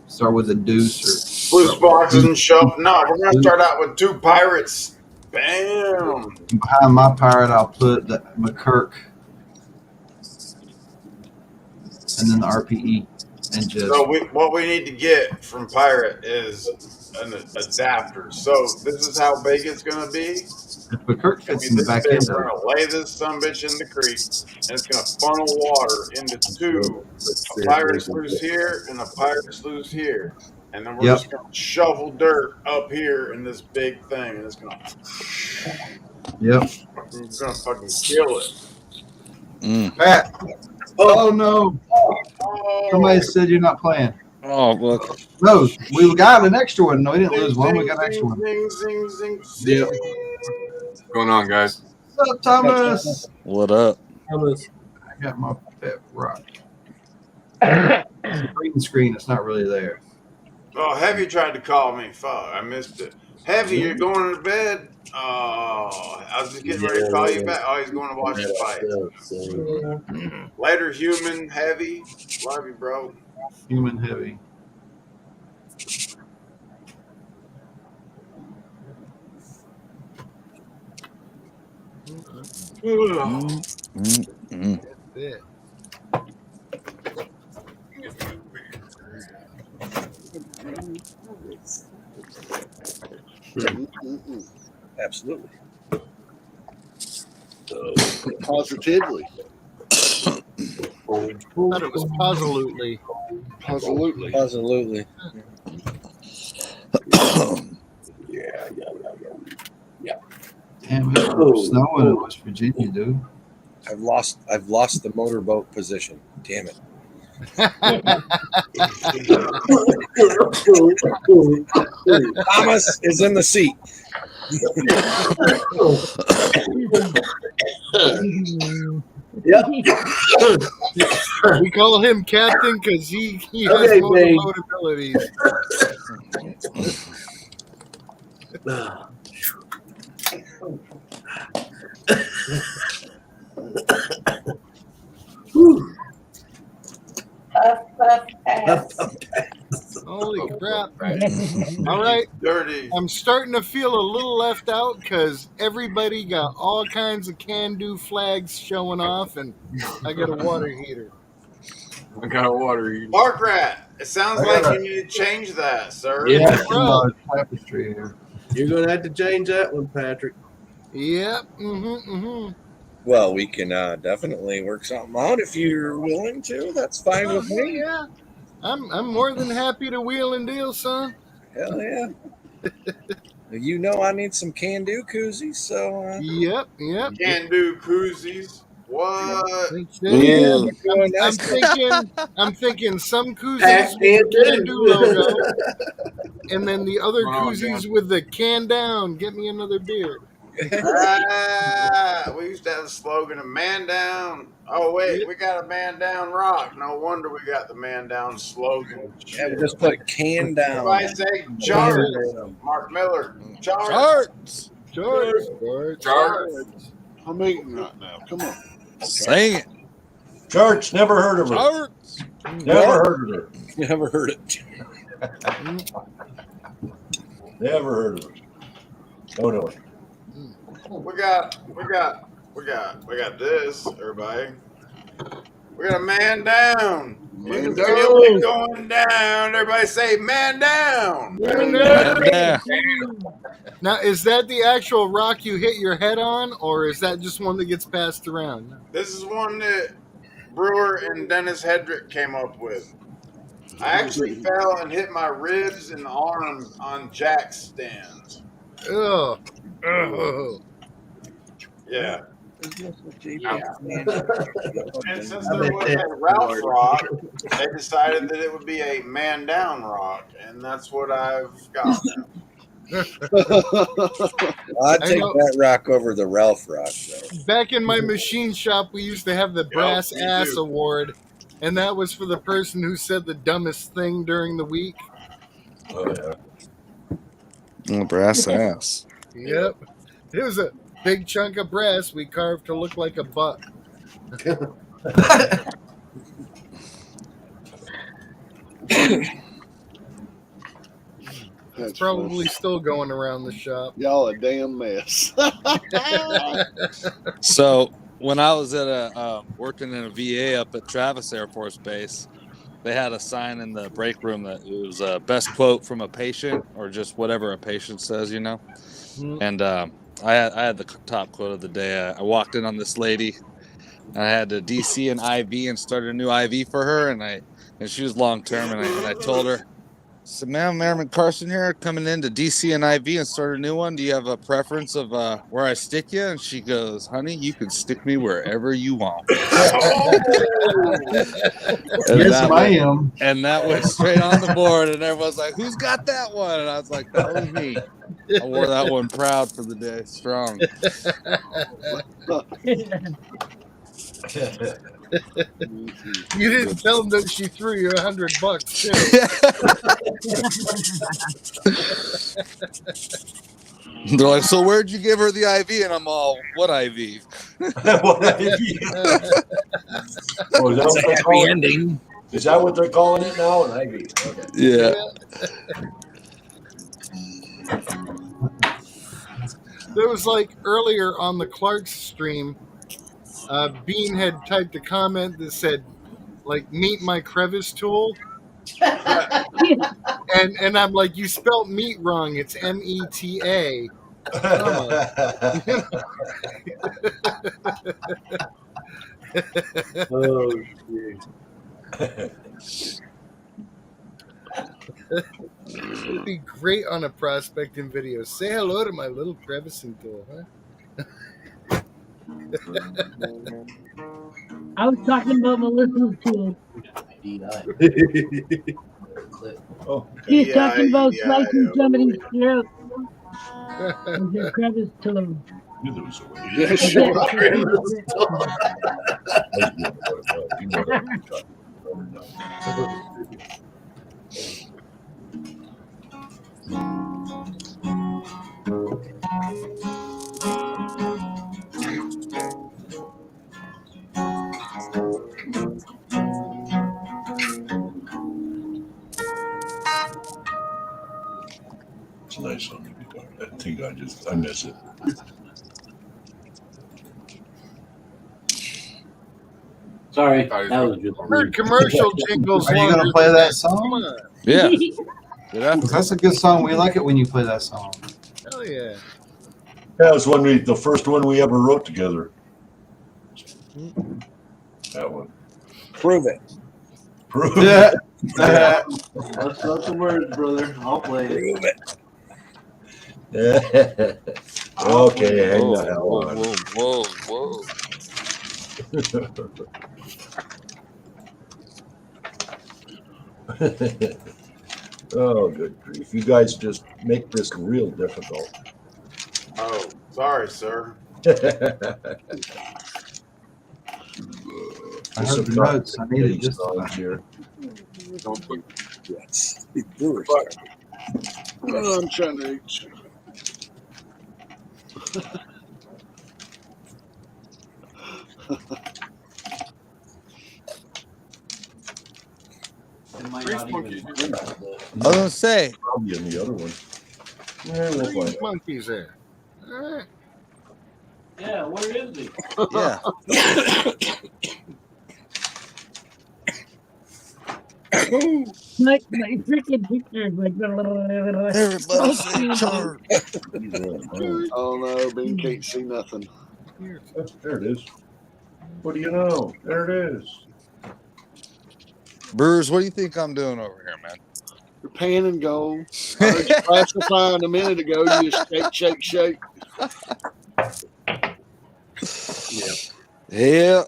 Start with a deuce or Sluice boxes and shove. No, we're gonna start out with 2 pirates. Bam. And behind my pirate, I'll put the McKirk and then the RPE and just. So what we need to get from pirate is an adapter. So this is how big it's gonna be. If McKirk fits in the back end We're of it. gonna lay this sumbitch in the creek, and it's gonna funnel water into 2 a pirate sluice here and a pirate sluice here, and then we're just gonna shovel dirt up here in this big thing, and it's gonna. Yep. We're gonna fucking kill it. Pat. Oh no! Somebody said you're not playing. Oh look. No, we got an extra one. No, we didn't lose one. We got an extra one. Zing, zing, zing, Yep. What's going on, guys? What's up, Thomas? What up? Thomas. I got my pet rock. Green screen. It's not really there. Oh, Heavy tried to call me. Fuck, I missed it. Heavy, you're going to bed? Oh, I was just getting ready to call you back. Oh, he's going to watch the fight. Later, Human Heavy. Love you, bro. Human Heavy. Absolutely. Positively. I thought it was positively. Absolutely. Absolutely. Damn, it's snowing in West Virginia, dude. I've lost the motorboat position. Damn it. Thomas is in the seat. Yep. We call him captain because he has motorboat abilities. Holy crap. All right. Dirty. I'm starting to feel a little left out because everybody got all kinds of can-do flags showing off, and I got a water heater. I got a water heater. Mark Rat, it sounds like you need to change that, sir. Yeah, tapestry here. You're gonna have to change that one, Patrick. Yep. Well, we can definitely work something out if you're willing to. That's fine with me. Yeah. I'm more than happy to wheel and deal, son. Hell yeah. You know I need some can-do koozies, so... Yep. Can-do koozies. What? I'm thinking some koozies with the can-do logo, and then the other koozies with the can down. Get me another beer. We used to have a slogan of man down. Oh, wait, we got a man down rock. No wonder we got the man down slogan. Yeah, we just put can down. Everybody say charts. Mark Miller. Charts. I'm eating right now. Come on. Sing it. Church, never heard of her. Charts. Never heard of her. Never heard it. Never heard of her. Don't know it. We got this, everybody. We got a man down. You can feel it going down. Everybody say man down. Man down. Now, is that the actual rock you hit your head on, or is that just one that gets passed around? This is one that Brewer and Dennis Hedrick came up with. I actually fell and hit my ribs and arms on jack stands. Ugh. Yeah. And since there was a Ralph rock, they decided that it would be a man down rock, and that's what I've got now. I'd take that rock over the Ralph rock, though. Back in my machine shop, we used to have the Brass me Ass too. Award, and that was for the person who said the dumbest thing during the week. Oh, brass ass. Yep. It was a big chunk of brass we carved to look like a buck. It's probably still going around the shop. Y'all a damn mess. So when I was at working in a VA up at Travis Air Force Base, they had a sign in the break room that it was a best quote from a patient, or just whatever a patient says, you know. And I had the top quote of the day. I walked in on this lady, and I had to DC an IV and started a new IV for her, and she was long term, and I told her, so, ma'am, Merriman Carson here, coming in to DC an IV and start a new one. Do you have a preference of where I stick you? And she goes, honey, you can stick me wherever you want. Yes, I am. And that went straight on the board, and everyone's like, who's got that one? And I was like, that was me. I wore that one proud for the day, strong. You didn't tell them that she threw you $100 too. They're like, so where'd you give her the IV? And I'm all, what IV? What IV? Oh, is that what they're calling it? Is that what they're calling it now? An IV. Okay. Yeah. There was like earlier on the Clark's stream, Bean had typed a comment that said, like, meet my crevice tool. and I'm like, you spelt meat wrong. It's META. Oh, It'd be great on a prospecting video. Say hello to my little crevicing tool, huh? I was talking about Melissa's tool. She's talking about slicing somebody's throat with her crevice tool. It's a nice song to be talking. I think I miss it. Sorry, that was just Heard commercial jingles. Are you going to play that song? Come on. Yeah. That's a good song. We like it when you play that song. Hell yeah. That was the first one we ever wrote together. That one. Prove it. Prove it. That's not the words, brother. I'll play it. Okay, hang the hell on. Whoa. Oh, good grief. You guys just make this real difficult. Oh, sorry, sir. I heard the notes. I needed just here. Don't put yes. I'm trying to reach. I was gonna say. Probably in the other one. These monkeys there. All right. Yeah, where is he? Yeah. My freaking pictures like everybody say chart. Oh no, Bean can't see nothing. There it is. What do you know? There it is. Brewers, what do you think I'm doing over here, man? You're pan and go. I heard you classifying a minute ago. You just shake. Yeah.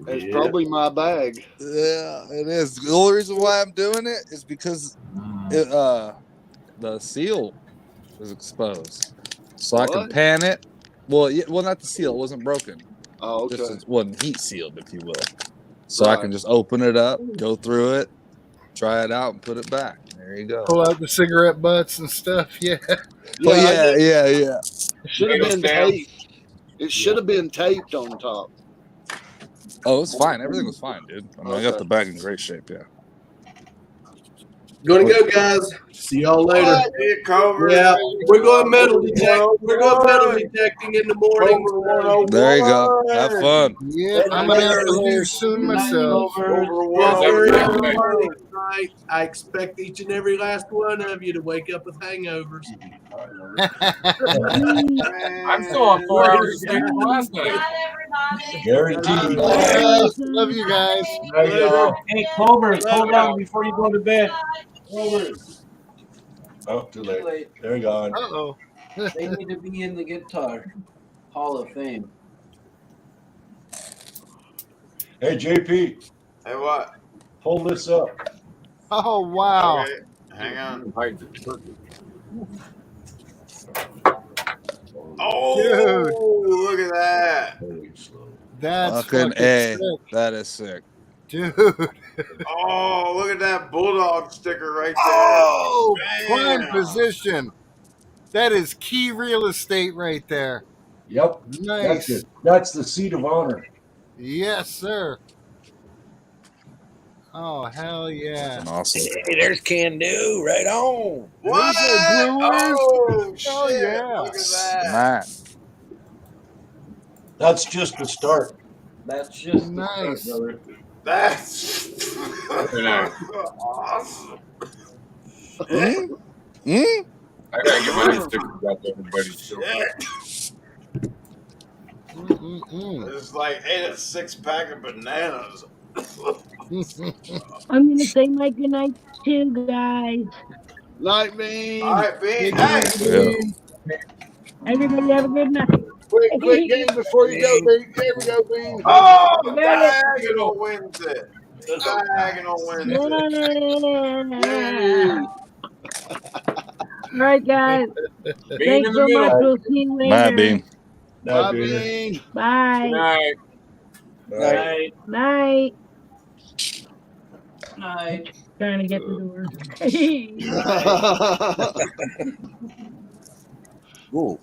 It's probably my bag. Yeah, it is. The only reason why I'm doing it is because the seal is exposed, so I can What? pan it. Well, not the seal. It wasn't broken. Oh, okay. Just it wasn't heat sealed, if you will. So I Right. can just open it up, go through it, try it out, and put it back. There you go. Pull out the cigarette butts and stuff. Yeah. But Yeah, yeah. it should have been Stamp. taped. It should have been taped on top. Oh, it's fine. Everything was fine, dude. I mean, I got Okay. the bag in great shape. Yeah. Gonna go, guys. See y'all later. What? Here, Cobra. Yeah, we're going metal detect. We're going metal detecting in the morning. There you go. Have fun. Yeah, I'm gonna have to leave soon myself. Well, for everybody tonight, I expect each and every last one of you to wake up with hangovers. I'm still on 4 hours of sleep from last night. Guaranteed. Love you guys. Hey, Clover, hold down before you go to bed. Clover. Oh, too late. They're gone. Uh-oh. They need to be in the Guitar Hall of Fame. Hey, JP, Hey, what? pull this up. Oh wow. Okay, hang on. Oh, Dude. look at that. That's Fucking fucking A. sick. That is sick. Dude. Oh, look at that bulldog sticker right there. Oh, prime Bam. position. That is key real estate right there. Yep. Nice. That's the seat of honor. Yes, sir. Oh, hell yeah. Fucking awesome. Hey, there's Can Do. Right on. What? These are brewers. Oh, Hell shit. yeah. Look at that. Man. That's just the start. That's just Nice. the start, brother. That's awesome. I gotta get my new stickers out to everybody. It's like ate a 6-pack of bananas. I'm gonna say my goodnight too, guys. Night Bean. All right, Bean. Yeah. Everybody have a good night. Quick game before you go, Bean. There we go, Bean. Oh, diagonal wins it. Diagonal wins it. Yay. All right, guys. Thanks so much. We'll see you later. Bye, Bean. Bye, Bean. Bye. Night. Night. Night. Night. Trying to get the door. Cool.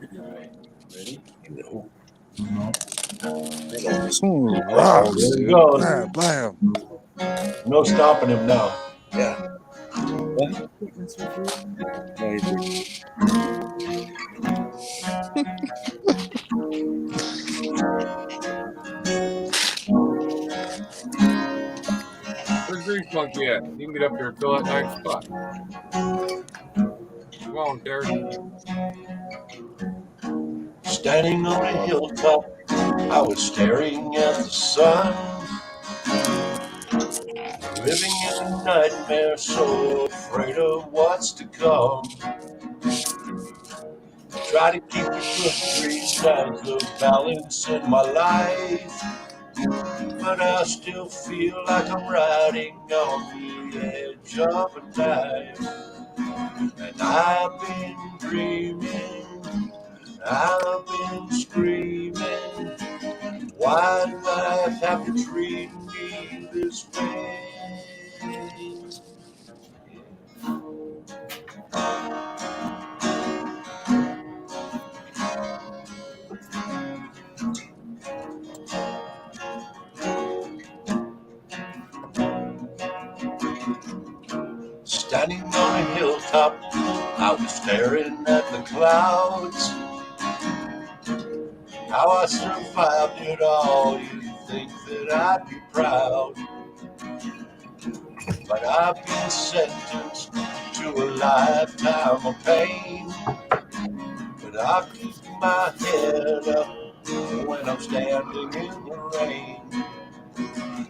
All right. Ready? Smooth rocks, There he dude. goes. Bam, bam. No stopping him now. Yeah. What? No, you didn't. Where's Grease Monkey at? You can get up there and fill that 9th spot. Come on, Derek. Standing on a hilltop, I was staring at the sun. Living in a nightmare, so afraid of what's to come. Try to keep a good 3 sides of balance in my life, but I still feel like I'm riding on the edge of a dive. And I've been dreaming, I've been screaming, why'd life have to treat me this way? Standing on a hilltop, I was staring at the clouds. How I survived it all, you'd think that I'd be proud. But I've been sentenced to a lifetime of pain. But I keep my head up when I'm standing in the rain.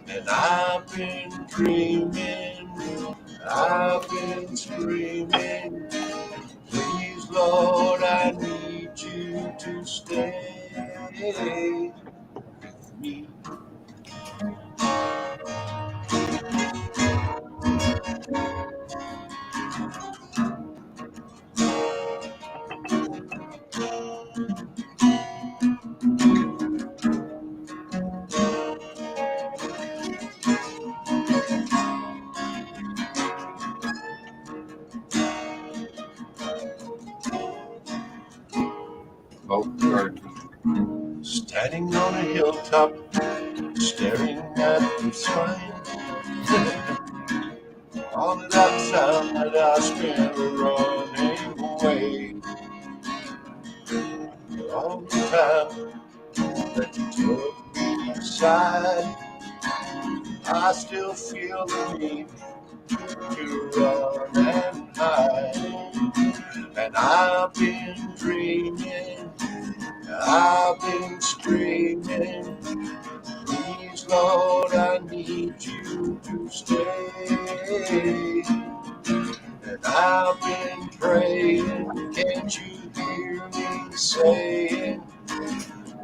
And I've been dreaming, I've been screaming, please Lord, I need you to stay. with me. Oh, sorry. Standing on a hilltop, staring at the sky. All of that time that I spent running away. All the time that you took me aside, I still feel the need to run and hide. And I've been dreaming, I've been screaming, please Lord, I need you to stay. And I've been praying, can't you hear me saying,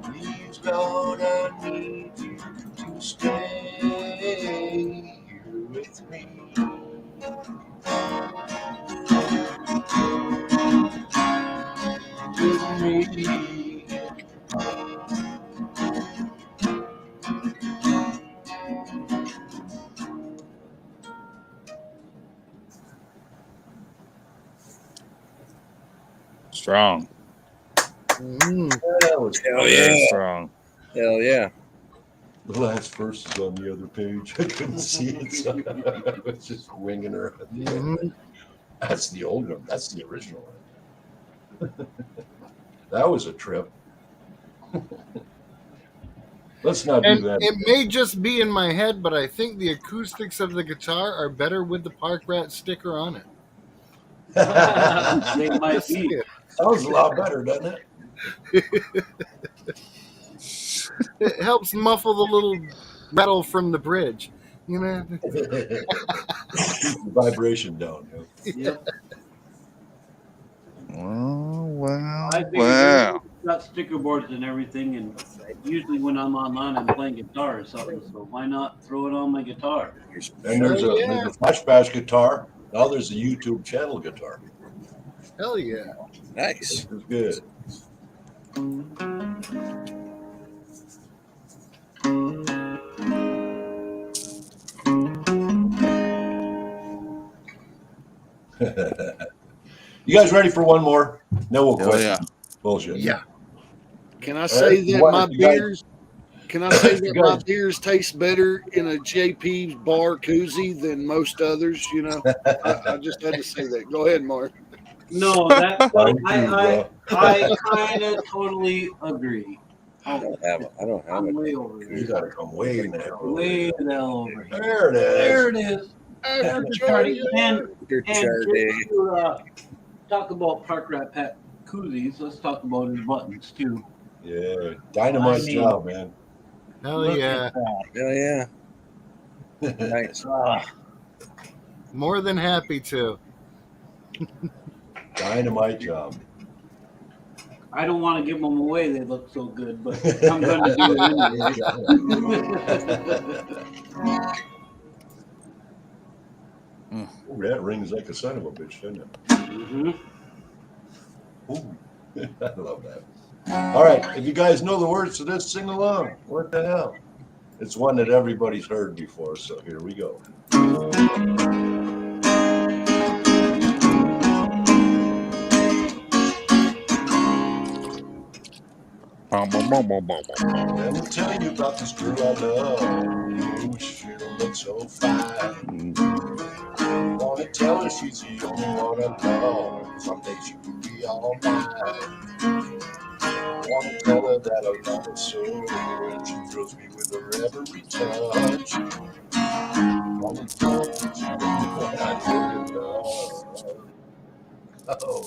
please Lord, I need you to stay here with me. With me. Strong. That was Hell Very yeah. strong. Hell yeah. The last verse is on the other page. I couldn't see it, so I was just winging her at the end. That's the old one. That's the original one. That was a trip. Let's not do And that. it may just be in my head, but I think the acoustics of the guitar are better with the Park Rat sticker on it. They might Just be. saying. Sounds a lot better, doesn't it? It helps muffle the little rattle from the bridge, you know. Keep the vibration down. Yep. Well, I figured everybody's got sticker boards and everything, and usually when I'm online, I'm playing guitar or something. So why not throw it on my guitar? And there's a Flash Bash guitar. Now there's a YouTube channel guitar. Hell yeah. Nice. This is good. You guys ready for one more? No, we'll quit. yeah. Bullshit. Yeah. Can I say that What, my if you guys- beers? Can I say if you that my guys- beers taste better in a JP's bar koozie than most others? You know, I just had to say that. Go ahead, Mark. No, that Mine too, I kind of totally agree. I don't have it. I don't have I'm it. way over here. You gotta come way the heck over Way here. the hell over here. There it is. There it is. And Charlie. to talk about Park Rat Pat koozies, let's talk about his buttons too. Yeah, dynamite I mean- job, man. Hell Look yeah. at that. Hell yeah. Nice. More than happy to. Dynamite job. I don't want to give them away. They look so good, but I'm going to do it anyway. Ooh, that rings like a son of a bitch, doesn't it? Mm-hmm. Ooh, I love that. All right, if you guys know the words to this, sing along. What the hell? It's one that everybody's heard before, so here we go. Let me tell you about this girl I love. Ooh, she don't look so fine. Wanna tell her she's the only one I love. Someday she will be all mine. Wanna tell her that I love her so, and she thrills me with her every touch. Wanna tell her that she's the only one I really love. Oh,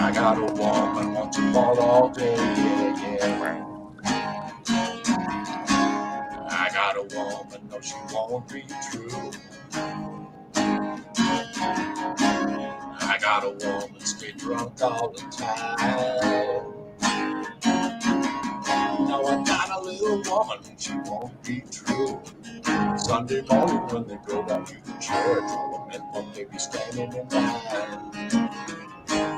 I got a woman wants to ball all day, yeah, yeah. I got a woman, no, she won't be true. I got a woman stay drunk all the time. Now I got a little woman and she won't be true. Sunday morning when they go down to the church, all the men want they be standing in line.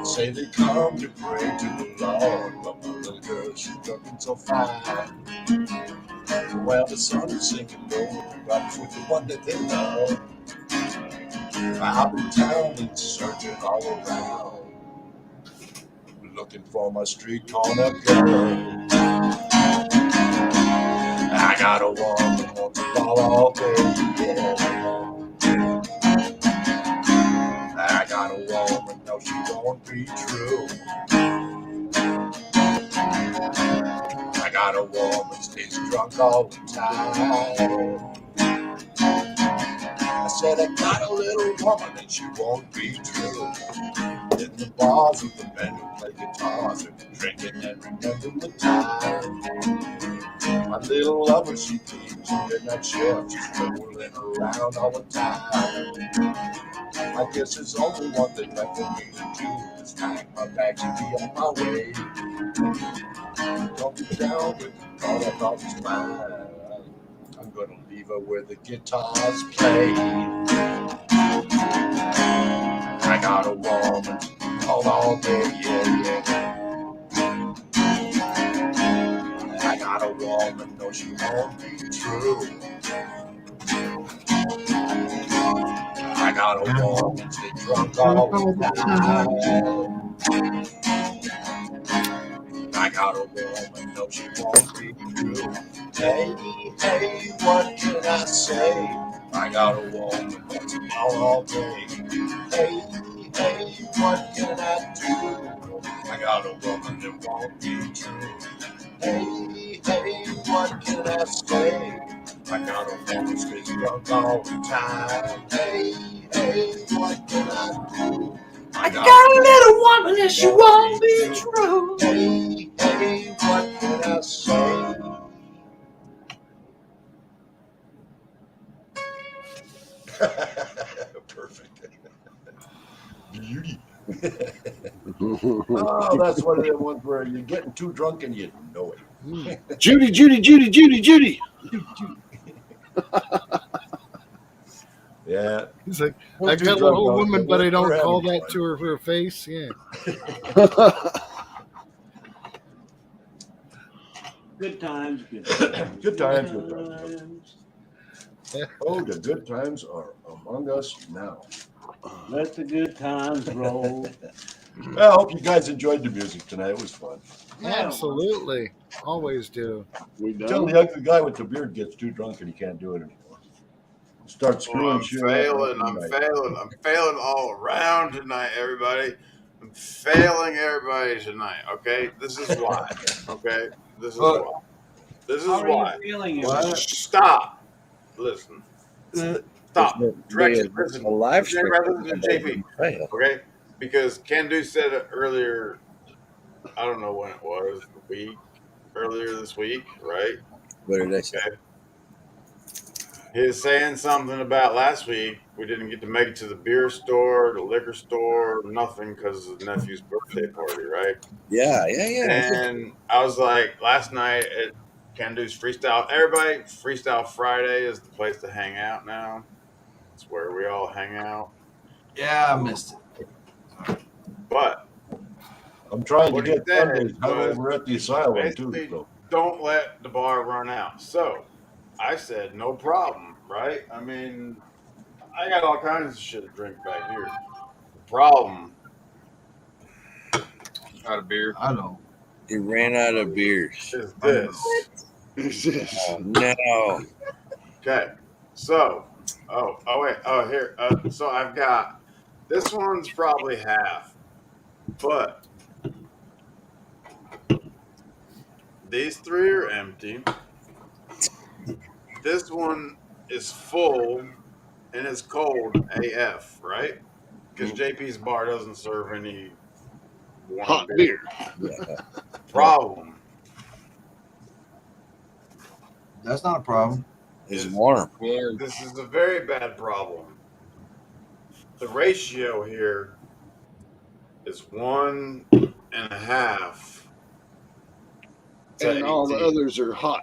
Say they come to pray to the Lord, but my little girl, she's looking so fine. Well, the sun is sinking low, right with the one that they love. I've been down and searching all around, looking for my street corner girl. I got a woman wants to ball all day, yeah. I got a woman, no, she won't be true. I got a woman, stays drunk all the time. I said I got a little woman and she won't be true. In the bars with the men who play guitars and drinking and remembering the time. My little lover, she keeps a midnight shift. She's rolling around all the time. I guess there's only one thing left for me to do is pack my bags and be on my way. Don't be down with the thought I thought was mine. I'm gonna leave her where the guitars play. I got a woman all day, yeah. I got a woman, no, she won't be true. I got a woman, stay drunk all the time. I got a woman, no, she won't be true. Hey, hey, what can I say? I got a woman that's all day. Hey, hey, what can I do? I got a woman that won't be true. Hey, hey, what can I say? I got a woman that stays drunk all the time. Hey, hey, what can I do? I got a little woman and she won't be true. Hey, hey, what can I say? Perfect. Beauty. Oh, that's one of the ones where you're getting too drunk and you know it. Judy. Yeah. He's like, I got a little woman, but I don't call that to her face. Yeah. Good times, good times. Good times, good times. Oh, the good times are among us now. Let the good times roll. Well, I hope you guys enjoyed the music tonight. It was fun. Absolutely. Always do. Until the ugly guy with the beard gets too drunk and he can't do it anymore. Start screwing I'm shit failing. up. I'm failing all around tonight, everybody. I'm failing everybody tonight. Okay, this is why. Okay, this is why. This is How are why. you feeling? Stop. Listen. Stop. There's Direction. Listen. a live stream. Listen to JP. Okay, because Candu said it earlier. I don't know when it was. Earlier this week, right? What did I say? Okay. He was saying something about last week. We didn't get to make it to the beer store, the liquor store, nothing because of his nephew's birthday party, right? Yeah. And I was like, last night at Candu's Freestyle, everybody, Freestyle Friday is the place to hang out now. It's where we all hang out. Yeah, I missed it. But I'm trying to what he get said Sundays hung was over at the asylum too. basically, So don't let the bar run out. So I said, no problem, right? I mean, I got all kinds of shit to drink back here. The problem, Out of beer. I know. He ran out of beers. is this. No. Okay. So, here. So I've got, this one's probably half, but these three are empty. This one is full and it's cold AF, right? Because JP's bar doesn't serve any warm Hot beer. Problem. That's not a problem. It's warm. This is a very bad problem. The ratio here is 1.5. And all the others are hot.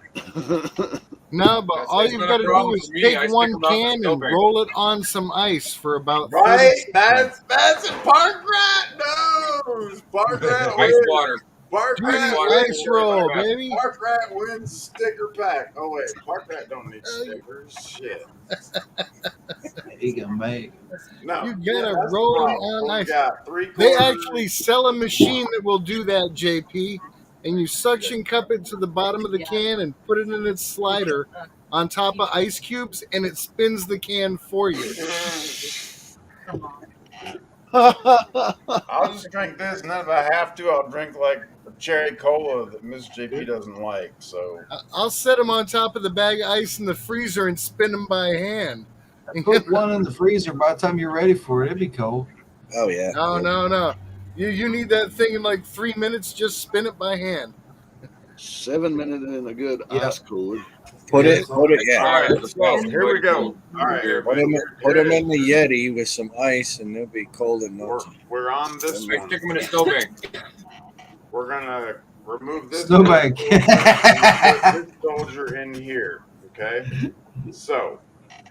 No, but all you've got to do is take one can and roll it on some ice for about 30 Right? seconds. That's what Park Rat knows. Park Rat Ice wins. water. Park Do Rat the wins. ice roll, baby. Park Rat wins sticker pack. Oh wait, Park Rat don't need stickers. Shit. He can make. No, You yeah, gotta that's roll the them problem. on We ice. got 3/4. They actually sell a machine that will do that, JP. And you suction cup it to the bottom of the can and put it in its slider on top of ice cubes, and it spins the can for you. I'll just drink this, and then if I have to, I'll drink like a cherry cola that Miss JP doesn't like. So I'll set them on top of the bag of ice in the freezer and spin them by hand. Put one in the freezer. By the time you're ready for it, it'd be cold. Oh yeah. No. You need that thing in like 3 minutes. Just spin it by hand. 7 minutes in a good ice cooler. Put it, yeah. all right, let's go. Here we go. All right, Put them in the Yeti with some ice, and they'll be cold in no time. We're on this one. Stick them in a snowbank. We're gonna remove this Snowbank. this soldier in here. Okay. So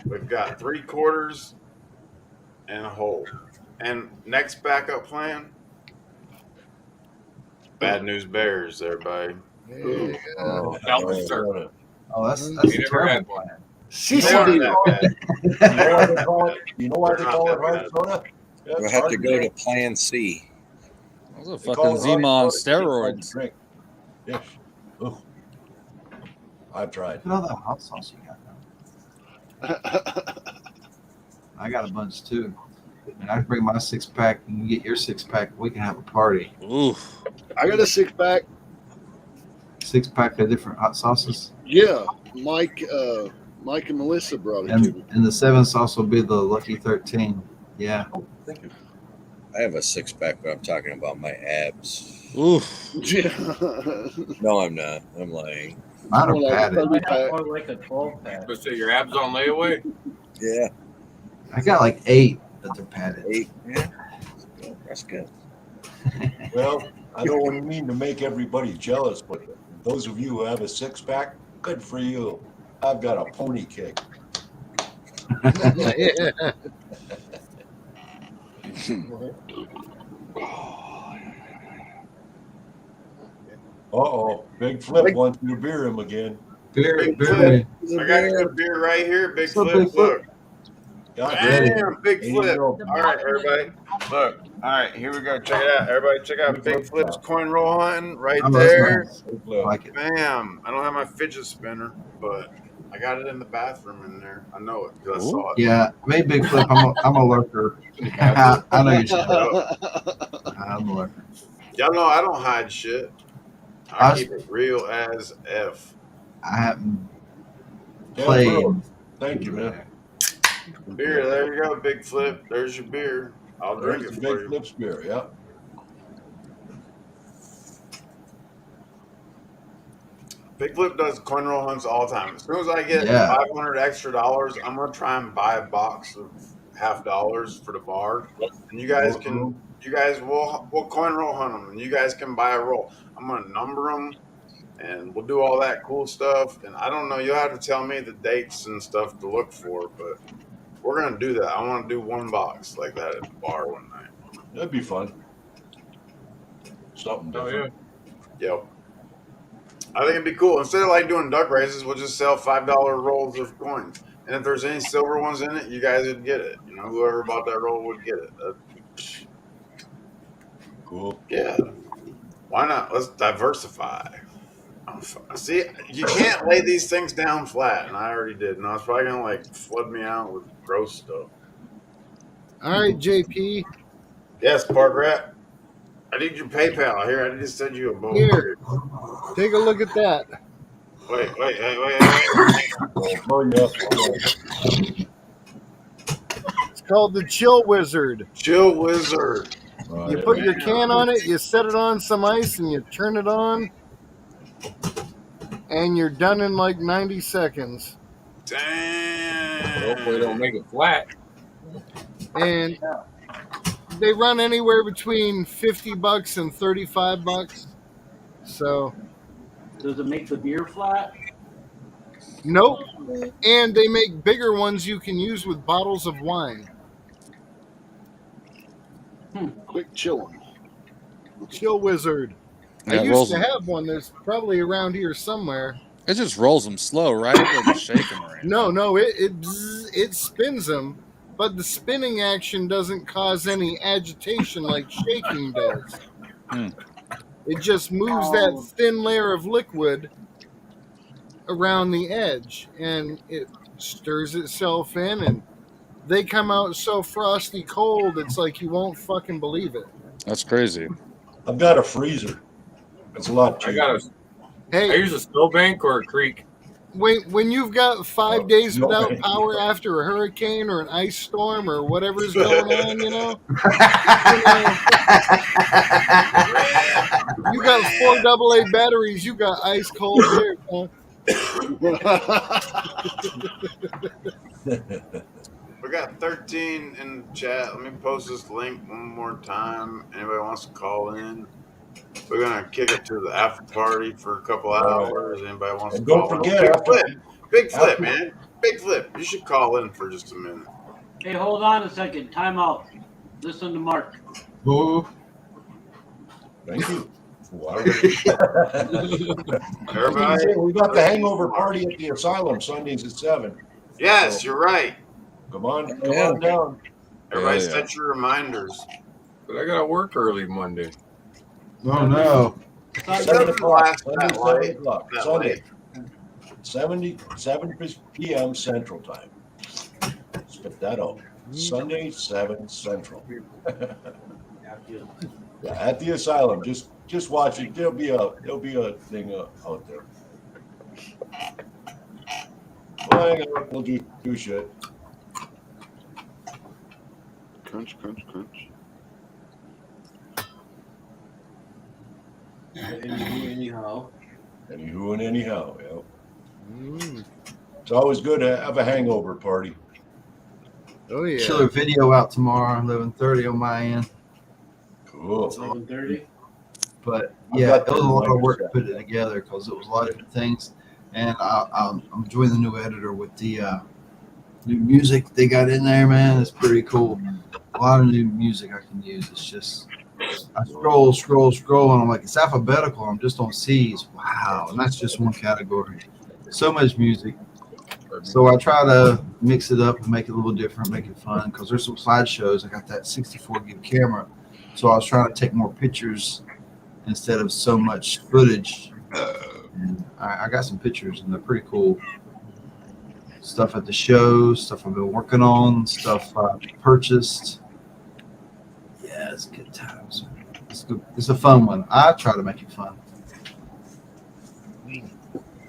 we've got 3/4 and a hole. And next backup plan. Bad news bears, everybody. Oh, That was sir. that's You a never terrible had one. plan. You know why they call it hard soda? We'll have to go to Plan C. Those are They call fucking it hard Zima on soda. It's hard to steroids. drink. Yes. Ugh. I tried. Look at all that hot sauce you got. I got a bunch too. And I can bring my 6-pack, and you get your 6-pack. We can have a party. Oof. I got a 6-pack. 6-pack of different hot sauces. Yeah, Mike and Melissa brought it to me. And the 7 sauce will be the Lucky 13. Yeah. Thank you. I have a 6-pack, but I'm talking about my abs. Oof. No, I'm not. I'm lying. Mine are More like padded. 30-pack. More like a 12-pack. Let's say your abs on layaway. Yeah. I got like 8 that they're padded. 8. Yeah. That's good. Well, I don't mean to make everybody jealous, but those of you who have a 6-pack, good for you. I've got a pony kick. Uh-oh, Big Flip wants you to beer him again. Big Flip. I got a good beer right here. Big Flip, look. Damn, Big Flip. All right, everybody. Look. All right, here we go. Check it out. Everybody check out Big Flip's coin roll hunting right there. I like it. Bam. I don't have my fidget spinner, but I got it in the bathroom in there. I know it because I saw it. Yeah, me Big Flip. I'm a lurker. I know you should. I'm a lurker. Y'all know I don't hide shit. I keep it real as F. I haven't Yeah, played. bro. Thank you, man. Beer, there you go, Big Flip. There's your beer. I'll drink There's it the for Big you. Flip's beer, yeah. Big Flip does coin roll hunts all the time. As soon as I get Yeah. $500 extra, I'm gonna try and buy a box of $50 for the bar, and you guys will coin roll hunt them, and you guys can buy a roll. I'm gonna number them, and we'll do all that cool stuff. And I don't know, you'll have to tell me the dates and stuff to look for, but we're gonna do that. I want to do one box like that at the bar one night. That'd be fun. Something Oh different. yeah. Yep. I think it'd be cool. Instead of like doing duck races, we'll just sell $5 rolls of coins. And if there's any silver ones in it, you guys would get it. You know, whoever bought that roll would get it. Cool. Yeah. Why not? Let's diversify. See, you can't lay these things down flat, and I already did. And I was probably gonna like flood me out with gross stuff. All right, JP. Yes, Park Rat. I need your PayPal here. I need to send you a bowl. Here, take a look at that. Wait. Oh, yeah. It's called the Chill Wizard. Chill Wizard. Right. You put your can on it, you set it on some ice, and you turn it on, and you're done in like 90 seconds. Damn. Hopefully, don't make it flat. And they run anywhere between $50 and $35. So Does it make the beer flat? nope. And they make bigger ones you can use with bottles of wine. Quick chillin'. Chill Wizard. Yeah, I it used rolls to them. have one. There's probably around here somewhere. It just rolls them slow, right? It doesn't shake them or anything. No, it spins them, but the spinning action doesn't cause any agitation like shaking does. It just moves that thin layer of liquid around the edge, and it stirs itself in, and they come out so frosty cold, it's like you won't fucking believe it. That's crazy. I've got a freezer. It's a lot I cheaper. got I use a snowbank or a creek. When you've got 5 days without power after a hurricane or an ice storm or whatever's going on, you got 4 AA batteries, you got ice cold beer, huh? We got 13 in the chat. Let me post this link one more time. Anybody wants to call in? We're gonna kick it to the after party for a couple hours. Anybody wants to And don't call in? forget, Big flip, man. Big flip. You should call in for just a minute. Hey, hold on a second. Time out. Listen to Mark. Oh. Thank you. Everybody, we got the hangover party at the asylum Sundays at 7. Yes, you're right. Come on down. Everybody set your reminders. But I gotta work early Monday. Oh no. 7 o'clock. Sunday. 7 p.m. Central Time. Spit that out. Sunday, 7 Central. Yeah, at the asylum. Just watch it. There'll be a thing out there. Well, hang on. We'll do shit. Crunch. Anyhow. Anywho and anyhow, yeah. It's always good to have a hangover party. Oh yeah. Killer video out tomorrow, 11:30 on my end. Cool. 11:30. But I've yeah, got it was a the lot of work to microphone. put it together because it was a lot of different things, and I'm enjoying the new editor with the new music they got in there. Man, it's pretty cool. A lot of new music I can use. It's just I scroll, and I'm like, it's alphabetical. I'm just on C's. Wow, and that's just one category. So much music. So I try to mix it up and make it a little different, make it fun. Because there's some slideshows. I got that 64 gig camera, so I was trying to take more pictures instead of so much footage. And I got some pictures, and they're pretty cool. Stuff at the show, stuff I've been working on, stuff I purchased. Yeah, it's good times. It's a fun one. I try to make it fun.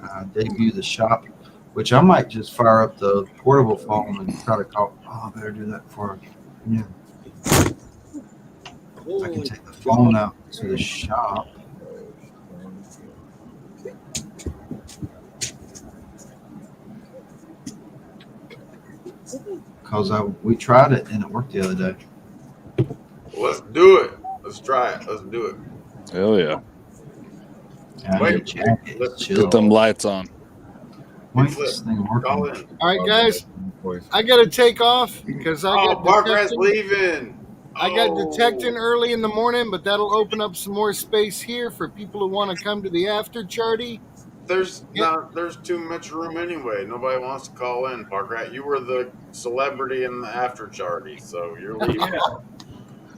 I debut the shop, which I might just fire up the portable phone and try to call. Oh, I better do that before. Yeah. I can take the phone out to the shop. Because we tried it and it worked the other day. Let's do it. Let's try it. Let's do it. Hell yeah. Get them lights on. Wait, this thing working. All right, guys. I got to take off because I got Parkrat's leaving. I got detecting early in the morning, but that'll open up some more space here for people who want to come to the after charty. There's too much room anyway. Nobody wants to call in, Parkrat. You were the celebrity in the after charty, so you're leaving.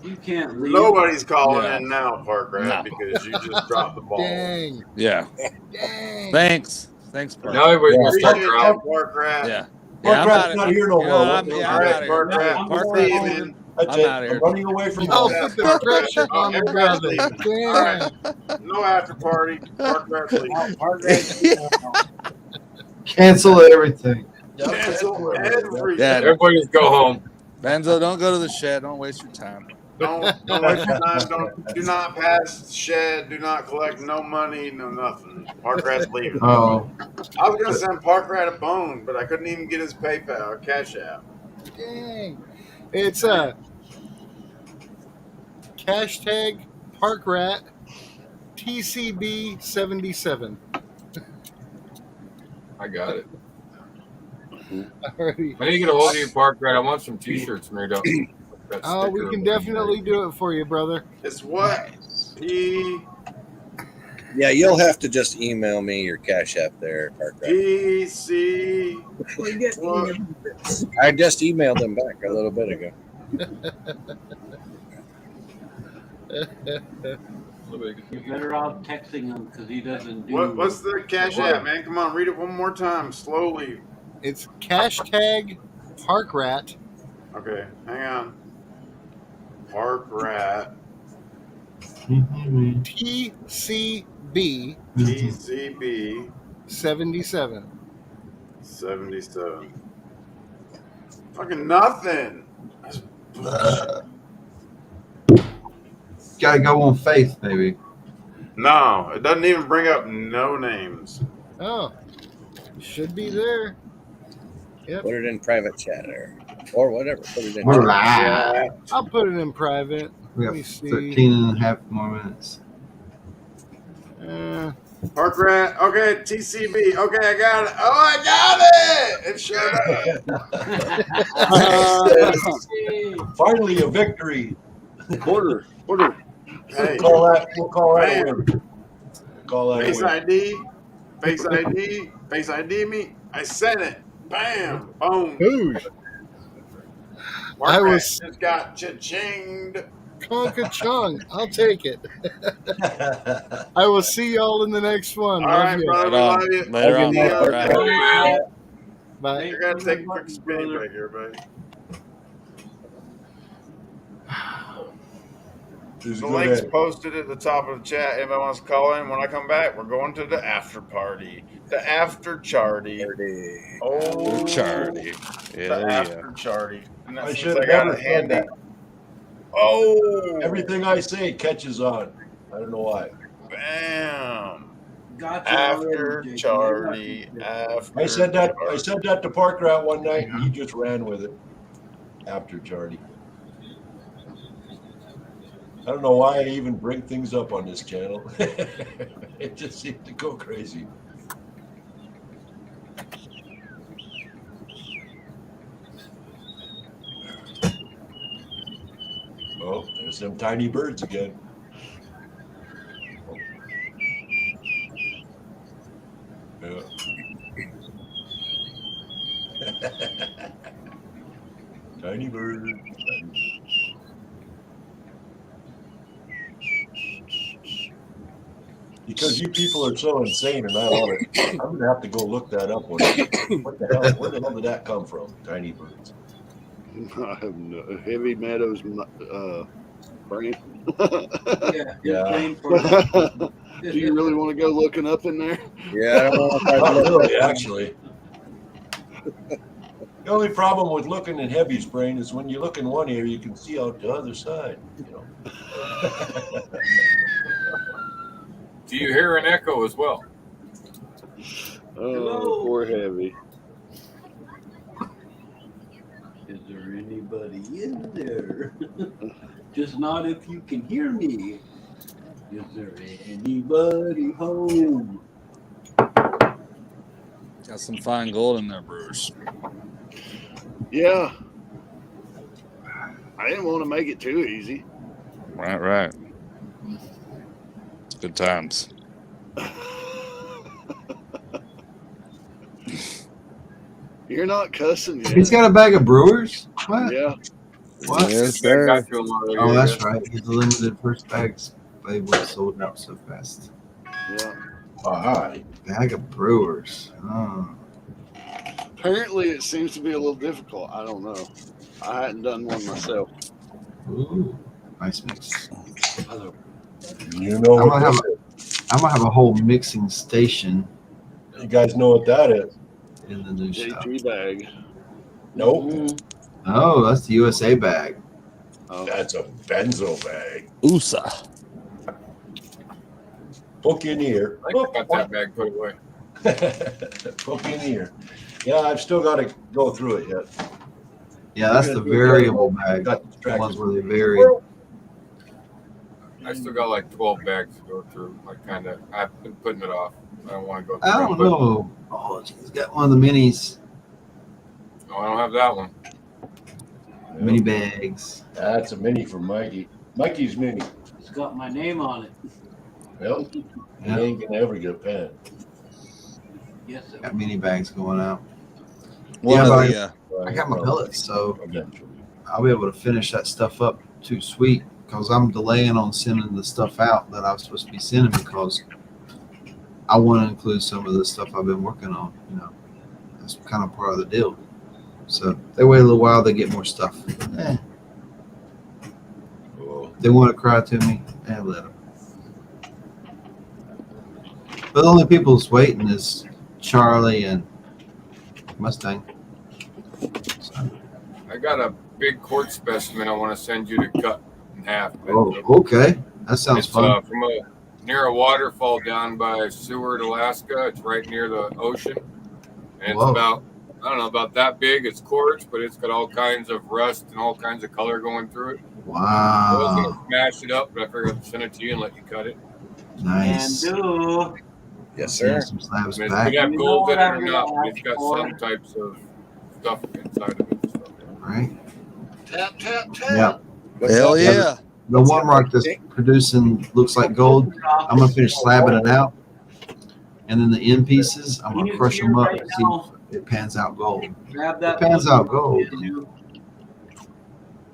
You can't leave. Nobody's calling in now, Parkrat, because you just dropped the ball. Dang. Yeah. Dang. Thanks, Parkrat. Now everybody's gonna start Appreciate drowning. that, Parkrat. Yeah. Parkrat's not here no more. All right, Parkrat. Parkrat's leaving. I'm out of here. I'm running away from I'll home. put the pressure on the Everybody's brother. leaving. All right. No after party. Parkrat's leaving. Cancel everything. Cancel everything. Yeah. Everybody just go home. Benzo, don't go to the shed. Don't waste your time. Don't waste your time. Do not pass the shed. Do not collect no money, no nothing. Parkrat's leaving. Oh. I was gonna send Parkrat a bone, but I couldn't even get his PayPal or Cash App. Dang. It's hashtag Park Rat TCB 77. I got it. Alrighty. I need to get a hold of you, Park Rat. I want some T-shirts made up. That Oh, we sticker can would be definitely do it for you, brother. It's what? Yeah, you'll have to just email me your Cash App there, Park Rat. PC. What? I just emailed them back a little bit ago. You're better off texting him because he doesn't do. What's the Cash App, man? Come on, read it one more time, slowly. It's hashtag Park Rat. Okay, hang on. Park Rat. TCB. TCB 77. 77. Fucking nothing. Gotta go on faith, baby. No, it doesn't even bring up no names. Oh, should be there. Yep. Put it in private chat or whatever. Put it in. We're chat. live. I'll put it in private. We Let have me see. 13 and a half more minutes. Park Rat. Okay, TCB. Okay, I got it. Oh, I got it. It showed up. Finally, a victory. Quarter. Hey, We'll call that a win. Call that a Face win. ID. Face ID. Face ID me. I sent it. Bam. Boom. Boosh. Park I Rat was just got cha-chinged. Conka Chung. I'll take it. I will see y'all in the next one. All Love right, you. brother. We love you. Later on, Park Rat. Bye. You're going to take a quick spinning break here, buddy. The link's posted at the top of the chat. Anybody wants to call in? When I come back, we're going to the after party. The after charty. Oh, Charity. the Yeah, after charty. And I that's should since have got never it said handy. that. Oh, Everything I say catches on. I don't know why. bam. Gotcha. After already, charty. JP. After I said that charty. to Park Rat one night, and he just ran with it. After Charlie. I don't know why I even bring things up on this channel. It just seems to go crazy. Oh, there's them tiny birds again. Yeah. Tiny bird. Because you people are so insane, and I love it. I'm gonna have to go look that up. What the hell? Where the hell did that come from? Tiny birds. I have no Heavy Meadows brain. Yeah. Do you really want to go looking up in there? Yeah, I don't know if Not I'd look really, at actually. The only problem with looking in Heavy's brain is when you look in one ear, you can see out the other side. You know. Do you hear an echo as well? Oh, poor Heavy. Is there anybody in there? Just not if you can hear me. Is there anybody home? Got some fine gold in there, Bruce. Yeah. I didn't want to make it too easy. Right. It's good times. You're not cussing yet. He's got a bag of Brewers? What? Yeah. What? Yes, sir. Oh, that's right. He's a limited first bags label sold out so fast. Yeah. Hi. Bag of Brewers. Oh. Apparently, it seems to be a little difficult. I don't know. I hadn't done one myself. Ooh, nice mix. You know I'm what gonna this is. have a whole mixing station You guys know what that is? in the new shop. JT bag. Nope. Oh, that's the USA bag. Oh. That's a benzo bag. USA. Poke in the ear. I got that bag put away. Poke in the ear. Yeah, I've still got to go through it yet. Yeah, that's the variable bag. Got The ones distracted. where they vary. I still got like 12 bags to go through. I've been putting it off. I don't want to go through. I don't know. Oh, he's got one of the minis. No, I don't have that one. Mini bags. That's a mini for Mikey. Mikey's mini. It's got my name on it. Well, he ain't gonna ever get a pen. Yes, sir. Got mini bags going out. One of but the, I got my pellets, so Eventually. I'll be able to finish that stuff up too sweet because I'm delaying on sending the stuff out that I was supposed to be sending because I want to include some of the stuff I've been working on. You know, that's kind of part of the deal. So they wait a little while, they get more stuff. They want to cry to me, and let them. But the only people that's waiting is Charlie and Mustang. So. I got a big quartz specimen I want to send you to cut in half. Oh, okay. That sounds It's fun. from near a waterfall down by Seward, Alaska. It's right near the ocean. And it's Whoa. about, I don't know, about that big. It's quartz, but it's got all kinds of rust and all kinds of color going through it. I was going to Wow. smash it up, but I figured I'd send it to you and let you cut it. Nice. Can do. Yes, Yeah, sir. some slabs I mean, back. it could have You know gold what in it I'm or gonna not, but ask it's got for? some types of stuff inside of it. So. Right? Tap, tap, tap. Yeah. hell Yeah, yeah. The one rock that's producing looks like gold. I'm gonna finish slabbing it out, and then the end pieces, I'm gonna crush them up and see if it pans out gold. Grab If that. it pans out gold,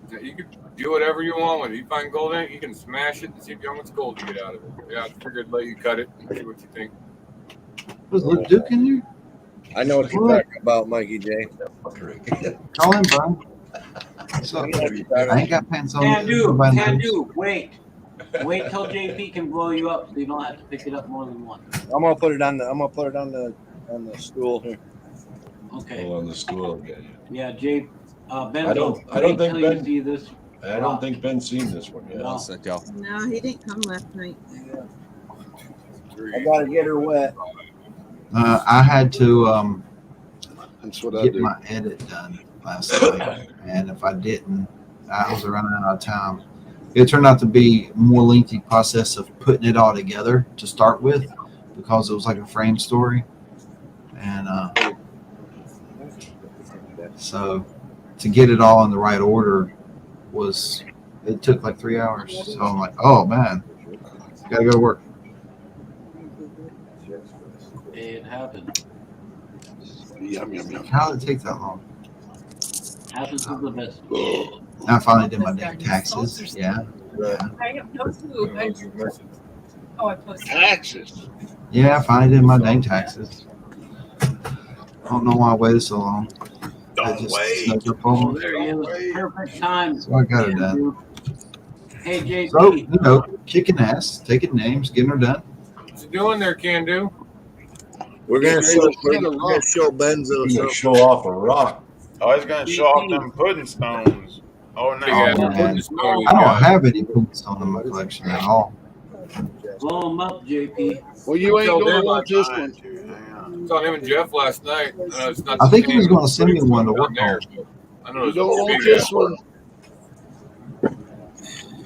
Yeah, you can do whatever you want with it. You find gold in it, you can smash it and see if you how much gold you get out of it. Yeah, I figured let you cut it and see what you think. was Luke Duke in here? I know what you're talking about, Mikey J. Call him, Brian. What's up? I ain't got pants on. Can do. Nobody Can knows. do. Wait till JP can blow you up, so you don't have to pick it up more than once. I'm gonna put it on the stool here. Okay. Oh, on the stool again. Yeah, Jay. Ben. I don't wait think till Ben- you see this. I don't think Ben's seen this one yet. No. Sick, y'all. No, he didn't come last night. I gotta get her wet. I had to That's what I get do. my edit done last night, and if I didn't, I was running out of time. It turned out to be a more lengthy process of putting it all together to start with, because it was like a frame story, and so to get it all in the right order it took like 3 hours. So I'm like, oh man, gotta go to work. It happened. Yum, yum, yum. How did it take that long? Happens to the best. I finally did my damn taxes. Yeah. I have no clue. I posted. Taxes. Yeah, I finally did my dang taxes. I don't know why I waited so long. Don't wait. snuck up Oh, on me. there he is. Perfect time. So I got it done. Hey, JP. So, you know, kicking ass, taking names, getting her done. What's you doing there, Can Do? We're gonna show Benzo. He's gonna show off a rock. Oh, he's gonna show off them pudding stones. Oh no. Yeah, Oh, man. pudding stone you I don't got. have any points on in my collection at all. Blow him up, JP. Well, you ain't Tell gonna them want this one. I saw him and Jeff last night. It's not I think the he was same gonna send me pudding one to stone work down there, on. but I know You it's don't a want big this ass one.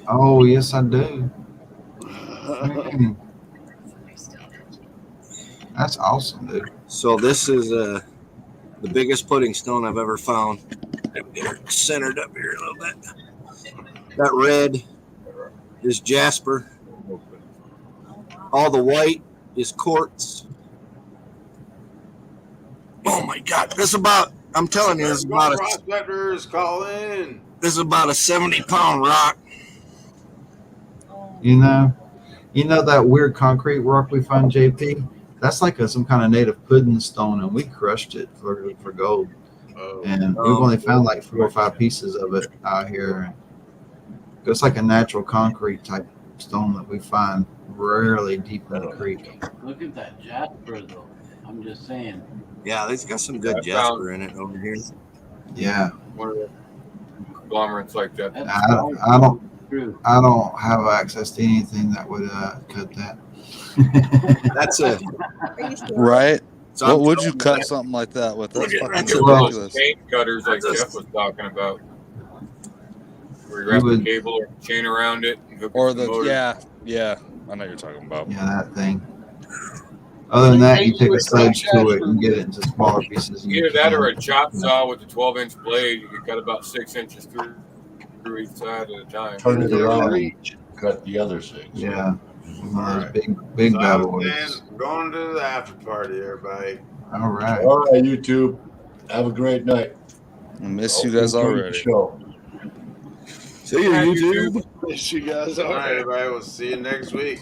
Oh, yes, I do. Mm. That's awesome, dude. So this is the biggest pudding stone I've ever found. Get her centered up here a little bit. That red is jasper. All the white is quartz. Oh my God! This is about. I'm telling you, this is about prospectors call in. This is about a 70-pound rock. You know that weird concrete rock we found, JP? That's like some kind of native pudding stone, and we crushed it for gold. And we've only found like 4 or 5 pieces of it out here. It's like a natural concrete type stone that we find rarely deep in the creek. Look at that jasper, though. I'm just saying. Yeah, it's got some good jasper in it over here. Yeah. One of the conglomerates like that. I don't have access to anything that would cut that. That's a Right? So What I'm would you telling cut you, something like that with? That's Look at fucking that. Those ridiculous. paint cutters like Jeff was talking about. Where you wrap the cable or the chain around it and hook it Or to the the motor. yeah, I know what you're talking about. Yeah, that thing. Other than that, you take a sledge to it and get it into smaller pieces. Either that or a chop saw with a 12-inch blade. You can cut about 6 inches through each side at a time. Turn it around and cut the other 6. Yeah. All right. Big So bad I was boys. saying, going to the after party, everybody. All right. All right, YouTube. Have a great night. I miss Hope you guys enjoyed the already. show. See you, All right, YouTube. Miss you guys All right, already. everybody. We'll see you next week.